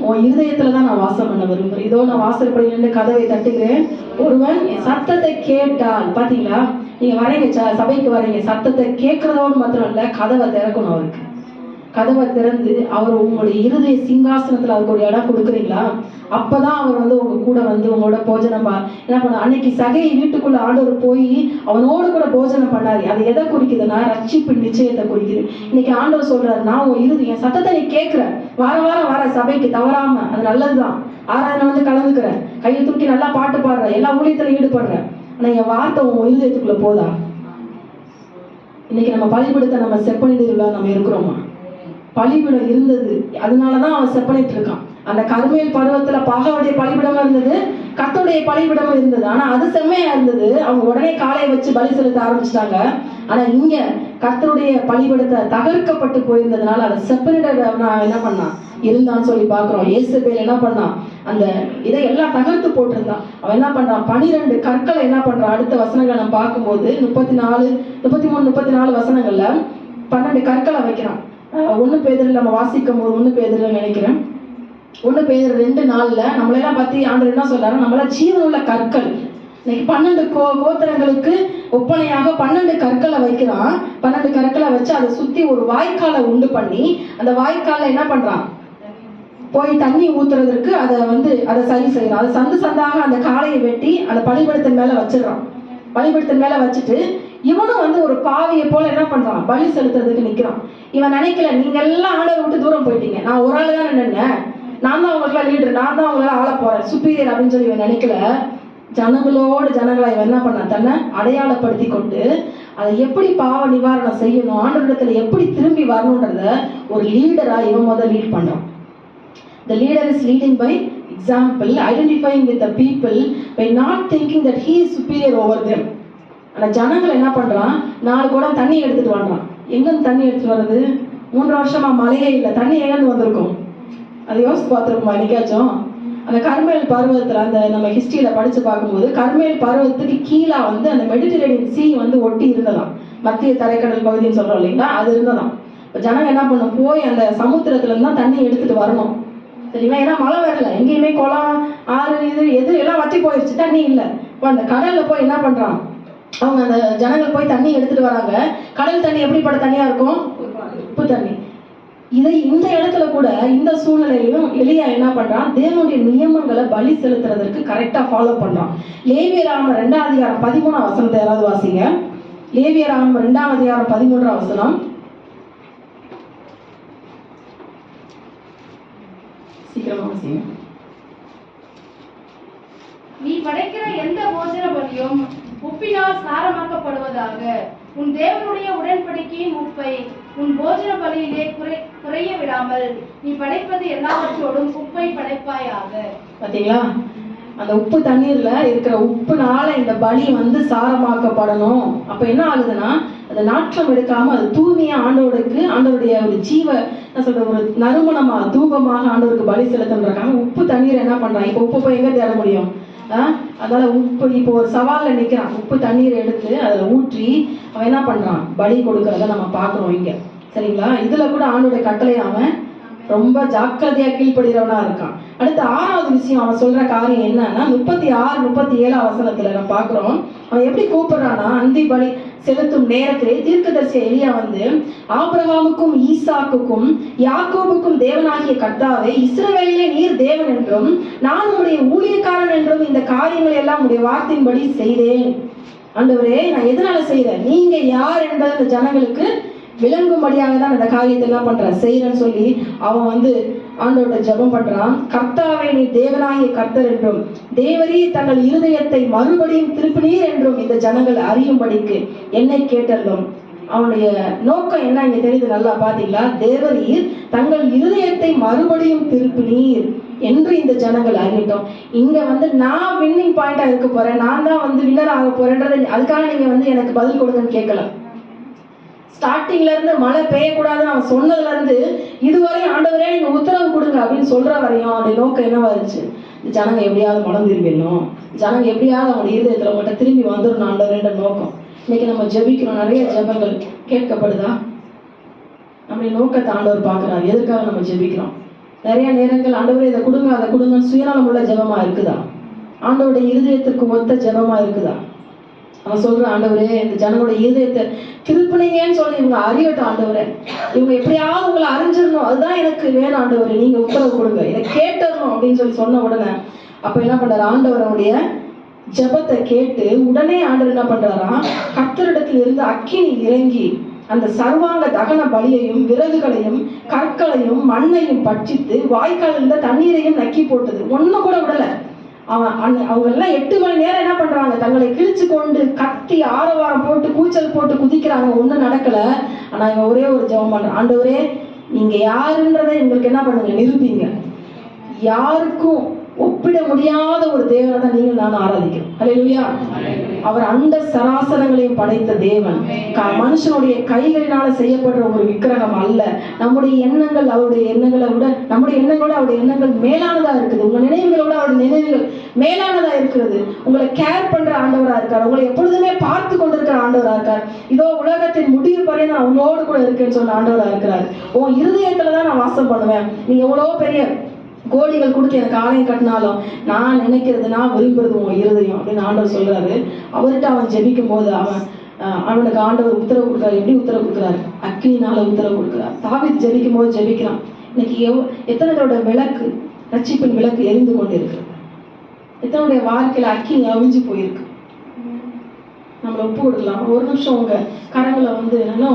உன் இருதயத்துலதான் நான் வாசம் பண்ண விரும்புறேன். இதோ நான் வாசல்படி நின்று கதவை தட்டுகிறேன், ஒருவன் என் சத்தத்தை கேட்டால். பாத்தீங்களா, நீங்க வரீங்க, சபைக்கு வரீங்க, சத்தத்தை கேட்கறதோடு மாத்திரம் இல்ல, கதவை திறக்கணும். அவருக்கு கதவை திறந்து அவர் உங்களுடைய இருதய சிங்காசனத்துல அவருக்கு ஒரு இடம் கொடுக்குறீங்களா? அப்பதான் அவர் வந்து உங்க கூட வந்து உங்களோட போஜனம் என்ன பண்ண. அன்னைக்கு சகை வீட்டுக்குள்ள ஆண்டவர் போய் அவனோடு கூட போஜனம் பண்ணாரு. அது எதை குறிக்குதுன்னா ரட்சிப்பு நிச்சயத்தை குறிக்குது. இன்னைக்கு ஆண்டவர் சொல்றாரு, நான் உன் இருதய என் சத்தத்தை நீ கேட்கிற, வாரம் வர சபைக்கு தவறாம, அது நல்லதுதான். ஆராதனை வந்து கலந்துக்கிற, கையை தூக்கி நல்லா பாட்டு பாடுற, எல்லா ஊழியத்துல ஈடுபடுற, ஆனா என் வார்த்தை உன் இருதயத்துக்குள்ள போதா? இன்னைக்கு நம்ம பலிபீடத்தை நம்ம செப்பனிடுல நம்ம இருக்கிறோமா? பலிபீடம் இருந்தது, அதனாலதான் அவன் செப்பனிட்டு இருக்கான். அந்த கர்மேல் பருவத்துல பாகாவுடைய பலிபீடமா இருந்தது, கர்த்தருடைய பலிபீடமும் இருந்தது. ஆனா அது செம்மையா இருந்தது. அவங்க உடனே காளையை வச்சு பலி செலுத்த ஆரம்பிச்சிட்டாங்க. ஆனா இங்க கர்த்தருடைய பலிபீடத்தை தகர்க்கப்பட்டு போயிருந்ததுனால அதை செப்பரேட்டர் என்ன பண்ணான் இருந்தான்னு சொல்லி பாக்குறோம். இயேசுபேல் என்ன பண்ணான், அந்த இதை எல்லாம் தகர்த்து போட்டிருந்தான். அவன் என்ன பண்றான், 12 கற்களை என்ன பண்றான், அடுத்த வசனங்களை நம்ம பார்க்கும்போது 34, 33, 34 வசனங்கள்ல 12 கற்களை வைக்கிறான். 1 பேதுருல நம்ம வாசிக்கும் போது 1 பேதுருல நினைக்கிறேன் 1 பேதுரு 2:4 நம்மளெல்லாம் பத்தி ஆண்டவர் என்ன சொல்றாரு, நம்மள ஜீவனுள்ள கற்கள். இன்னைக்கு 12 கோத்திரங்களுக்கு ஒப்பனையாக 12 கற்களை வைக்கிறான். 12 கற்களை வச்சு அதை சுத்தி ஒரு வாய்க்காலை உண்டு பண்ணி அந்த வாய்க்கால என்ன பண்றான், போய் தண்ணி ஊத்துறதுக்கு அதை சரி செய்யறான். அது சந்து சந்தாக அந்த காளையை வெட்டி அந்த பலிபீடத்தின் மேல வச்சிடறான். பலிபீடத்தின் மேல வச்சுட்டு இவனும் ஒரு பாவியை போல என்ன பண்றான், பலி செலுத்துறதுக்கு நிக்கிறான். இவன் நினைக்கல, நீங்க எல்லாம் ஆண்டவரை விட்டு தூரம் போயிட்டீங்க, நான் ஒரு ஆளு தான் நின்னேன், நான் தான் உங்களுக்குலாம் லீடர், நான் தான் உங்களால ஆள போறேன், சுப்பீரியர் அப்படின்னு சொல்லி இவன் நினைக்கல. ஜனங்களா இவன் என்ன பண்ண, தன்னை அடையாளப்படுத்தி கொண்டு அதை எப்படி பாவ நிவாரணம் செய்யணும், ஆண்டவரிடத்துல எப்படி திரும்பி வரணும்ன்றத ஒரு லீடரா இவன் முதல் லீட் பண்றான். The leader is leading by example, identifying with the people by not thinking that he is superior over them. ஆனா ஜனங்கள் என்ன பண்றான், 4 குடம் தண்ணி எடுத்துட்டு வர்றான். எங்க தண்ணி எடுத்துட்டு வர்றது, 3 வருஷமா மழையே இல்லை, தண்ணி எங்கன்னு வந்திருக்கும், அதை யோசிச்சு பார்த்துருக்குமா என்னைக்காச்சும்? அந்த கர்மேல் பருவத்துல அந்த நம்ம ஹிஸ்டரியில படிச்சு பார்க்கும்போது கர்மேல் பருவத்துக்கு கீழே அந்த மெடிட்டரேனியன் சீ ஒட்டி இருந்ததாம். மத்திய தரைக்கடல் பகுதின்னு சொல்றோம் இல்லைங்களா, அது இருந்ததாம். இப்போ ஜனங்க என்ன பண்ணும், போய் அந்த சமுத்திரத்துல இருந்து தான் தண்ணி எடுத்துட்டு வரணும், சரிங்களா? ஏன்னா மழை வரல, எங்கேயுமே குளம் ஆறு எது எல்லாம் வற்றி போயிடுச்சு, தண்ணி இல்லை. இப்போ அந்த கடல்ல போய் என்ன பண்றான், அவங்க அந்த ஜனங்கள் போய் தண்ணி எடுத்துட்டு வராங்க. கடல் தண்ணி எப்படிப்பட்ட தண்ணியா இருக்கும், உப்பு தண்ணி. இந்த இடத்துல கூட இந்த சூழ்நிலையிலும் எலியா என்ன பண்றான், தேவனுடைய நியமங்களை பலி செலுத்துறதுக்கு கரெக்டா ஃபாலோ பண்றான். லேவியராகமம் 2ஆம் அதிகாரம் 13ஆம் வசனத்தை யாராவது வாசிங்க. லேவியராகமம் 2ஆம் அதிகாரம் 13ஆம் வசனம். சீக்கிரமா வாசிங்க. நீ படைக்கிற எந்த போஜன பலியும் உப்பினால் சாரமாக்கப்படுவதாக. உன் தேவனுடைய உடன்படிக்கையின் உப்பை உன் போஜன பலியிலே குறைய விடாமல் நீ படைப்பது எல்லாவற்றோடும் உப்பை படைப்பாயாக. பாத்தீங்களா, அந்த உப்பு தண்ணீர்ல இருக்கிற உப்புனால இந்த பலி சாரமாக்கப்படணும். அப்ப என்ன ஆகுதுன்னா, அது நாற்றம் எடுக்காம அது தூய்மையா ஆண்டவருடைய ஒரு ஜீவ என்ன சொல்ற ஒரு நறுமணமா தூபமாக ஆண்டவருக்கு பலி செலுத்துறதுக்காக உப்பு தண்ணீர் என்ன பண்றான். இப்ப உப்பு போய் எங்க தேட முடியும்? அதனால உப்பு இப்போ ஒரு சவால்ல நிக்கிறான். உப்பு தண்ணீர் எடுத்து அதுல ஊற்றி அவன் என்ன பண்றான், பலி கொடுக்கறத நம்ம பாக்குறோம் இங்க, சரிங்களா? இதுல கூட ஆண்டோட கட்டளை அவன் ரொம்ப ஜாக்கிரதையா கீழ்ப்படுகிறவனா இருக்கான். அடுத்த 6வது விஷயம் அவன் சொல்ற காரியம் என்னன்னா 36, 37 வசனத்துல நம்ம பாக்குறோம். அவன் எப்படி கூப்பிடுறான்னா, அந்தி பலி செலுத்தும் நேரத்திலே தீர்க்கதரிசி எலியா ஆபிரகாமுக்கும் ஈசாக்குக்கும் யாக்கோபுக்கும் தேவனாகிய கர்த்தாவே, இஸ்ரவேலிலே நீர் தேவன் என்றும் நான் உம்முடைய ஊழியக்காரன் என்றும் இந்த காரியங்களை எல்லாம் உடைய வார்த்தையின்படி செய்தேன். ஆண்டவரே, நான் எதனால செய்யறேன், நீங்க யார் என்பது இந்த ஜனங்களுக்கு விளங்கும்படியாக தான் இந்த காரியத்தை என்ன பண்ற செய்யறேன்னு சொல்லி அவன் ஆண்டவர்கிட்ட ஜெபம் பண்றான். கர்த்தாவே, நீ தேவனாகிய கர்த்தர் என்றும் தேவரீ தங்கள் இருதயத்தை மறுபடியும் திருப்பினீர் என்றும் இந்த ஜனங்கள் அறியும்படிக்கு என்னை கேட்டதும். அவனுடைய நோக்கம் என்ன இங்க தெரியுது, நல்லா பாத்தீங்களா? தேவரீர் தங்கள் இருதயத்தை மறுபடியும் திருப்பினீர் என்று இந்த ஜனங்கள் அறியட்டும். இங்க நான் வின்னிங் பாயிண்டா இருக்க போறேன், நான் தான் வின்னர் ஆக போறேன்றது அதுக்காக நீங்க எனக்கு பதில் கொடுங்கன்னு கேட்கல. ஸ்டார்டிங்ல இருந்து மழை பெய்யக்கூடாதுன்னு அவன் சொன்னதுல இருந்து இதுவரையும் ஆண்டவரே நீங்க உத்தரவு கொடுங்க அப்படின்னு சொல்ற வரையும் அவனுடைய நோக்கம் என்னவா இருந்துச்சு, இந்த ஜனங்க எப்படியாவது மனம் திரும்பிடணும், ஜனங்க எப்படியாவது அவனுடைய இருதயத்துல உங்கள்கிட்ட திரும்பி வந்துடணும் ஆண்டவரேன்ற நோக்கம். இன்னைக்கு நம்ம ஜெபிக்கிறோம், நிறைய ஜெபங்கள் கேட்கப்படுதா? நம்முடைய நோக்கத்தை ஆண்டவர் பார்க்கிறார், எதற்காக நம்ம ஜெபிக்கிறோம். நிறைய நேரங்கள் ஆண்டவரே இதை கொடுங்க அதை கொடுங்கன்னு சுயநலம் உள்ள ஜெபமா இருக்குதா, ஆண்டவருடைய இருதயத்திற்கு ஒத்த ஜெபமா இருக்குதா? அவன் சொல்ற, ஆண்டவரே இந்த ஜனங்களுடைய இருதயத்தை திருப்பினீங்கன்னு சொல்லி இவங்க அறியட்டும் ஆண்டவரே, இவங்க எப்படியாவது உங்களை அறிஞ்சிடணும், அதுதான் எனக்கு வேணும் ஆண்டவரே, நீங்க உத்தரவு கொடுங்க, இதை கேட்டுடணும் அப்படின்னு சொல்லி சொன்ன உடனே அப்ப என்ன பண்றாரு, ஆண்டவருடைய ஜெபத்தை கேட்டு உடனே ஆண்டவர் என்ன பண்றாரா, கர்த்தரிடத்தில் இருந்து அக்கினி இறங்கி அந்த சர்வாங்க தகன பலியையும் விறகுகளையும் கற்களையும் மண்ணையும் பட்சித்து வாய்க்கால் இருந்த தண்ணீரையும் நக்கி போட்டது. ஒண்ணு கூட விடல. அவங்க எல்லாம் 8 மணி நேரம் என்ன பண்றாங்க, தங்களை கிழிச்சு கொண்டு கத்தி ஆரவாரம் போட்டு கூச்சல் போட்டு குதிக்கிறாங்க, ஒண்ணும் நடக்கல. ஆனா இவன் ஒரே ஒரு ஜெபம் பண்றான், ஆண்டவரே நீங்க யாருன்றதை இவங்களுக்கு என்ன பண்ணுங்க, நிரூபிங்க. யாருக்கும் ஒப்பிட முடியாத ஒரு தேவனை தான் நீங்கள் நான் ஆராதிக்கிறோம். அல்லேலூயா. அவர் அண்ட சராசரங்களையும் படைத்த தேவன். மனுஷனுடைய கைகளினால செய்யப்படுற ஒரு விக்கிரகம் அல்ல. நம்முடைய எண்ணங்கள் அவருடைய எண்ணங்களை விட, நம்முடைய எண்ணங்களோட அவருடைய எண்ணங்கள் மேலானதா இருக்குது. உங்க நினைவுகளோட அவருடைய நினைவுகள் மேலானதா இருக்கிறது. உங்களை கேர் பண்ற ஆண்டவரா இருக்கார். உங்களை எப்பொழுதுமே பார்த்து கொண்டிருக்கிற ஆண்டவரா இருக்கார். இதோ உலகத்தின் முடிவு வரை நான் உங்களோடு கூட இருக்கேன்னு சொன்ன ஆண்டவரா இருக்கிறார். உன் இருதயத்துலதான் நான் வாசம் பண்ணுவேன். நீ எவ்வளவு பெரிய கோடிகள் கொடுத்து எனக்கு ஆலயம் கட்டினாலும் நான் நினைக்கிறது, நான் விரும்புறது உன் இருதயம் அப்படின்னு ஆண்டவர் சொல்றாரு. அவர்கிட்ட அவன் ஜெபிக்கும் போது அவனுக்கு ஆண்டவர் உத்தரவு கொடுக்குறாரு. எப்படி உத்தரவு கொடுக்குறாரு? அக்கினினால உத்தரவு கொடுக்குறாரு. தாவீது ஜெபிக்கும் போது ஜெபிக்கிறான். இன்னைக்கு எத்தனையோட விளக்கு, ரட்சிப்பின் விளக்கு எரிந்து கொண்டு இருக்கு. எத்தனுடைய வாழ்க்கையில அக்கினி அவிஞ்சு போயிருக்கு. நம்மளை ஒப்பு கொடுக்கலாம். ஒரு நிமிஷம் உங்க கரங்களை என்னன்னு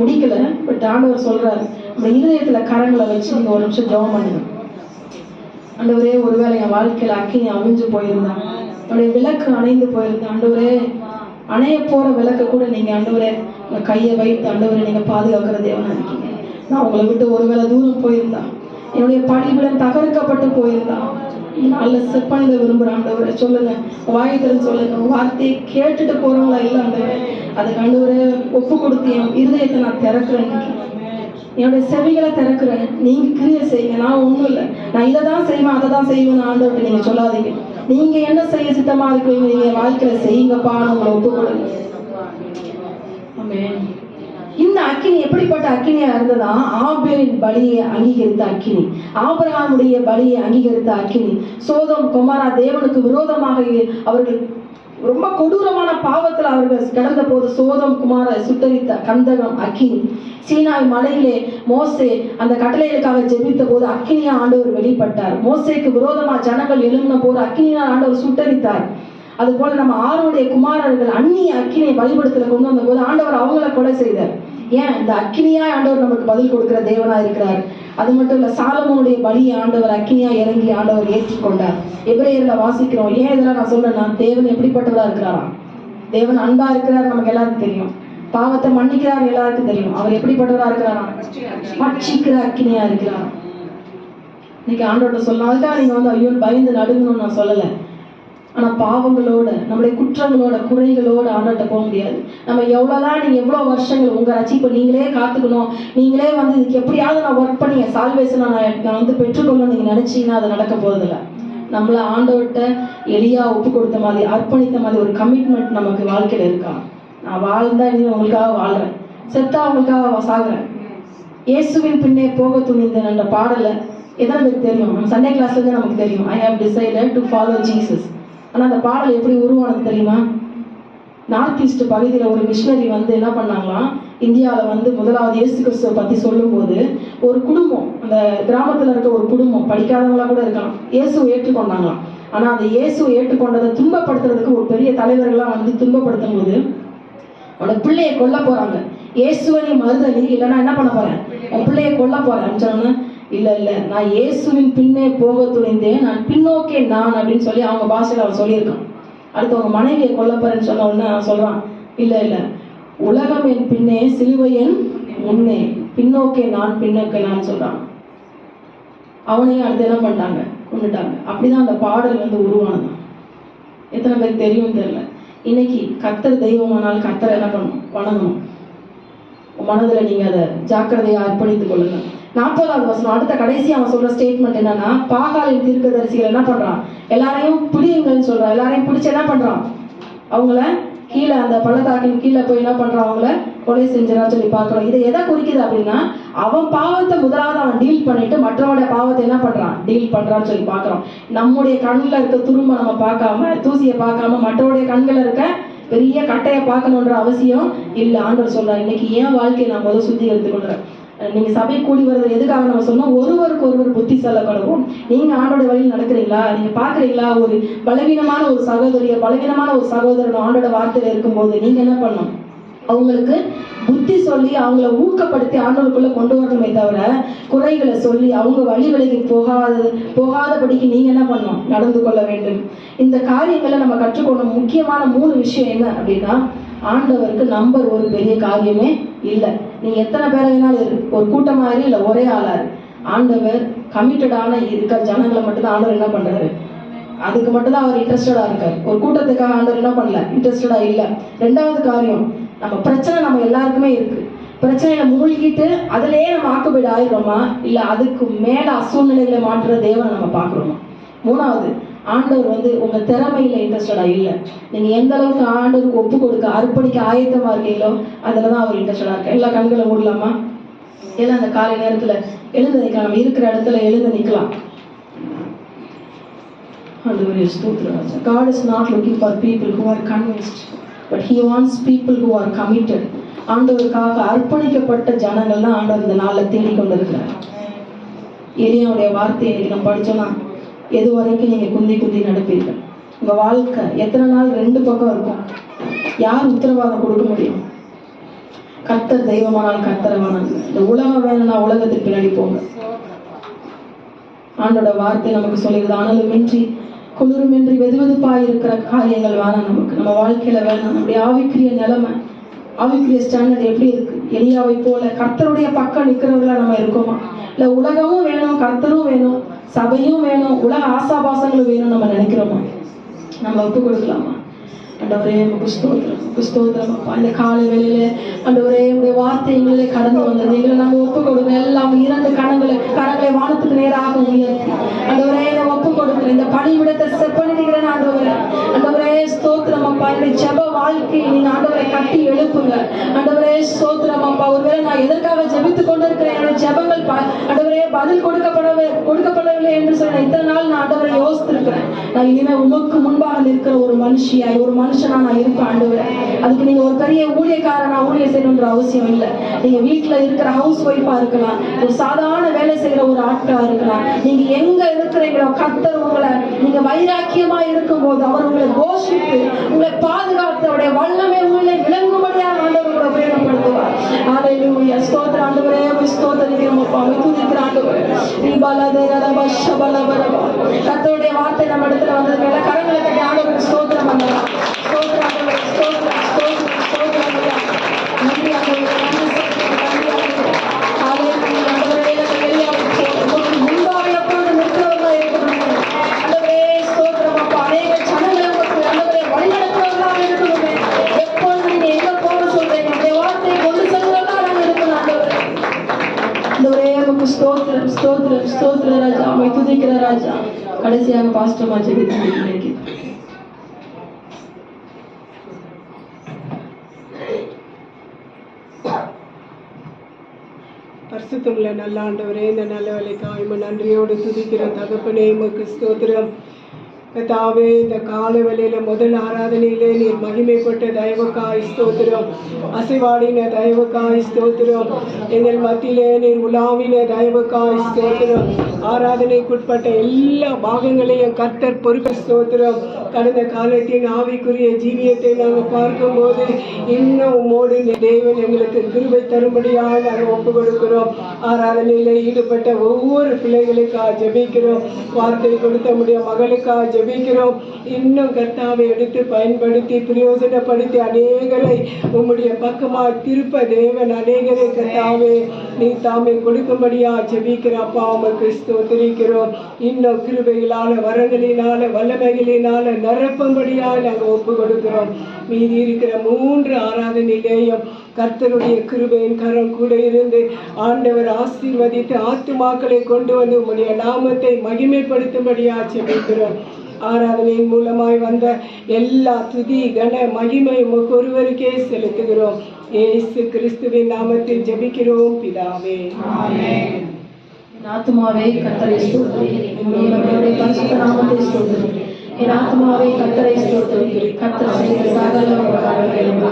முடிக்கல, பட் ஆண்டவர் சொல்றாரு, நம்ம இருதயத்துல கரங்களை வச்சு நீங்க ஒரு நிமிஷம் ஜெபம் பண்ணுங்க. ஆண்டவரே, ஒருவேளை என் வாழ்க்கையில அக்கினி அவிஞ்சு போயிருந்தா, என்னுடைய விளக்கு அணைந்து போயிருந்தா, ஆண்டவரே அணைய போற விளக்க கூட நீங்க ஆண்டவரே உங்க கையை வைத்து ஆண்டவரே நீங்க பாதுகாக்கிற தேவனா இருக்கீங்க. நான் உங்களை விட்டு ஒருவேளை தூரம் போயிருந்தா, என்னுடைய பணிபுடன் தகர்க்கப்பட்டு போயிருந்தா, நல்ல செப்பனித விரும்புற ஆண்டவரை சொல்லுங்க. வாய்தரன் சொல்லுங்க. வார்த்தையை கேட்டுட்டு போறவங்களா இல்ல ஆண்டவரே, அதுக்கு ஆண்டவரே ஒப்பு கொடுத்து என் இருதயத்தை நான் திறக்கிறேன். என்னுடைய செவிகளை திறக்கிறேன். நீங்க கிரியை செய்யுங்க. நான் ஒண்ணும் இல்லை, நான் இதை தான் செய்வேன் அதை தான் செய்வேன் ஆண்டவர்கிட்ட நீங்க சொல்லாதீங்க. நீங்க என்ன செய்ய சித்தமா இருக்கிறீங்க, நீங்க வாழ்க்கையில செய்யுங்கப்பான்னு உங்களை ஒப்பு கொடுங்க. ஆமென். இந்த அக்கினி எப்படிப்பட்ட அக்கினியா இருந்ததா? ஆபேலின் பலியை அங்கீகரித்த அக்கினி, ஆபிரகாமுடைய பலியை அங்கீகரித்த அக்கினி. சோதோம் கொமோரா தேவனுக்கு விரோதமாக அவர்கள் ரொம்ப கொடூரமான பாவத்தில் அவர்கள் கடந்த போது சோதோம் குமாரை சுட்டரித்த கந்தகம் அக்கினி. சீனாய் மலையிலே மோசே அந்த கட்டளைகளுக்காக ஜெபித்த போது அக்கினியா ஆண்டவர் வெளிப்பட்டார். மோசேக்கு விரோதமா ஜனங்கள் எழும்பின போது அக்கினியா ஆண்டவர் சுட்டரித்தார். அது போல நம்ம ஆரோனுடைய குமாரர்கள் அந்நிய அக்கினியை பலிபடுத்தல கொண்டு வந்த போது ஆண்டவர் அவங்கள கொலை செய்தார். ஏன்? இந்த அக்கினியா ஆண்டவர் நமக்கு பதில் கொடுக்கிற தேவனா இருக்கிறார். அது மட்டும் இல்ல, சாலமோனுடைய பலியை ஆண்டவர் அக்கினியா இறங்கி ஆண்டவர் ஏற்றுக்கொண்டார். எபிரேயர்ல வாசிக்கிறோம். ஏன் இதெல்லாம் நான் சொல்றேன்னா, தேவன் எப்படிப்பட்டவரா இருக்கிறாராம்? தேவன் அன்பா இருக்கிறார், நமக்கு எல்லாருக்கும் தெரியும். பாவத்தை மன்னிக்கிறார், எல்லாருக்கும் தெரியும். அவர் எப்படிப்பட்டவரா இருக்கிறாராம்? பட்சிக்கிற அக்கினியா இருக்கிறார். இன்னைக்கு ஆண்டவர்கிட்ட சொல்லலாம். அதுக்காக நீங்க ஐயோ பயந்து நடுங்கணும்னு நான் சொல்லலை. ஆனா பாவங்களோட, நம்முடைய குற்றங்களோட, குறைகளோட ஆண்டவர்கிட்ட போக முடியாது. நம்ம எவ்வளவுதான் நீங்க எவ்வளவு வருஷங்கள் உங்க ரட்சிப்பை நீங்களே காத்துக்கணும், நீங்களே இதுக்கு எப்படியாவது நான் ஒர்க் பண்ணி சால்வேஷன் நான் பெற்றுக்கொள்ளணும் நீங்க நினைச்சீங்கன்னா அது நடக்க போறதில்லை. நம்மள ஆண்டவர்கிட்ட எளியா ஒப்பு கொடுத்த மாதிரி, அர்ப்பணித்த மாதிரி ஒரு கமிட்மெண்ட் நமக்கு வாழ்க்கையில இருக்கா? நான் வாழ்ந்தா நீ உங்களுக்காக வாழ்றேன், செத்தா உங்களுக்காக சாகுறேன். இயேசுவின் பின்னே போக துணிந்தேன் என்ற பாடல எத்தனை பேருக்கு தெரியும்? நம்ம சண்டே கிளாஸ்ல இருந்து நமக்கு தெரியும். I have decided to follow Jesus. ஆனா அந்த பாடல் எப்படி உருவானது தெரியுமா? நார்த் ஈஸ்ட் பகுதியில் ஒரு மிஷினரி என்ன பண்ணாங்களாம், இந்தியாவில் முதலாவது இயேசு கிறிஸ்துவை பற்றி சொல்லும்போது ஒரு குடும்பம், அந்த கிராமத்தில் இருக்க ஒரு குடும்பம், படிக்காதவங்களா கூட இருக்கலாம், இயேசுவை ஏற்றுக்கொண்டாங்களாம். ஆனால் அந்த இயேசுவை ஏற்றுக்கொண்டதை துன்பப்படுத்துறதுக்கு ஒரு பெரிய தலைவர்கள்லாம் துன்பப்படுத்தும் போது அவனோட பிள்ளையை கொல்ல போறாங்க. இயேசுவை நீ மறுதலி, இல்லைன்னா என்ன பண்ண போறேன், உன் பிள்ளையை கொல்ல போறேன் சொன்னோன்னு, இல்லை இல்லை நான் இயேசுவின் பின்னே போக துணிந்தேன், நான் பின்னோக்கே நான் அப்படின்னு சொல்லி அவங்க பாஷையில் அவன் சொல்லியிருக்கான். அடுத்து அவங்க மனைவியை கொல்ல போறேன்னு சொன்ன உடனே அவன் சொல்றான், இல்லை இல்லை உலகம் என் பின்னே சிலுவையன் முன்னே பின்னோக்கே நான் பின்னோக்கே நான் சொல்றான். அவனையும் அடுத்து என்ன பண்ணிட்டாங்க, கொண்டுட்டாங்க. அப்படிதான் அந்த பாடல் உருவானதான். எத்தனை பேருக்கு தெரியும் தெரியல. இன்னைக்கு கர்த்தர் தெய்வமானால் கர்த்தரை என்ன பண்ணணும், வணங்கணும். மனதில் நீங்க அதை ஜாக்கிரதையை அர்ப்பணித்துக் கொள்ளுங்க. 40வது வசனம் அடுத்த கடைசி அவன் சொல்ற ஸ்டேட்மெண்ட் என்னன்னா, பாகாலின் தீர்க்கதரிசிகள் என்ன பண்றான், எல்லாரையும் பிடியுங்கன்னு சொல்றான். எல்லாரையும் பிடிச்சு என்ன பண்றான், அவங்கள கீழே அந்த பள்ளத்தாக்கின் கீழே போய் என்ன பண்றான், அவங்கள கொலை செஞ்சிடான்னு சொல்லி பார்க்கிறோம். இதை எதை குறிக்குது அப்படின்னா, அவன் பாவத்தை முதலாவது அவன் டீல் பண்ணிட்டு மற்றவனுடைய பாவத்தை என்ன பண்றான், டீல் பண்றான்னு சொல்லி பார்க்கிறோம். நம்முடைய கண்ணில் இருக்க துரும்ப நம்ம பார்க்காம, தூசியை பார்க்காம, மற்றவருடைய கண்கள் இருக்க பெரிய கட்டையை பார்க்கணுன்ற அவசியம் இல்லை. ஆண்டவர் சொல்றாரு, இன்னைக்கு ஏன் வாழ்க்கையை நான் முதல் சுத்திகரித்துக் கொள்றேன். நீங்க சபை கூடி வருவது எதுக்காக நம்ம சொன்னோம், ஒருவருக்கு ஒருவர் புத்தி சொல்லப்படுவோம். நீங்க ஆண்டோட வழியில் நடக்கிறீங்களா, நீங்க பாக்குறீங்களா, ஒரு பலவீனமான ஒரு சகோதரிய, பலவீனமான ஒரு சகோதரன் ஆண்டோட வார்த்தையில இருக்கும்போது நீங்க என்ன பண்ணணும், அவங்களுக்கு புத்தி சொல்லி அவங்கள ஊக்கப்படுத்தி ஆண்டவருக்குள்ள கொண்டு வரணுமே தவிர குறைகளை சொல்லி அவங்க வழி விலகி போகாதபடிக்கு நீங்க என்ன பண்ணணும், நடந்து கொள்ள வேண்டும். இந்த காரியங்களை நம்ம கற்றுக்கொண்ட முக்கியமான 3 விஷயம் என்ன அப்படின்னா, ஆண்டவருக்கு நம்பர் ஒரு பெரிய காரியமே இல்லை. நீங்க எத்தனை பேரை வேணாலும் ஒரு கூட்டமா இரு, இல்லை ஒரே ஆளாரு, ஆண்டவர் கமிட்டடான இருக்கிற ஜனங்களை மட்டும்தான் ஆண்டவர் என்ன பண்றாரு, அதுக்கு மட்டும்தான் அவர் இன்ட்ரெஸ்டடா இருக்கார். ஒரு கூட்டத்துக்காக ஆண்டவர் என்ன பண்ணல, இன்ட்ரெஸ்டடா இல்லை. ரெண்டாவது காரியம், நம்ம பிரச்சனை நம்ம எல்லாருக்குமே இருக்கு. பிரச்சனையில மூழ்கிட்டு அதுலயே நம்ம ஆக்குபைடு ஆயிடுறோமா, இல்ல அதுக்கு மேல சூழ்நிலைகளை மாற்றுற தேவனை நம்ம பாக்குறோமா? மூணாவது, ஆண்டவர் உங்க திறமையில இன்ட்ரெஸ்டடா இல்லை. நீங்க எந்த அளவுக்கு ஆண்டவருக்கு ஒப்பு கொடுக்க அர்ப்பணிக்க ஆயத்தமா இருக்கீங்களோ அதுலதான் அவர் இன்ட்ரெஸ்டடா இருக்கு. எல்லா கண்களை மூடலாமா? எல்லாம் அந்த காலை நேரத்துல எழுந்து நிற்கலாம். நம்ம இருக்கிற இடத்துல எழுந்து நிற்கலாம். God is not looking for people who are convinced, but He wants people who are committed. ஆண்டவருக்காக அர்ப்பணிக்கப்பட்ட ஜனங்கள் தான் ஆண்டவர் இந்த நாளில் தேடிக்கொண்டிருக்கிறார். எலியாவுடைய வார்த்தை இன்னைக்கு நம்ம படிச்சோம்னா, எது வரைக்கும் நீங்க குந்தி குந்தி நடப்பீர்கள்? உங்க வாழ்க்கை எத்தனை நாள் ரெண்டு பக்கம் இருக்கும்? யார் உத்தரவாதம் கொடுக்க முடியும்? கர்த்தர் தெய்வமானால் கர்த்தரவானால். இந்த உலகம் வேணும்னா உலகத்துக்கு பின்னாடி போங்க. ஆண்டோட வார்த்தை நமக்கு சொல்லிடுது, அனலுமின்றி குளிருமின்றி வெதுவெதுப்பாய் இருக்கிற காரியங்கள் வேணாம் நமக்கு. நம்ம வாழ்க்கையில வேணாம். நம்முடைய ஆவிக்குரிய நிலைமை, ஆவிக்குரிய ஸ்டாண்டர்ட் எப்படி இருக்கு? எலியாவை போல கர்த்தருடைய பக்கம் நிற்கிறவர்களா நம்ம இருக்கோமா? இல்ல உலகமும் வேணும், கர்த்தரும் வேணும், சபையும் வேணும், உலக ஆசாபாசங்களும் வேணும் நம்ம நினைக்கிறோமா? நம்ம ஒப்பு கொடுக்கலாமா? ஆண்டவரே உமக்கு ஸ்தோத்திரம், உமக்கு ஸ்தோத்திரம் அப்பா. இந்த காலை வேளையில ஆண்டவரே உடைய வார்த்தை எங்களே கடந்து வந்தது. எங்களை நாங்கள் ஒப்பு கொடுங்க. எல்லாம் இரண்டு கரங்களை வானத்துக்கு நேராக உயர்த்தி ஆண்டவரே இதை ஒப்பு கொடுக்குறேன். இந்த பணிவிடத்தை செப்பனிடுகிறேன் ஆண்டவரே. ஆண்டவரே ஸ்தோத்திரம் அப்பா. என்னுடைய ஜெப வாழ்க்கையை நீங்க ஆண்டவரை கட்டி எழுப்புங்க ஆண்டவரே. ஸ்தோத்திரம் அப்பா. ஒருவேளை நான் எதற்காக ஜெபித்துக் கொண்டிருக்கிறேன், என்னுடைய ஜெபங்கள் ஆண்டவரே பதில் கொடுக்கப்படவில்லை என்று சொல்லி இத்தனை நாள் நான் ஆண்டவரை யோசித்திருக்கிறேன். நான் இனிமே உமக்கு முன்பாக இருக்கிற ஒரு மனுஷியாய், ஒரு மனுஷனா நான் இருப்பேன் ஆண்டவரே. அதுக்கு நீங்க ஒரு பெரிய ஊழியக்காரனா ஊழியம் செய்யணுன்ற அவசியம் இல்லை. நீங்க வீட்டுல இருக்கிற ஹவுஸ் ஒய்ஃபா இருக்கலாம், ஒரு சாதாரண வேலை செய்யற ஒரு ஆட்களா இருக்கலாம். நீங்க எங்க இருக்கிறீங்களோ கர்த்தர் உங்களை, நீங்க வைராக்கியமா இருக்கும் போது அவர் உங்களை போஷித்து உங்களை பாதுகாத்து அவருடைய வல்லமை உங்களை விளங்கும்படியாக ஆண்டவர் உங்களை உபயோகப்படுத்துவார். ஹல்லேலூயா. ஸ்தோத்திரம் ஆண்டவரே. ஸ்தோத்திரிக்கிறோம் அப்பா. துதிக்கிறோம் ஆண்டவரே. கர்த்தருடைய வார்த்தை நம்ம இடத்துல வந்தது. மேல கரங்களை கட்டி ஆண்டவருக்கு ஸ்தோத்திரம் பண்ணலாம். ஸ்தோத்திரம் ஆண்டவரே. ஸ்தோத்திரம் ஸ்தோத்திரம் ஸ்தோத்திரம் ஐயா. நன்றி ஆண்டவரே. முன்பாக எப்பொழுது நிற்கிறவர்களா இருக்கணும் ஆண்டவரே. ஸ்தோத்திரம் அப்பா. அநேக ஜனங்களை ஆண்டவரே வழிநடத்துறவர்களாக இருக்கணுமே. எப்பொழுது நீங்க எங்க போக சொல்றீங்க நம்முடைய வார்த்தையை கொண்டு செல்றவர்களா நாங்கள் இருக்கணும் ஆண்டவரே. ஆண்டவரே உமக்கு ஸ்தோத்திரம் ஸ்தோத்திரம் ஸ்தோத்திர ராஜா. உம்மை துதிக்கிற ராஜா. கடைசியாக பாஸ்டர் ஜெபித்து பரிசுத்தமுள்ள நல்ல ஆண்டவரே, இந்த நல்ல வேலைக்காக நன்றியோடு துதிக்கிற தகப்பனே உமக்கு ஸ்தோத்திரம். கர்த்தாவே, இந்த கால வேளையில முதல் ஆராதனையிலே நீர் மகிமைப்பட்ட தயவுக்காய் ஸ்தோத்திரம். அசைவாடின தயவுக்காய் ஸ்தோத்திரம். எங்கள் மத்தியிலே நீர் உலாவின தயவுக்காய் ஸ்தோத்திரம். ஆராதனைக்குட்பட்ட எல்லா பாகங்களையும் கர்த்தர் பொறுக்க ஸ்தோத்திரம். கடந்த காலத்தின் ஆவிக்குரிய ஜீவியத்தை நாங்கள் பார்க்கும்போது இன்னும் உம்மோடு தேவன் எங்களுக்கு கிருபை தரும்படியாக நாங்கள் ஒப்பு கொடுக்கிறோம். ஆராதனையில் ஈடுபட்ட ஒவ்வொரு பிள்ளைகளுக்காக ஜெபிக்கிறோம். வார்த்தை கொடுத்த முடிய மகளுக்காக ஜெபிக்கிறோம். இன்னும் கர்த்தாவை எடுத்து பயன்படுத்தி பிரயோஜனப்படுத்தி அநேகரை உம்முடைய பக்கமாக திருப்ப தேவன் அநேகரை கர்த்தாவே நீ தாமே கொடுக்கும்படியா ஜெபிக்கிற அப்பா உமக்கு ஸ்தோத்திரிக்கிறோம். இன்னும் கிருபையினால வரங்களினால வல்லமைகளினால நிரப்பும்படியாக நாங்கள் ஒப்பு கொடுக்கிறோம். மீதி இருக்கிற 3 ஆராதனையிலேயும் கர்த்தருடைய கிருபையின் கரம் கூட இருந்து ஆண்டவர் ஆசீர்வதித்து ஆத்துமாக்களை கொண்டு வந்து உம்முடைய நாமத்தை மகிமைப்படுத்தும்படியாக ஜெபிக்கிறோம். ஆராதனையின் மூலமாய் வந்த எல்லா துதி கன மகிமை உமக்கு ஒருவருக்கே செலுத்துகிறோம். இயேசு கிறிஸ்துவின் நாமத்தில் ஜெபிக்கிறோம் பிதாவே. ஆமென். என் ஆத்துமாவே கர்த்தரை ஸ்தோத்திரி. உம்முடைய பரிசுத்த நாமத்தை ஸ்தோத்திரி. என் ஆத்துமாவே கர்த்தரை ஸ்தோத்திரி. கர்த்தர் செய்த சகல உபகாரங்களையும்